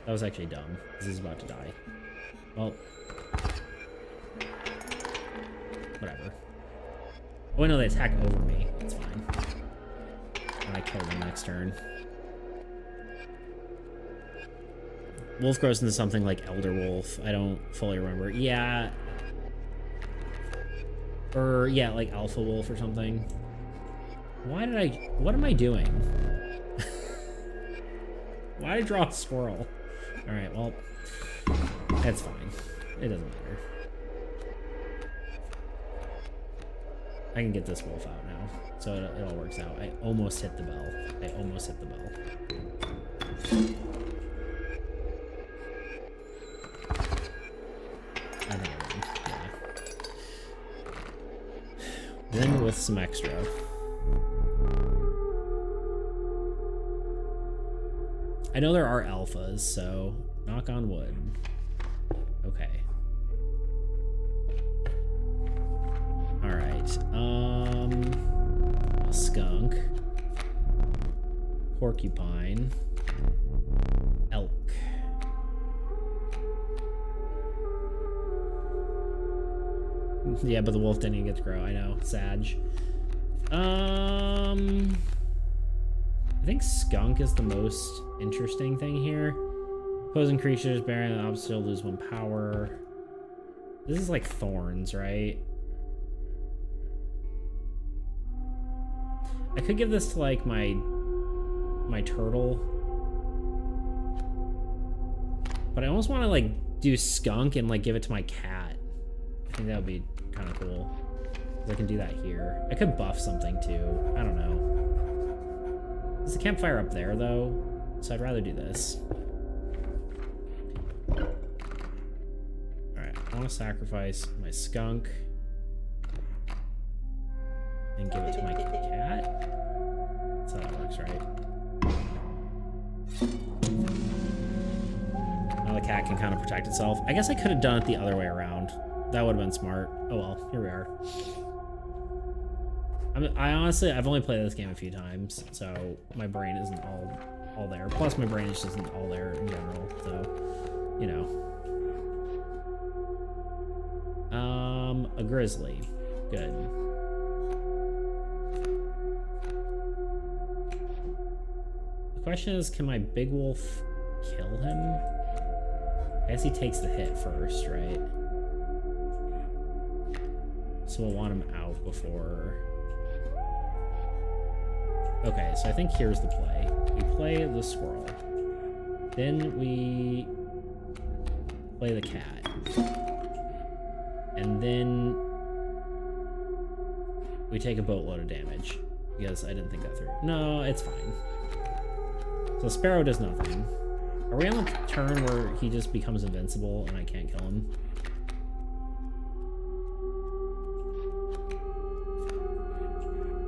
Speaker 1: That was actually dumb. This is about to die. Well... Whatever. Oh, no, they attack over me. It's fine. And I kill them next turn. Wolf grows into something like Elder Wolf. I don't fully remember. Yeah. Or, yeah, like Alpha Wolf or something. Why did I... What am I doing? Why did I draw a squirrel? Alright, well... That's fine. It doesn't matter. I can get this wolf out now. So it all works out. I almost hit the bell. I almost hit the bell. I think I win. Yeah. Then with some extra. I know there are alphas, so knock on wood. Okay. Alright. A skunk. Porcupine. Elk. Yeah, but the wolf didn't even get to grow. I know. Sag. I think skunk is the most interesting thing here. Opposing creatures bearing the opposite lose 1 power. This is like thorns, right? I could give this to like my turtle. But I almost want to like do skunk and like give it to my cat. I think that would be kind of cool. I can do that here. I could buff something too. I don't know. There's a campfire up there though, so I'd rather do this. Alright, I want to sacrifice my skunk and give it to my cat. That's how that works, right? Now the cat can kind of protect itself. I guess I could have done it the other way around. That would have been smart. Oh well, here we are. I honestly, I've only played this game a few times, so my brain isn't all there. Plus, my brain just isn't all there in general, so, you know. A grizzly. Good. The question is, can my big wolf kill him? I guess he takes the hit first, right? So we'll want him out before... Okay, so I think here's the play. We play the squirrel. Then we play the cat. And then we take a boatload of damage. Because I didn't think that through. No, it's fine. So Sparrow does nothing. Are we on the turn where he just becomes invincible and I can't kill him?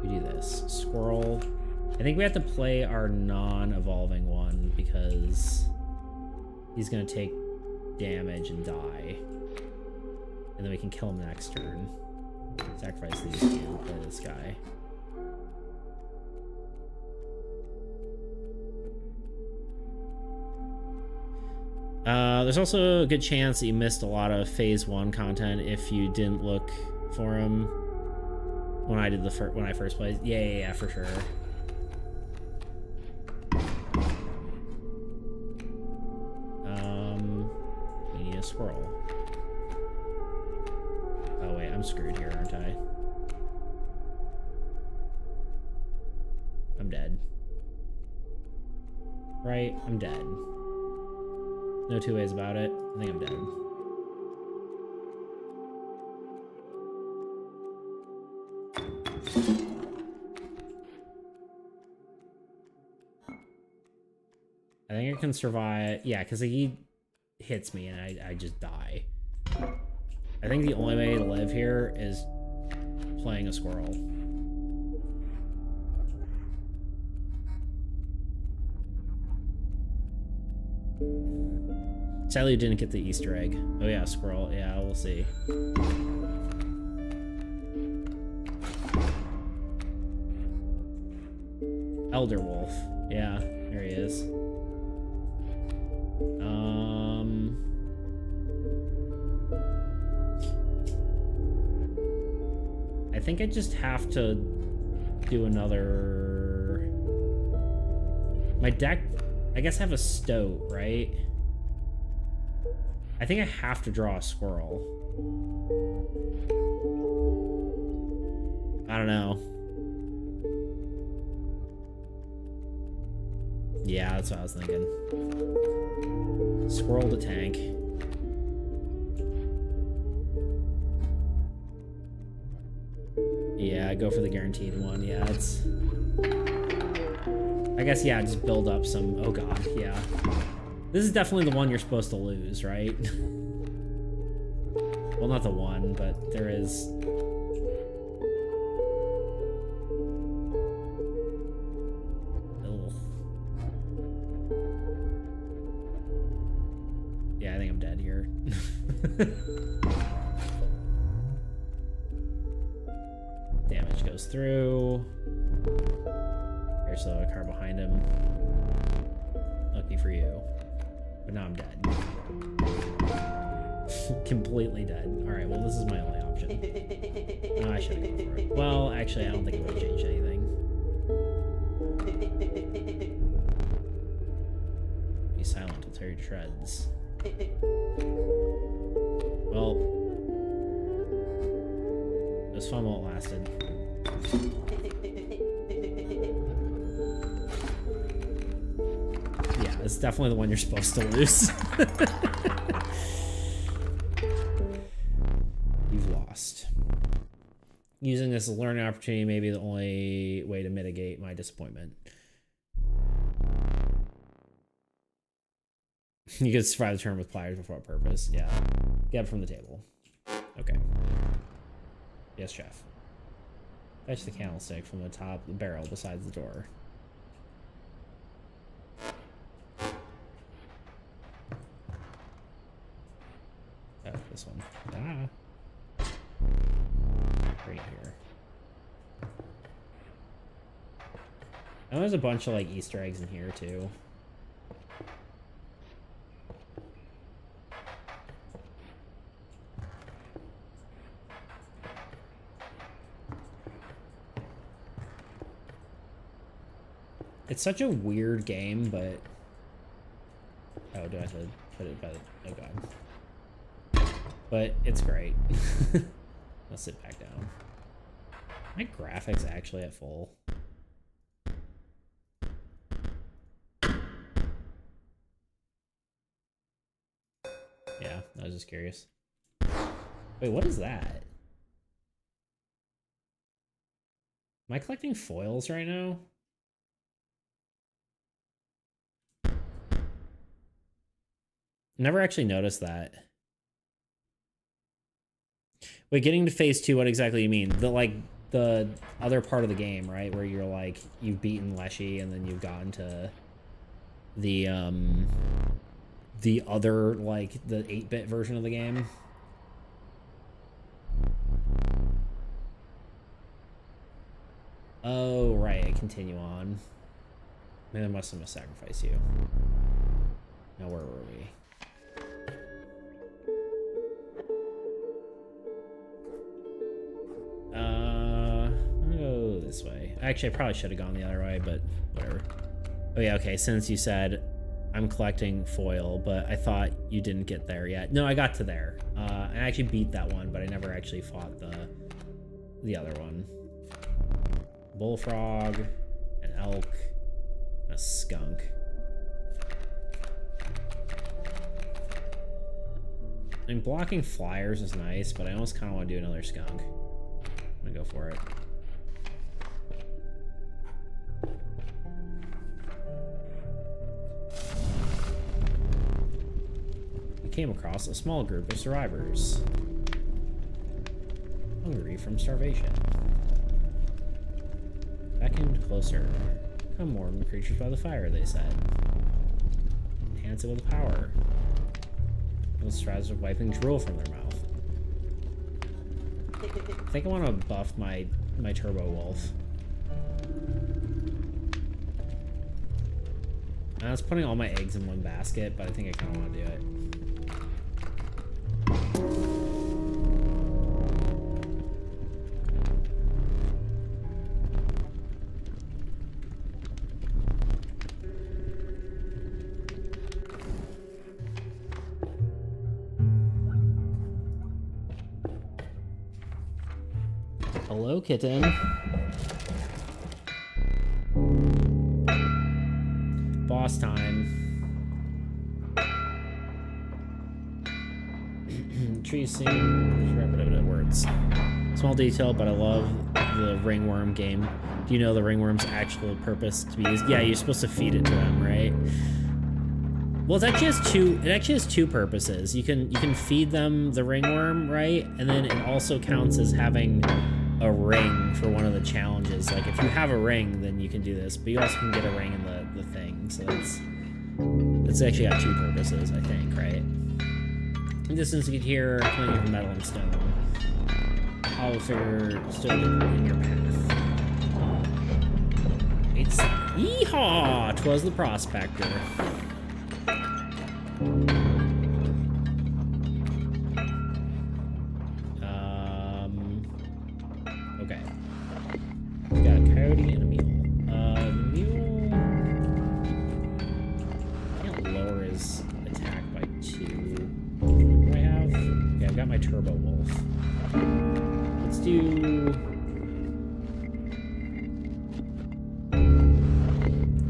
Speaker 1: We do this. Squirrel. I think we have to play our non-evolving one because he's going to take damage and die. And then we can kill him next turn. Sacrifice these two, play this guy. There's also a good chance that you missed a lot of Phase 1 content if you didn't look for him when I did when I first played. Yeah, for sure. We need a squirrel. Oh wait, I'm screwed here, aren't I? I'm dead. Right? I'm dead. No two ways about it. I think I'm dead. I think I can survive. Yeah, because he hits me and I just die. I think the only way to live here is playing a squirrel. Sadly, you didn't get the Easter egg. Oh yeah, scroll. Yeah, we'll see. Elder Wolf. Yeah, there he is. I think I just have to do another... My deck, I guess I have a Stoat, right? I think I have to draw a squirrel. I don't know. Yeah, that's what I was thinking. Squirrel to tank. Yeah, go for the guaranteed one. Yeah, it's... I guess, yeah, just build up some... Oh god, yeah. This is definitely the one you're supposed to lose, right? Well, not the one, but there is... Ugh. Yeah, I think I'm dead here. Damage goes through. Here's a card behind him. Lucky for you. But now I'm dead. Completely dead. Alright, well this is my only option. No, I shouldn't go for it. Well, actually I don't think it would change anything. Be silent, I'll tear you to shreds. Well, it was fun while it lasted. Yeah, it's definitely the one you're supposed to lose. You've lost. Using this as a learning opportunity may be the only way to mitigate my disappointment. You could survive the turn with pliers before a purpose. Yeah. Get up from the table. Okay. Yes, chef. Fetch the candlestick from the top of the barrel beside the door. Oh, this one. Ah. Right here. And there's a bunch of like Easter eggs in here too. It's such a weird game, but... Oh, do I have to put it by the... Oh, God. But it's great. Let's sit back down. My graphics actually at full. Yeah, I was just curious. Wait, what is that? Am I collecting foils right now? Never actually noticed that. Wait, getting to phase 2, what exactly do you mean? The other part of the game, right? Where you're like, you've beaten Leshy and then you've gotten to the other, like, the 8-bit version of the game. Oh, right, I continue on. Maybe I must have sacrificed you. Now, where were we? I'm gonna go this way. Actually, I probably should have gone the other way, but whatever. Oh yeah, okay, since you said I'm collecting foil, but I thought you didn't get there yet. No, I got to there. I actually beat that one, but I never actually fought the other one. Bullfrog, an elk, and a skunk. I mean, blocking flyers is nice, but I almost kind of want to do another skunk. I'm gonna go for it. We came across a small group of survivors, hungry from starvation. Beckoned closer. Come warm the creatures by the fire, they said. Enhance it with power. Those strategies of wiping drool from their mouth. I think I want to buff my Turbo Wolf. I was putting all my eggs in one basket, but I think I kind of want to do it. Hello, kitten. Boss time. Tree scene. Words. Small detail, but I love the ringworm game. Do you know the ringworm's actual purpose to be used? Yeah, you're supposed to feed it to them, right? Well, it actually has two purposes. You can feed them the ringworm, right? And then it also counts as having a ring for one of the challenges. Like if you have a ring, then you can do this, but you also can get a ring in the thing. So that's actually got two purposes, I think, right? Distance you can hear plenty of metal and stone. Hollow figure stood in your path. It's yeehaw! 'Twas the prospector. Okay. We got a coyote and a mule. The mule can't lower his attack by 2. What do I have? Okay, I've got my Turbo Wolf. Let's do.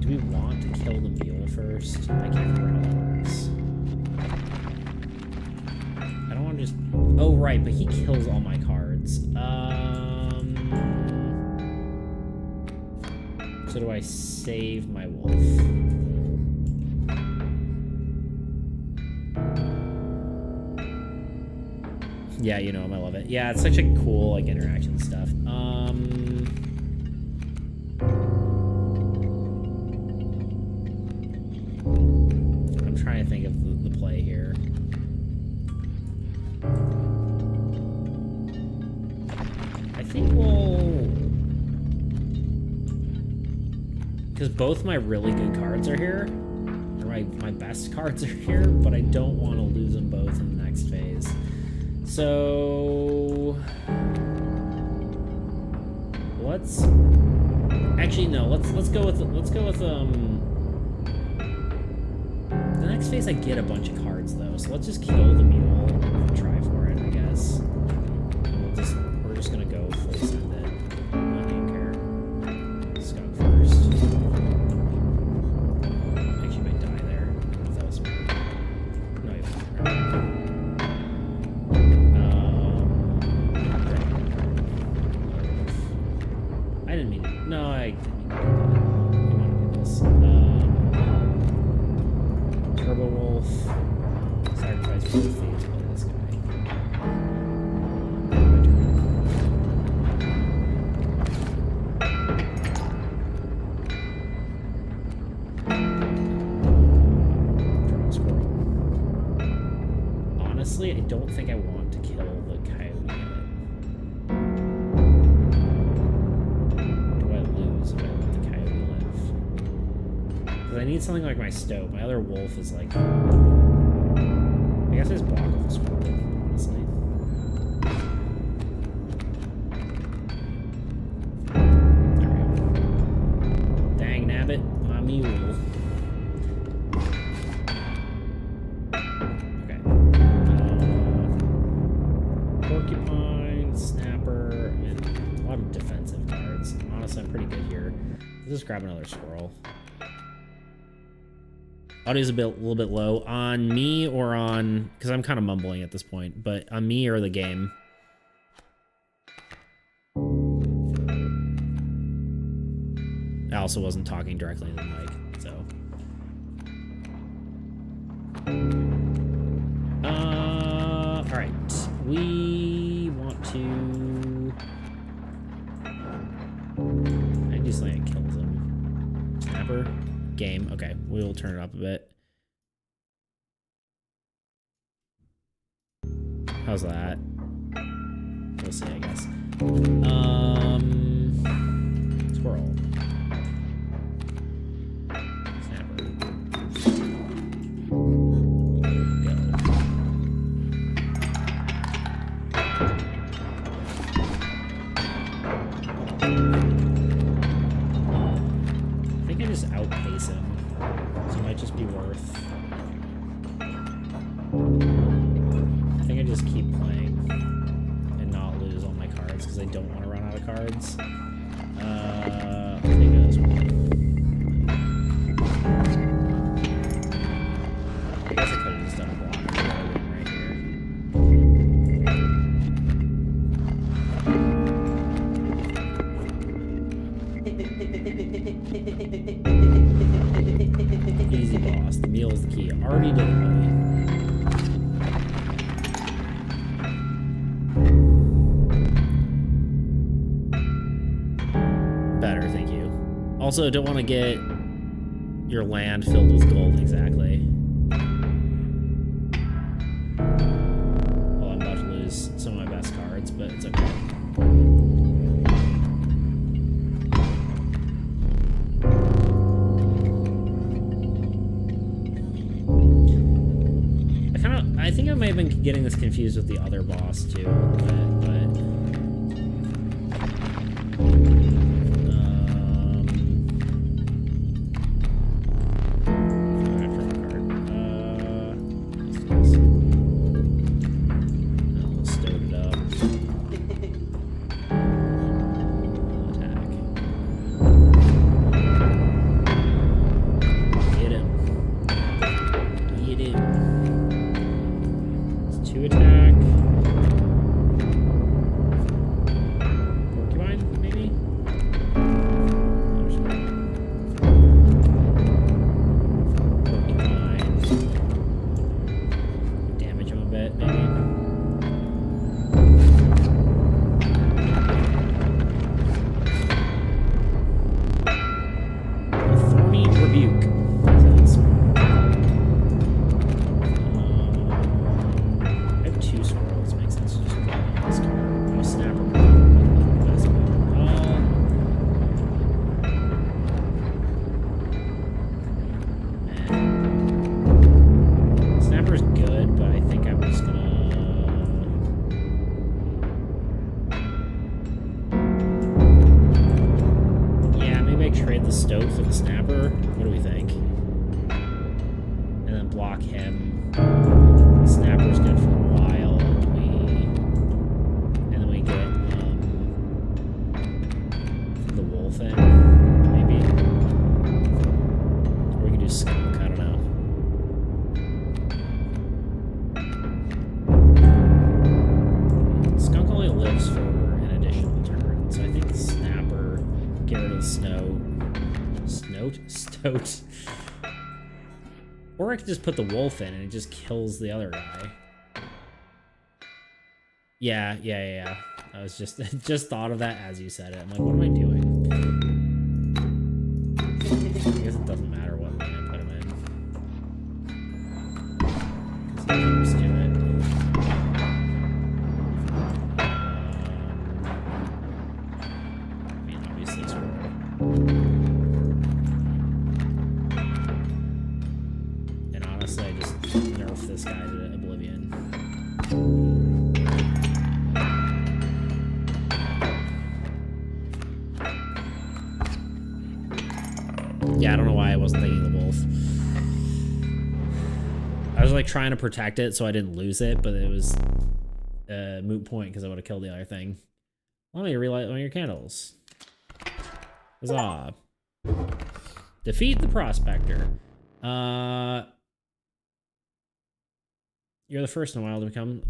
Speaker 1: Do we want to kill the mule first? I can't remember how that works. I don't want to just. Oh right, but he kills all my cards. So do I save my wolf? Yeah, you know him, I love it. Yeah, it's such a cool like interaction stuff. I'm trying to think of the play here. I think we'll, because both my really good cards are here, or my best cards are here, but I don't want to lose them both in the next phase. So let's actually no. Let's go with the next phase. I get a bunch of cards though, so let's just kill the mule and try for it, I guess. And we're just gonna go full send it. I don't care. Scout first. Actually, might die there. If that was smart. No, you won't. I didn't mean it. No, I didn't mean to do this. Turbo Wolf. Sacrifice both these. Play this guy. My turn. Turbo Squirrel. Honestly, I don't think I want to kill the coyote yet. I need something like my Stoat. My other wolf is like, I guess I just block with the squirrel, honestly. There we go. Dang nabbit, my mule. Okay. Porcupine, Snapper, and a lot of defensive cards. Honestly, I'm pretty good here. Let's just grab another squirrel. Audio's a little bit low on me or on, because I'm kind of mumbling at this point, but on me or the game. I also wasn't talking directly into the mic, so. All right, we want to. I do something that kills him. Snapper. Game. Okay, we'll turn it up a bit. How's that? We'll see, I guess. Squirrel. Snapper. Go. I think I just outpace him, so it might just be worth. I think I just keep playing and not lose all my cards because I don't want to run out of cards. I'll take this one. I guess I could have just done a block right here. Easy boss. The meal is the key. Already did it, buddy. Better, thank you. Also, don't want to get your land filled with gold exactly. Well, I'm about to lose some of my best cards, but it's okay. I think I may have been getting this confused with the other boss too, a little bit, but I'm gonna draw a card. I'll stoat it up. Attack. Get him. Get him. 2 attack. Porcupine, maybe? Porcupine. Damage him a bit, maybe. Thorny Rebuke. Trade the stoat for the snapper. What do we think? And then block him. The snapper's good for a while. And then we get the wolf in, maybe. Or we could do skunk. I don't know. Skunk only lives for an additional turn, so I think the snapper. Get rid of the snow. Stoat. Or I could just put the wolf in and it just kills the other guy. Yeah. I was just thought of that as you said it. I'm like, what am I doing? I guess it doesn't matter what lane I put him in. Because he can just do it. I mean, obviously it's I just nerf this guy to oblivion. Yeah, I don't know why I wasn't thinking of the wolf. I was like trying to protect it so I didn't lose it, but it was a moot point because I would have killed the other thing. Let me relight one of your candles. Huzzah. Defeat the prospector. You're the first in a while to become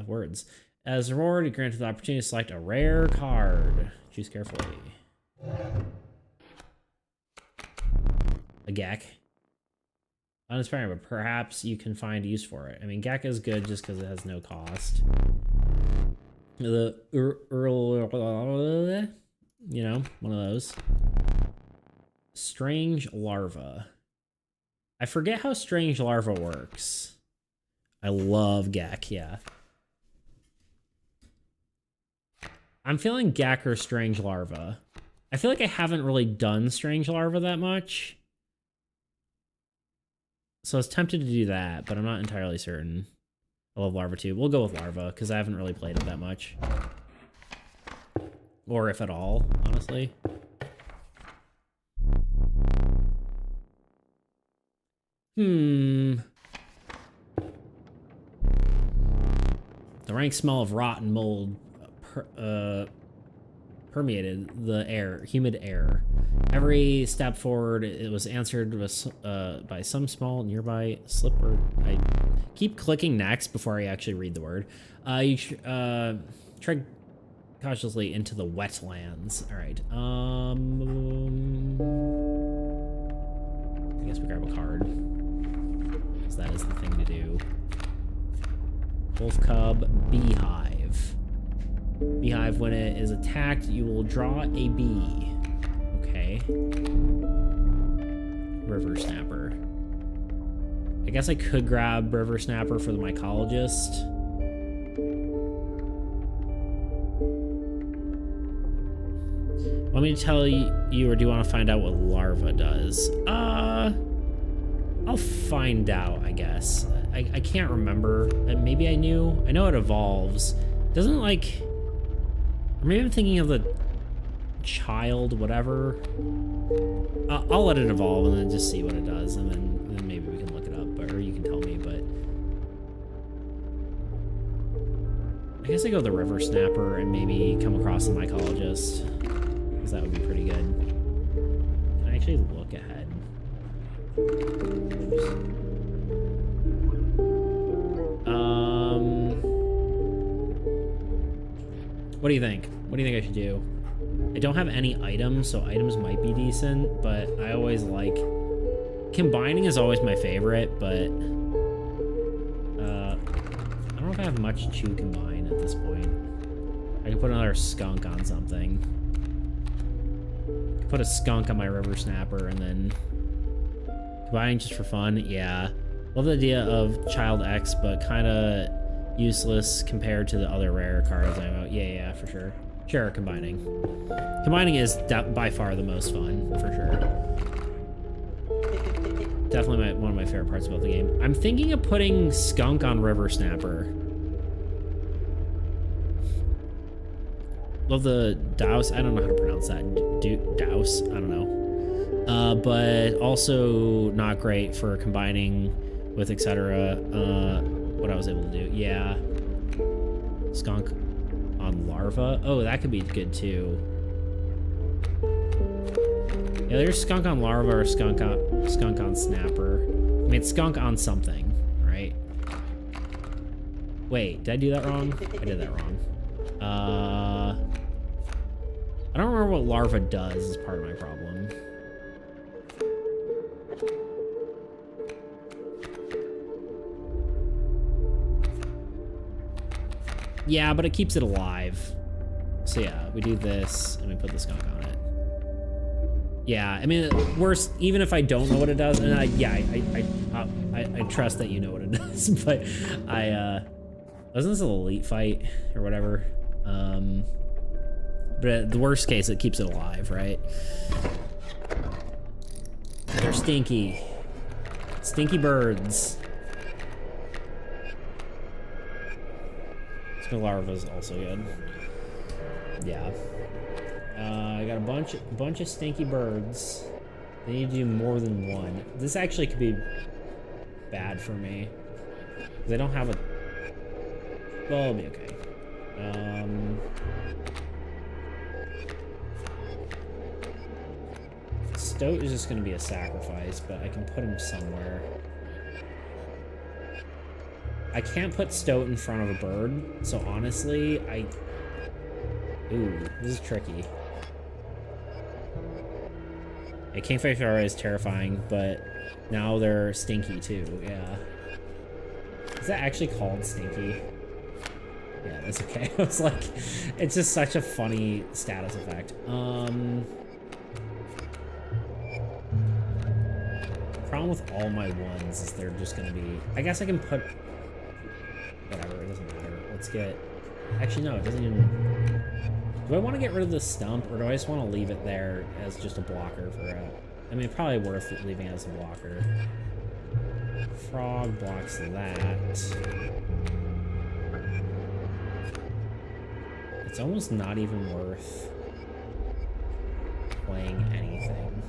Speaker 1: words. As a reward, you granted the opportunity to select a rare card. Choose carefully. A Gek. Uninspiring, but perhaps you can find use for it. I mean, Gek is good just because it has no cost. The you know, one of those. Strange larva. I forget how strange larva works. I love Gek, yeah. I'm feeling Gek or Strange Larva. I feel like I haven't really done Strange Larva that much. So I was tempted to do that, but I'm not entirely certain. I love Larva too. We'll go with Larva, because I haven't really played it that much. Or if at all, honestly. The rank smell of rot and mold permeated the air, humid air. Every step forward, it was answered with, by some small nearby slipper. I keep clicking next before I actually read the word. You tread cautiously into the wetlands. All right. I guess we grab a card, because that is the thing to do. Wolf Cub Beehive. Beehive, when it is attacked, you will draw a bee. Okay. River Snapper. I guess I could grab River Snapper for the mycologist. Want me to tell you, or do you want to find out what larva does? I'll find out, I guess. I can't remember. Maybe I knew. I know it evolves. Doesn't like... Or maybe I'm thinking of the child, whatever. I'll let it evolve and then just see what it does, and then maybe we can look it up, or you can tell me, but... I guess I go with the River Snapper and maybe come across the mycologist, because that would be pretty good. Can I actually look ahead? Oops. What do you think? What do you think I should do? I don't have any items, so items might be decent, but I always like... Combining is always my favorite, but... I don't know if I have much to combine at this point. I can put another skunk on something. I can put a skunk on my River Snapper, and then... Combining just for fun, yeah. Love the idea of Child X, but kind of useless compared to the other rare cards I know. Yeah, for sure. Sure, combining. Combining is by far the most fun, for sure. Definitely one of my favorite parts about the game. I'm thinking of putting Skunk on River Snapper. Love the Douse. I don't know how to pronounce that. Douse? I don't know. But also not great for combining with etc. What I was able to do. Yeah. Skunk on Larva. Oh, that could be good too. Yeah, there's Skunk on Larva or Skunk on Snapper. I mean, Skunk on something, right? Wait, did I do that wrong? I did that wrong. I don't remember what Larva does is part of my problem. Yeah, but it keeps it alive. So yeah, we do this and we put the skunk on it. Yeah, I mean, worse, even if I don't know what it does, and I trust that you know what it does, but wasn't this an elite fight or whatever? But the worst case, it keeps it alive, right? They're stinky. Stinky birds. Larva's also good. Yeah. I got a bunch of stinky birds. They need to do more than one. This actually could be bad for me. Because I don't have a... Well, it'll be okay. Stoat is just going to be a sacrifice, but I can put him somewhere. I can't put Stoat in front of a bird, so honestly, Ooh, this is tricky. A Kingfisher Aura is terrifying, but now they're stinky too, yeah. Is that actually called stinky? Yeah, that's okay. I was like, it's just such a funny status effect. Problem with all my ones is they're just gonna be... I guess I can put Whatever, it doesn't matter. Let's get... Actually, no, it doesn't even... Do I want to get rid of the stump, or do I just want to leave it there as just a blocker for a... I mean, probably worth leaving it as a blocker. Frog blocks that. It's almost not even worth playing anything.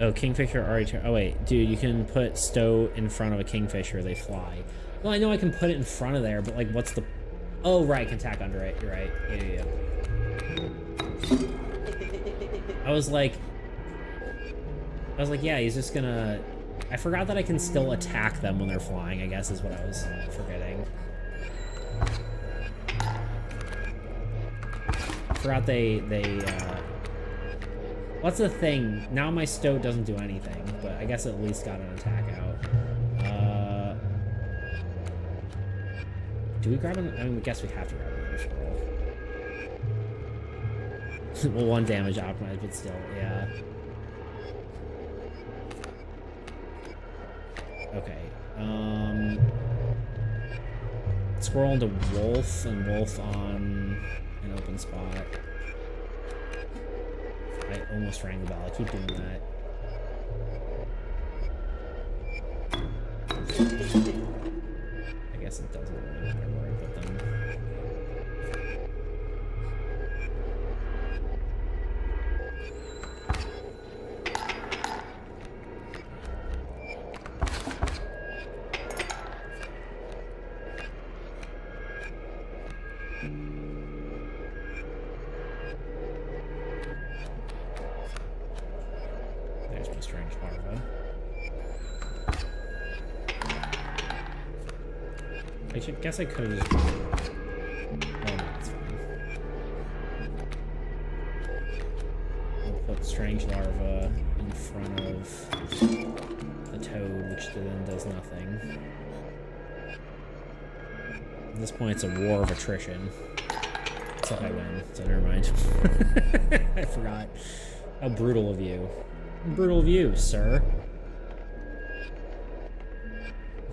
Speaker 1: Oh, Kingfisher already... Oh, wait. Dude, you can put Stowe in front of a Kingfisher. They fly. Well, I know I can put it in front of there, but, like, what's the... Oh, right. I can attack under it. You're right. Yeah. I was like, yeah, he's just gonna... I forgot that I can still attack them when they're flying, I guess is what I was forgetting. I forgot what's the thing? Now my Stowe doesn't do anything, but I guess at least got an attack out. Do we grab an... I mean, I guess we have to grab another scroll. Well, 1 damage optimized, but still, yeah. Okay. Squirrel into wolf, and wolf on an open spot. I almost rang the bell. I keep doing that. I guess it doesn't really matter where I put them. There's my strange larva. I guess I could have just... Oh, no, that's fine. I'll put strange larva in front of the toad, which then does nothing. At this point, it's a war of attrition. Except I win, so never mind. I forgot. How brutal of you. Brutal of you, sir.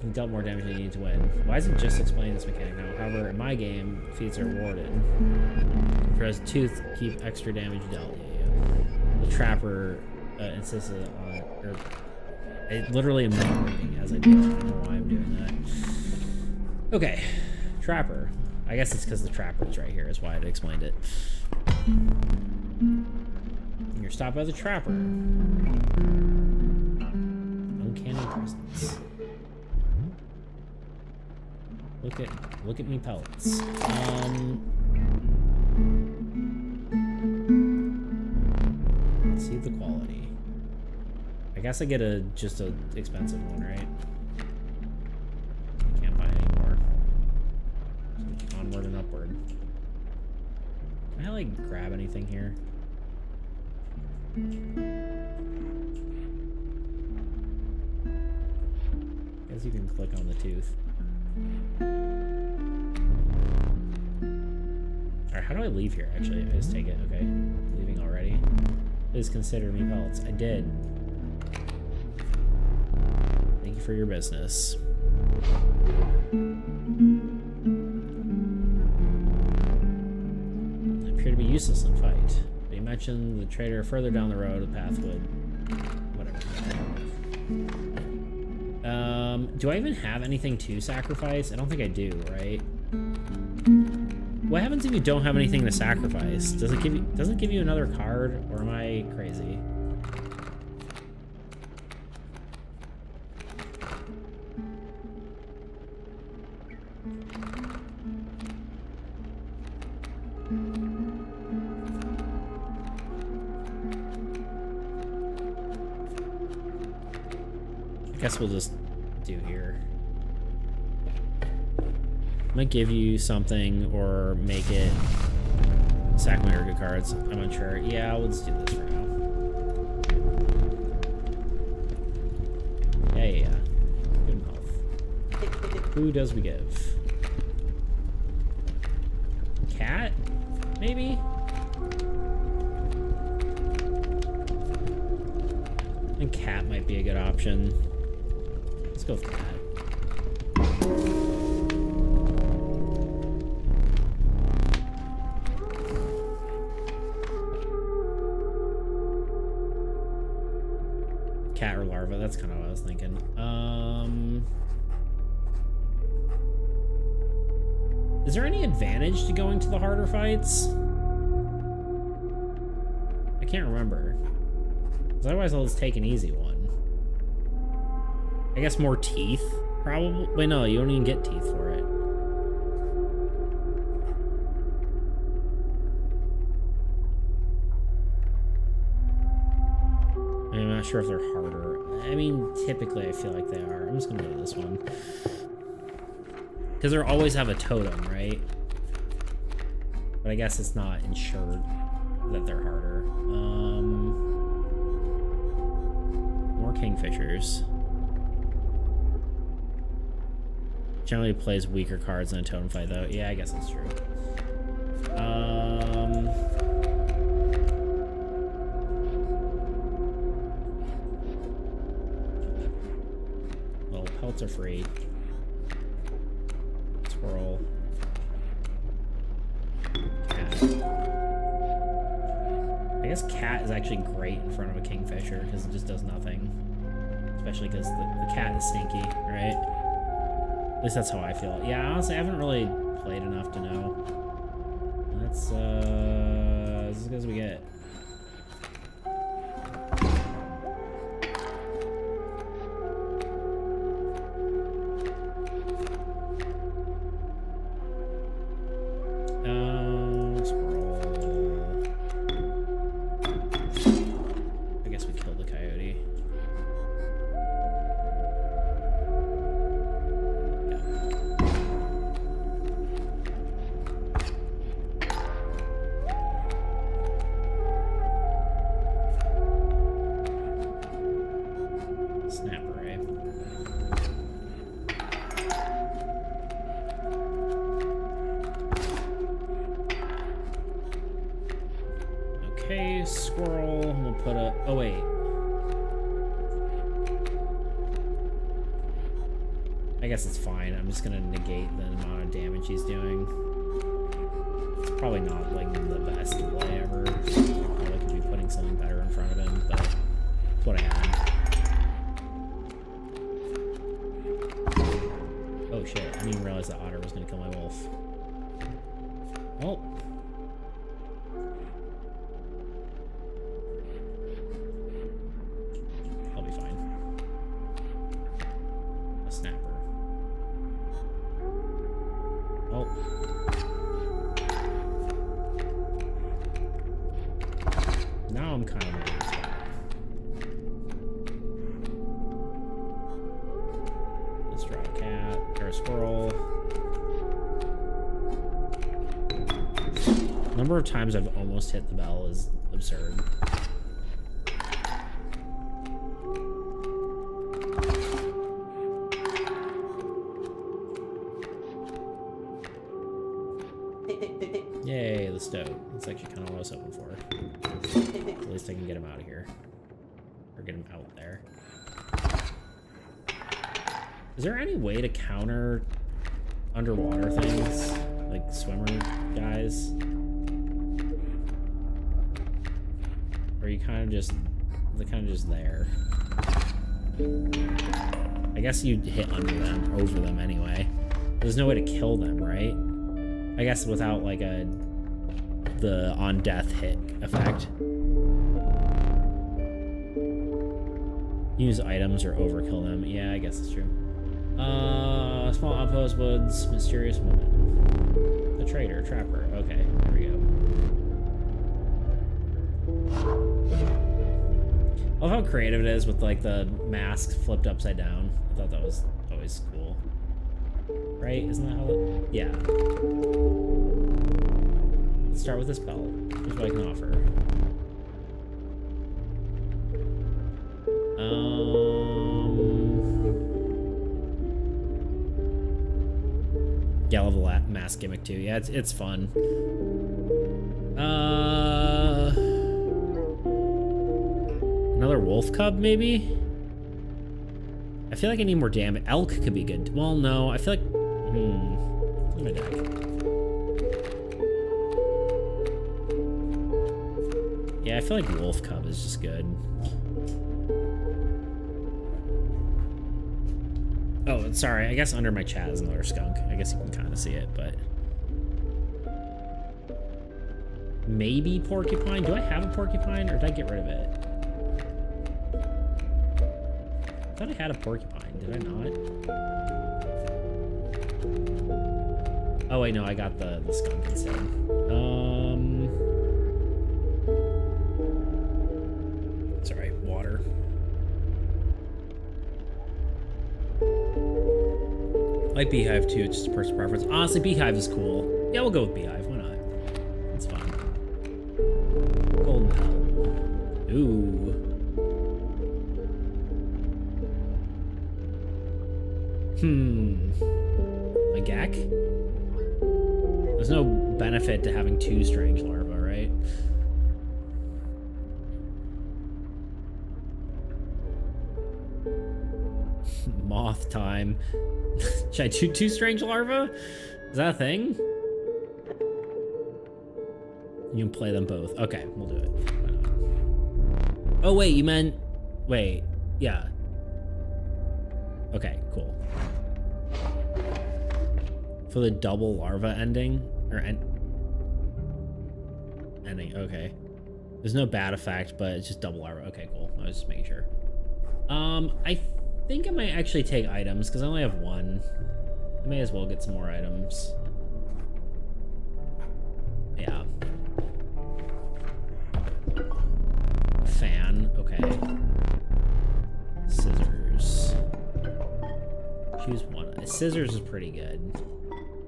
Speaker 1: You dealt more damage than you need to win. Why does it just explain this mechanic now? However, in my game, feats are rewarded. Press tooth, keep extra damage dealt. Yeah. The trapper insisted on... I literally am not reading as I do. I don't know why I'm doing that. Okay. Trapper. I guess it's because the trapper is right here is why I explained it. You're stopped by the trapper. Uncanny presence. Look at me pelts. Let's see the quality. I guess I get just a expensive one, right? I can't buy anymore. So onward and upward. Can I like grab anything here? I guess you can click on the tooth. Alright, how do I leave here, actually? I just take it, okay. Leaving already. Please consider me pelts. I did. Thank you for your business. They appear to be useless in fight. But you mentioned the trader further down the road, the path would... whatever. Do I even have anything to sacrifice? I don't think I do, right? What happens if you don't have anything to sacrifice? Does it give you another card, or am I crazy? I guess we'll just do here. Might give you something or make it sack my good cards. I'm unsure. Yeah, we'll just do this for now. Yeah. Good enough. Who does we give? Cat? Maybe? think cat might be a good option. Let's go with cat. Cat or larva, that's kind of what I was thinking. Is there any advantage to going to the harder fights? I can't remember. Because otherwise I'll just take an easy one. I guess more teeth, probably. Wait, no, you don't even get teeth for it. I'm not sure if they're harder. I mean, typically I feel like they are. I'm just gonna go to this one. Because they always have a totem, right? But I guess it's not ensured that they're harder. More kingfishers. Generally plays weaker cards in a totem fight, though. Yeah, I guess that's true. Well, pelts are free. Squirrel. Cat. I guess cat is actually great in front of a kingfisher because it just does nothing. Especially because the cat is stinky, right? At least that's how I feel. Yeah, honestly, I haven't really played enough to know. That's as good as we get. Okay, squirrel. We'll put a. Oh, wait. I guess it's fine. I'm just gonna negate the amount of damage he's doing. It's probably not like the best play ever. I probably could be putting something better in front of him, but it's what I have. Oh shit, I didn't even realize that otter was gonna kill my wolf. Oh. I'll be fine. A snapper. Oh. Now I'm kind of in this spot. Let's draw a cat or a squirrel. The number of times I've almost hit the bell is absurd. Yay, the stoat. That's actually kind of what I was hoping for. At least I can get him out of here. Or get him out there. Is there any way to counter underwater things? Like swimmer guys? Or you kind of just... they're kind of just there. I guess you'd hit under them, over them anyway. There's no way to kill them, right? I guess without like the on death hit effect. Use items or overkill them. Yeah, I guess it's true. Small outpost woods, mysterious woman. A trader, trapper. Okay, there we go. I love how creative it is with like the mask flipped upside down. I thought that was always cool. Right? Isn't that how it... yeah. Let's start with this belt. Here's what I can offer. Yeah, I love the mask gimmick too. Yeah, it's fun. Another wolf cub, maybe? I feel like I need more damage. Elk could be good. Well, no, I feel like... Look at my deck. Yeah, I feel like wolf cub is just good. Oh, sorry. I guess under my chat is another skunk. I guess you can kind of see it, but... Maybe porcupine? Do I have a porcupine, or did I get rid of it? I thought I had a porcupine. Did I not? Oh, wait, no. I got the skunk instead. Sorry. Water. I like Beehive too, it's just a personal preference. Honestly, Beehive is cool. Yeah, we'll go with Beehive, why not? It's fun. Golden Bell. Ooh. A Gek? There's no benefit to having 2 strange larvae, right? Moth time. Should I do 2 strange larvae? Is that a thing? You can play them both. Okay, we'll do it. Why not? Oh, wait, you meant... Wait, yeah. Okay, cool. For the double larva ending? Or ending, okay. There's no bad effect, but it's just double larva. Okay, cool. I was just making sure. I think I might actually take items, because I only have 1. I may as well get some more items. Yeah. Fan, okay. Scissors. Choose 1. Scissors is pretty good.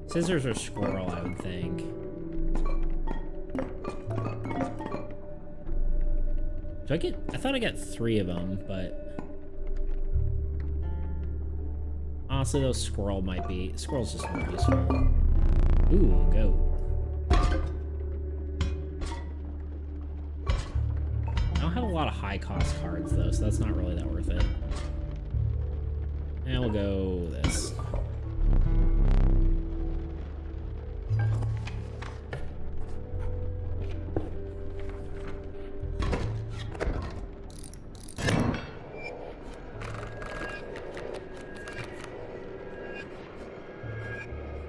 Speaker 1: Scissors or squirrel, I would think. Do I get... I thought I got 3 of them, but... Honestly, those squirrel might be... Squirrel's just more useful. Ooh, goat. I don't have a lot of high-cost cards, though, so that's not really that worth it. And we'll go this.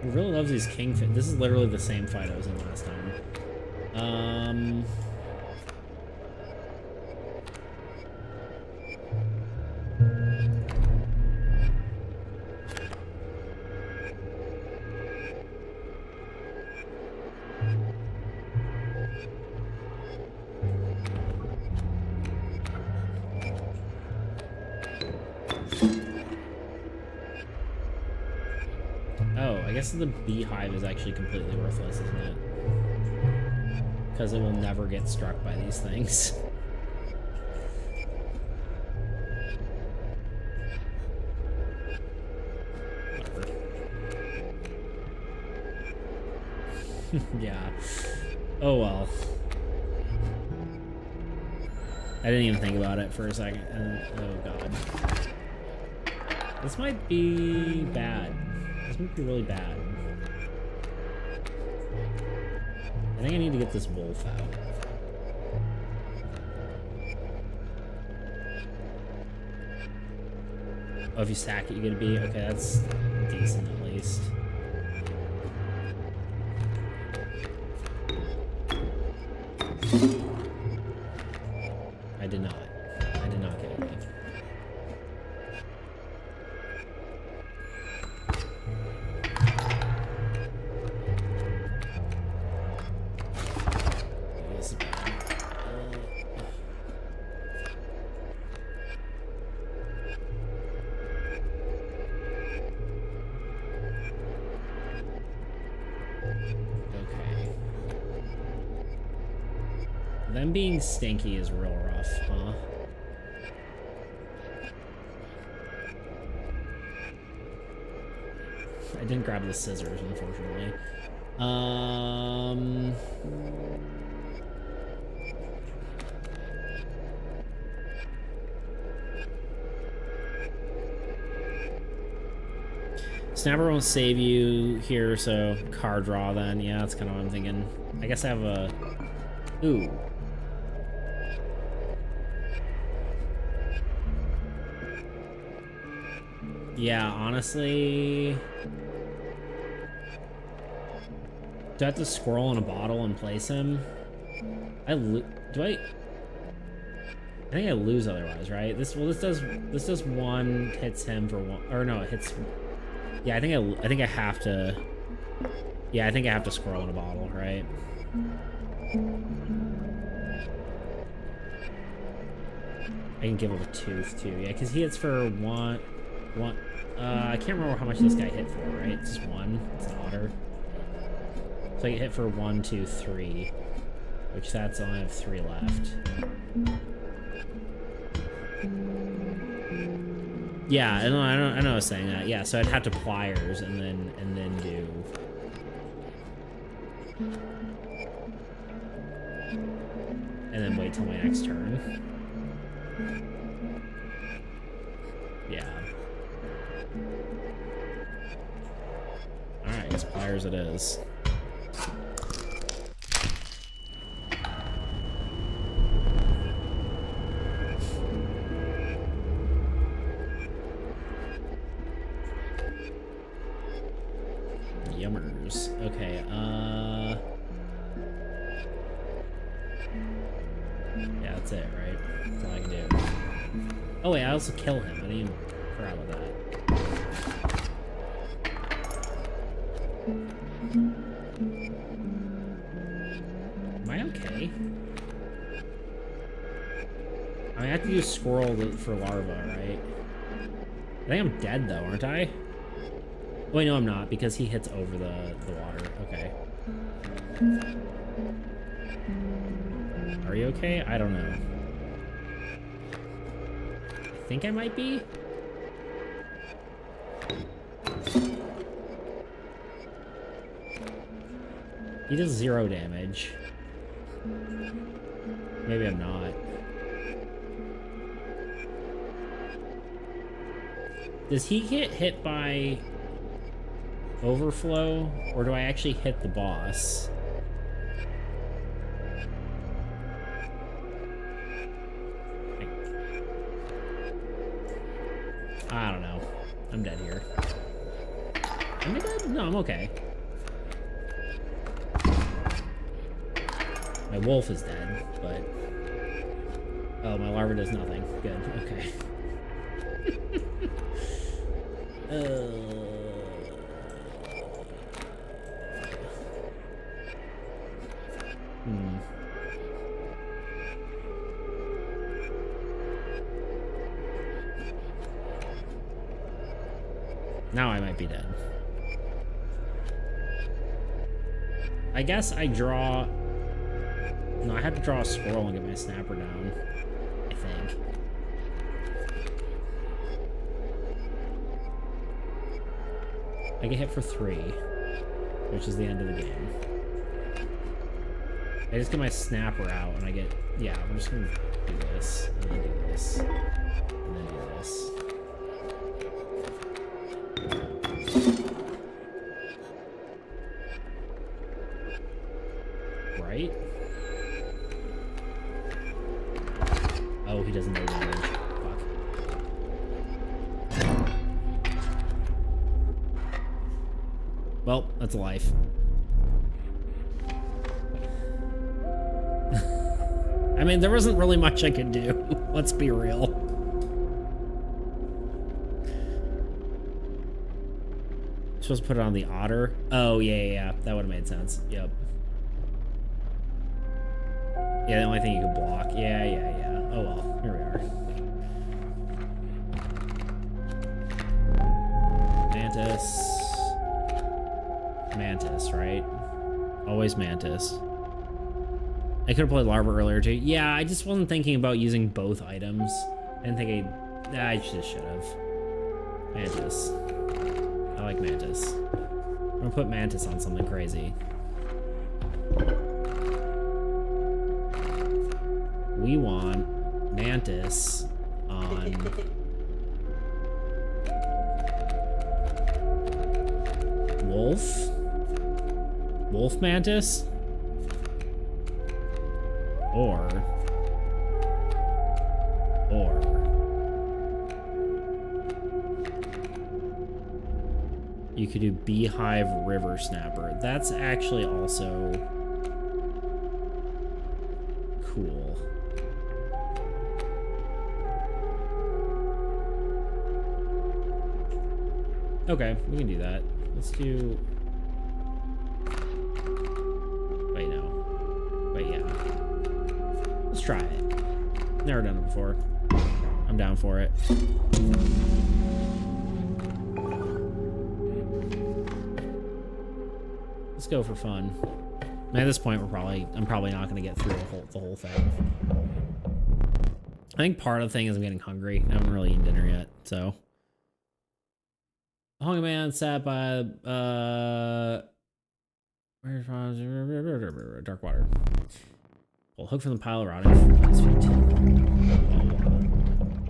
Speaker 1: He really loves these kingfish. This is literally the same fight I was in last time. I guess the beehive is actually completely worthless, isn't it? Because it will never get struck by these things. Whatever. Yeah. Oh well. I didn't even think about it for a second. Oh god. This might be bad. This might be really bad. I think I need to get this wolf out. Oh, if you stack it, you get a bee? Okay, that's decent at least. I did not get a bee. Them being stinky is real rough, huh? I didn't grab the scissors, unfortunately. Snapper won't save you here, so card draw then. Yeah, that's kind of what I'm thinking. I guess I have a... Ooh. Yeah, honestly... Do I have to scroll in a bottle and place him? Do I... I think I lose otherwise, right? This does one, hits him for one, or no, it hits... Yeah, I think I have to... Yeah, I think I have to scroll in a bottle, right? I can give him a tooth too, yeah, because he hits for one. I can't remember how much this guy hit for, right? It's just one. It's an otter. So I get hit for 1, 2, 3, which that's only have 3 left. Yeah, I know I was saying that. Yeah, so I'd have to pliers and then do. And then wait till my next turn. Yeah. Alright, I guess pliers it is. Yummers. Okay, yeah, that's it, right? That's all I can do. Oh wait, I also kill him. I didn't even forgot about that. Am I okay? I have to use squirrel for larva, right? I think I'm dead though, aren't I? Wait, no, I'm not, because he hits over the water. Okay. Are you okay? I don't know. I think I might be. He does 0 damage. Maybe I'm not. Does he get hit by overflow, or do I actually hit the boss? I don't know. I'm dead here. Am I dead? No, I'm okay. My wolf is dead, but... Oh, my larva does nothing. Good, okay. Now I might be dead. I guess I draw... No, I have to draw a squirrel and get my snapper down, I think. I get hit for 3, which is the end of the game. I just get my snapper out and I get... Yeah, we're just gonna do this, and then do this, and then do this. Right? Oh, he doesn't do damage. Fuck. Well, that's life. I mean, there wasn't really much I could do. Let's be real. Supposed to put it on the otter? Oh, yeah. That would have made sense. Yep. Yeah, the only thing you can block. Yeah. Oh well, here we are. Mantis, right? Always Mantis. I could have played Larva earlier too. Yeah, I just wasn't thinking about using both items. I didn't think I just should have. Mantis. I like Mantis. I'm gonna put Mantis on something crazy. We want Mantis on... Wolf Mantis? Or you could do Beehive River Snapper. That's actually also cool. Okay, we can do that. Let's do... Wait, no. Wait, yeah. Let's try it. Never done it before. I'm down for it. Let's go for fun. At this point, I'm probably not gonna get through the whole thing. I think part of the thing is I'm getting hungry. I haven't really eaten dinner yet, so. The hungry man sat by dark water. Pull hook from the pile of rotting fruit at his feet.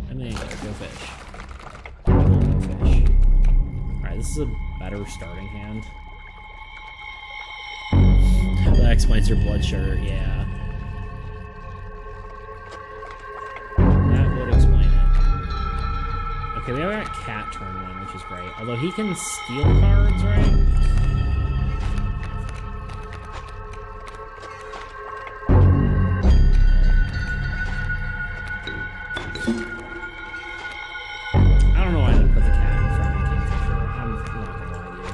Speaker 1: And then go fish. Go fish. Alright, this is a better starting hand. That explains your blood sugar, yeah. That would explain it. Okay, we have got Cat turn one, which is great. Although he can steal cards, right? I don't know why I didn't put the cat in front of the Kingfisher. I'm not gonna lie to you.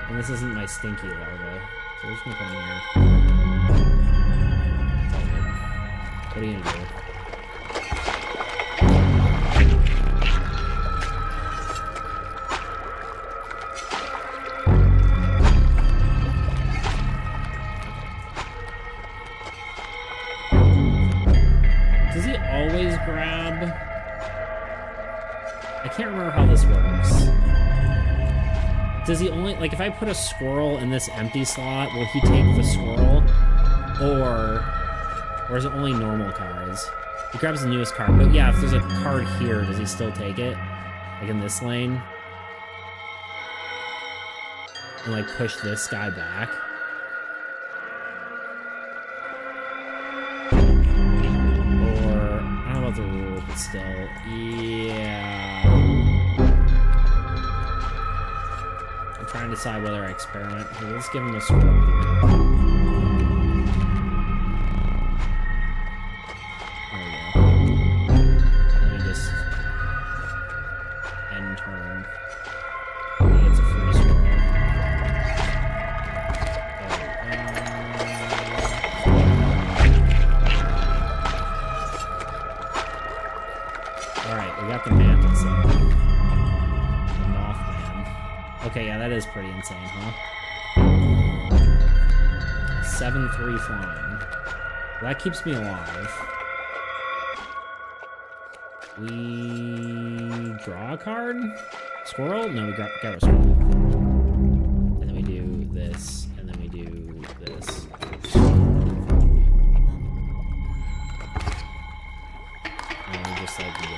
Speaker 1: And this isn't my stinky larva, so we're just gonna come here. What are you gonna do? Does he always grab? I can't remember how this works. Does he only, like, if I put a squirrel in this empty slot, will he take the squirrel? Or is it only normal cards? He grabs the newest card, but yeah, if there's a card here, does he still take it? Like in this lane? And like push this guy back? Or, I don't know about the rule, but still, yeah. I'm trying to decide whether I experiment. Okay, let's give him a squirrel here. Okay, yeah, that is pretty insane, huh? 7-3 flying. Well, that keeps me alive. We draw a card? Squirrel? No, we get a squirrel. And then we do this, and then we do this. And we just like win.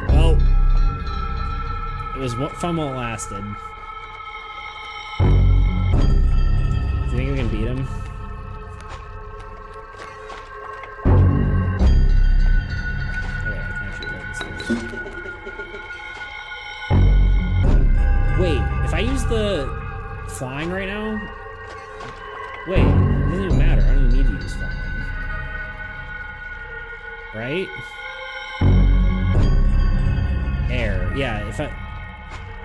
Speaker 1: Well, it was fun while it lasted. Do you think we can beat him? Oh wait, I can actually play this thing. Wait, if I use the flying right now? Wait, it doesn't even matter. I don't even need to use flying. Right? Air. Yeah, if I...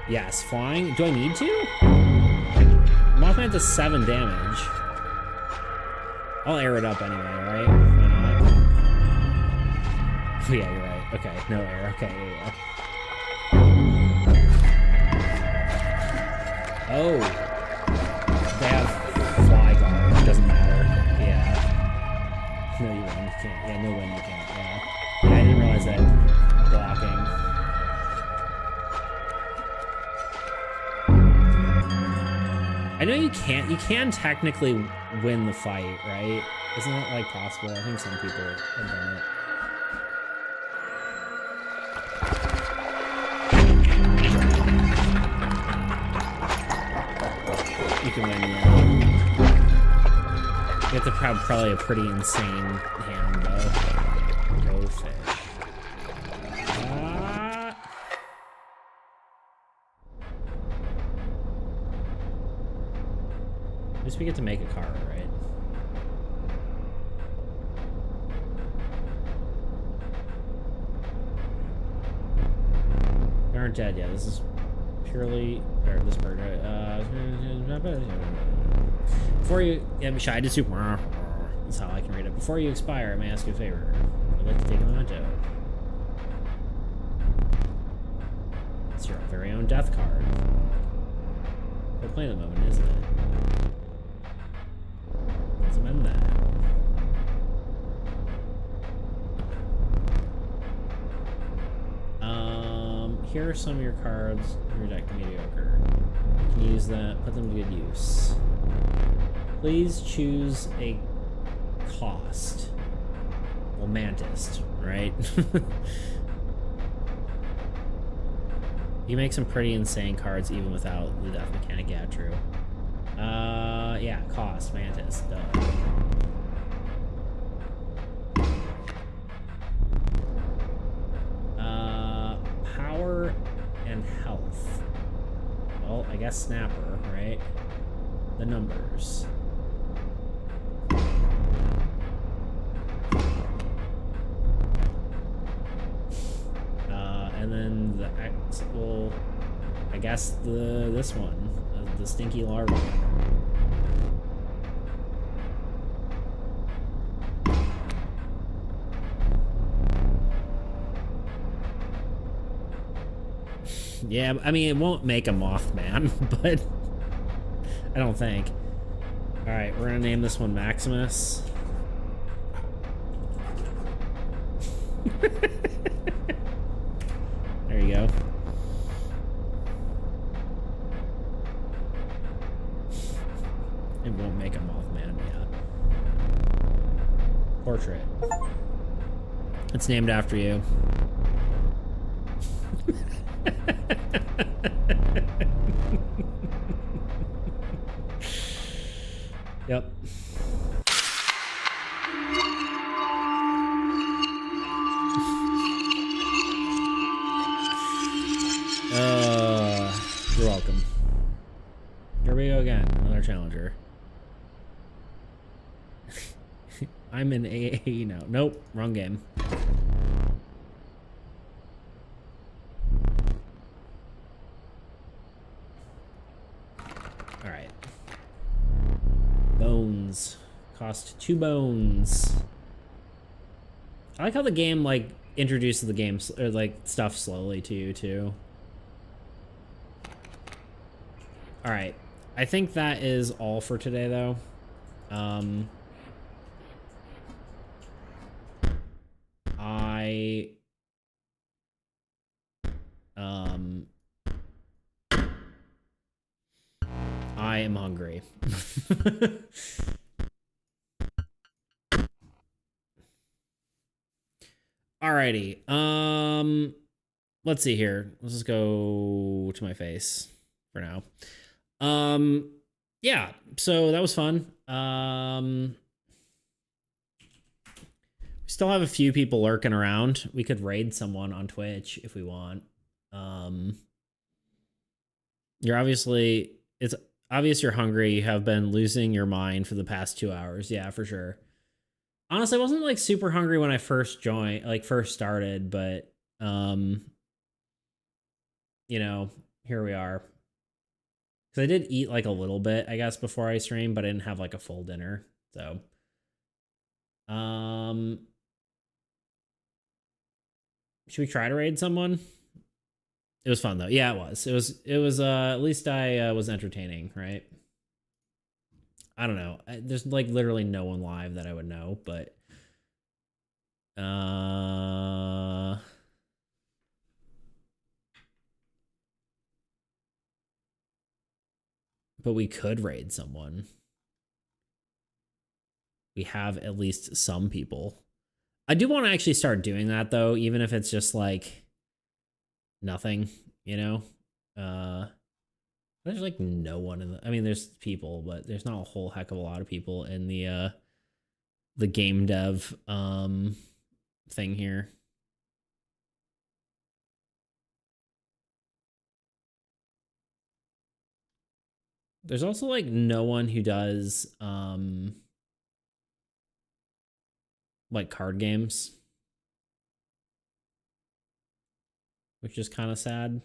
Speaker 1: Yes, flying. Do I need to? Mothman does 7 damage. I'll air it up anyway, right? Why not? Oh, yeah, you're right. Okay, no air. Okay, yeah. Oh. They have fly guard. It doesn't matter. Yeah. No, you win. You can't. Yeah, no win. You can't. Yeah. Yeah, I didn't realize that. Blocking. I know you can technically win the fight, right? Isn't that like possible? I think some people have done it. You can win. You have to have probably a pretty insane hand though. Go fish. At least we get to make a card, right? We aren't dead yet. This is purely, or this bird. Before you, I'm shy to super. That's how I can read it. Before you expire, I may ask you a favor. I'd like to take a memento. It's your very own death card. We're playing the moment, isn't it? Let's amend that. Here are some of your cards in your deck mediocre. You can use that, put them to good use. Please choose a cost. Well, Mantis, right? You make some pretty insane cards even without the death mechanic. Yeah, true. Yeah, cost, Mantis, duh. Power and health. Well, I guess Snapper, right? The numbers. And then the X, well, I guess this one, the Stinky Larva. Yeah, I mean, it won't make a Mothman, but I don't think. All right, we're gonna name this one Maximus. There you go. It won't make a Mothman, yeah. Portrait. It's named after you. Yep. You're welcome. Here we go again. Another challenger. I'm in AAE now. Nope, wrong game. Alright. Bones. Cost 2 bones. I like how the game, like, introduces the game, or, like, stuff slowly to you, too. Alright. I think that is all for today, though. I am hungry. Alrighty. Let's see here. Let's just go to my face for now. Yeah, so that was fun. We still have a few people lurking around. We could raid someone on Twitch if we want. You're obviously, it's obvious you're hungry. You have been losing your mind for the past 2 hours. Yeah, for sure. Honestly, I wasn't like super hungry when I first joined, like first started, but you know, here we are. Because I did eat like a little bit, I guess, before I streamed, but I didn't have like a full dinner. So should we try to raid someone? It was fun though. Yeah, it was. It was at least I was entertaining, right? I don't know. There's like literally no one live that I would know, but we could raid someone. we have at least some people. I do want to actually start doing that though, even if it's just like nothing, you know? There's like no one in the, I mean, there's people, but there's not a whole heck of a lot of people in the game dev thing here. There's also like no one who does like card games, which is kind of sad.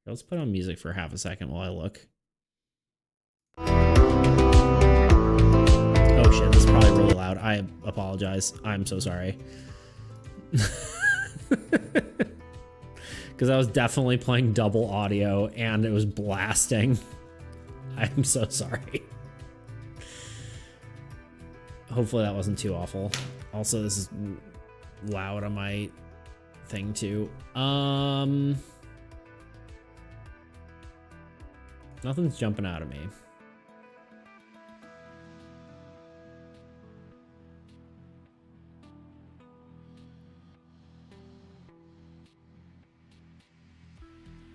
Speaker 1: Let's put on music for half a second while I look. Oh shit, this is probably really loud. I apologize. I'm so sorry. Because I was definitely playing double audio and it was blasting. I'm so sorry. Hopefully that wasn't too awful. Also, this is loud on my thing too. Nothing's jumping out at me.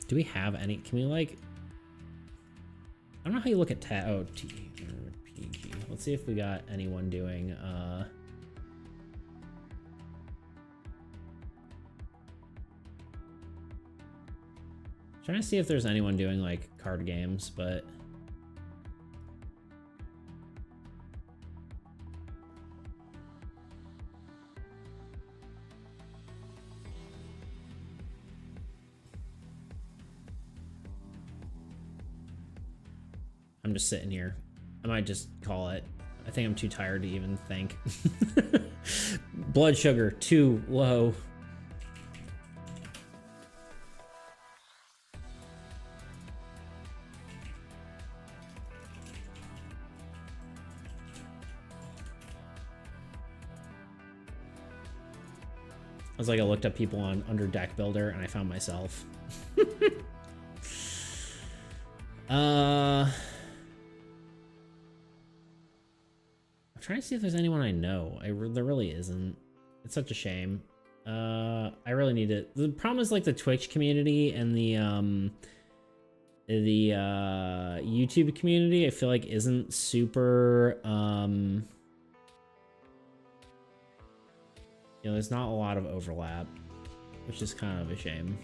Speaker 1: Do we have any? Can we like? I don't know how you look at T or P key. Let's see if we got anyone doing. Trying to see if there's anyone doing like card games, but I'm just sitting here. I might just call it. I think I'm too tired to even think. Blood sugar too low. I was like, I looked up people on Under Deck Builder and I found myself. I'm trying to see if there's anyone I know. There really isn't. It's such a shame. I really need to. The problem is like the Twitch community and the YouTube community. I feel like isn't super. You know, there's not a lot of overlap, which is kind of a shame.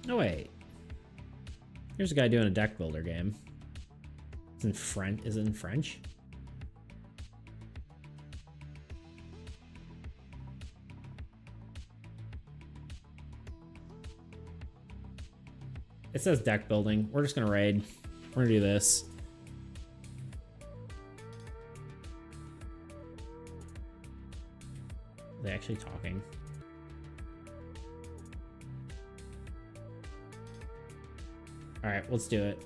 Speaker 1: Oh wait, here's a guy doing a deck builder game. It's in French. Is it in French? It says deck building. We're just gonna raid. We're gonna do this. Are they actually talking? All right, let's do it.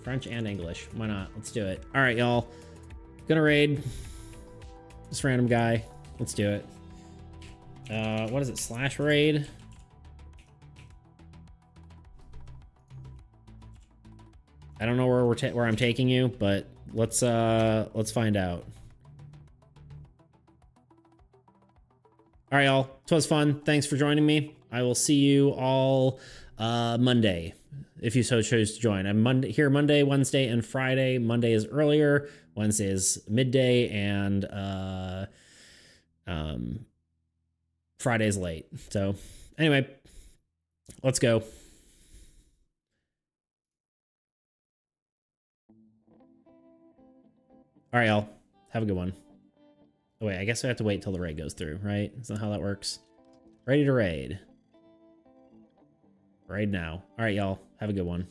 Speaker 1: French and English. Why not? Let's do it. All right, y'all. Gonna raid this random guy. Let's do it. What is it? Slash raid. I don't know where I'm taking you, but let's find out. All right, y'all. It was fun. Thanks for joining me. I will see you all Monday, if you so choose to join. I'm here Monday, Wednesday, and Friday. Monday is earlier, Wednesday is midday, and Friday is late. So anyway, let's go. All right, y'all. Have a good one. Oh, wait, I guess I have to wait till the raid goes through, right? Is that how that works? Ready to raid. Raid now. All right, y'all. Have a good one.